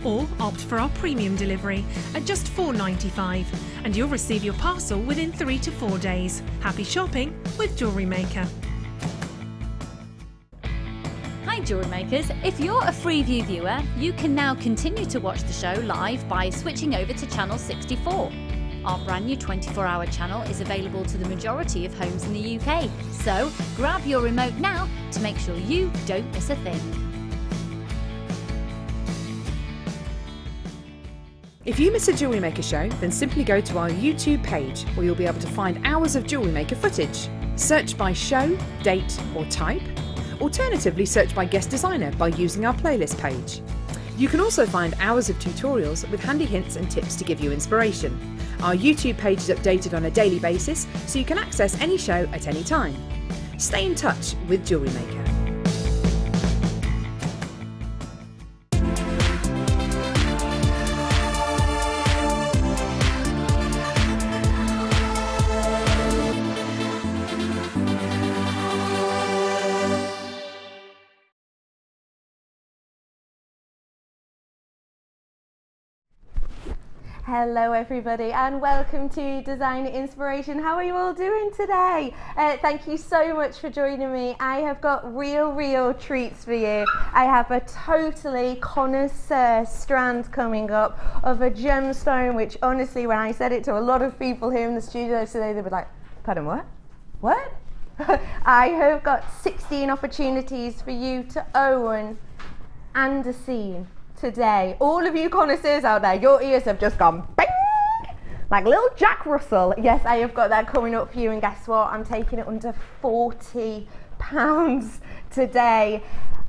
Or opt for our premium delivery at just £4.95 and you'll receive your parcel within 3 to 4 days. Happy shopping with Jewellery Maker. Hi Jewellery Makers, if you're a Freeview viewer, you can now continue to watch the show live by switching over to channel 64. Our brand new 24-hour channel is available to the majority of homes in the UK, so grab your remote now to make sure you don't miss a thing. If you miss a Jewellery Maker show, then simply go to our YouTube page where you'll be able to find hours of Jewellery Maker footage. Search by show, date or type. Alternatively, search by guest designer by using our playlist page. You can also find hours of tutorials with handy hints and tips to give you inspiration. Our YouTube page is updated on a daily basis, so you can access any show at any time. Stay in touch with Jewellery Maker. Hello everybody and welcome to Design Inspiration. How are you all doing today? Thank you so much for joining me. I have got real treats for you. I have a totally connoisseur strand coming up of a gemstone, which honestly when I said it to a lot of people here in the studio today, they were like, pardon what? What? I have got 16 opportunities for you to own and a scene today. All of you connoisseurs out there, your ears have just gone bing, like little Jack Russell. Yes, I have got that coming up for you, and guess what? I'm taking it under £40 today.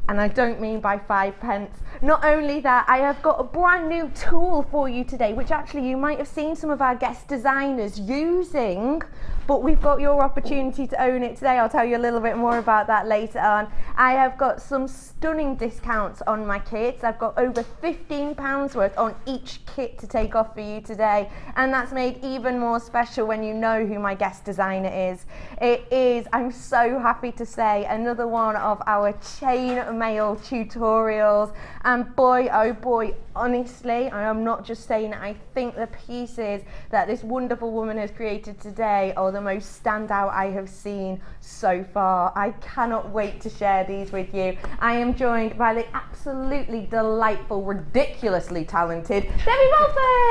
And I don't mean by 5 pence. Not only that, I have got a brand new tool for you today, which actually you might have seen some of our guest designers using, but we've got your opportunity to own it today. I'll tell you a little bit more about that later on. I have got some stunning discounts on my kits. I've got over £15 worth on each kit to take off for you today, and that's made even more special when you know who my guest designer is. It is, I'm so happy to say, another one of our chain mail tutorials, and boy oh boy, honestly, I am not just saying it, I think the pieces that this wonderful woman has created today are the most standout I have seen so far. I cannot wait to share these with you. I am joined by the absolutely delightful, ridiculously talented Debbie Balfour.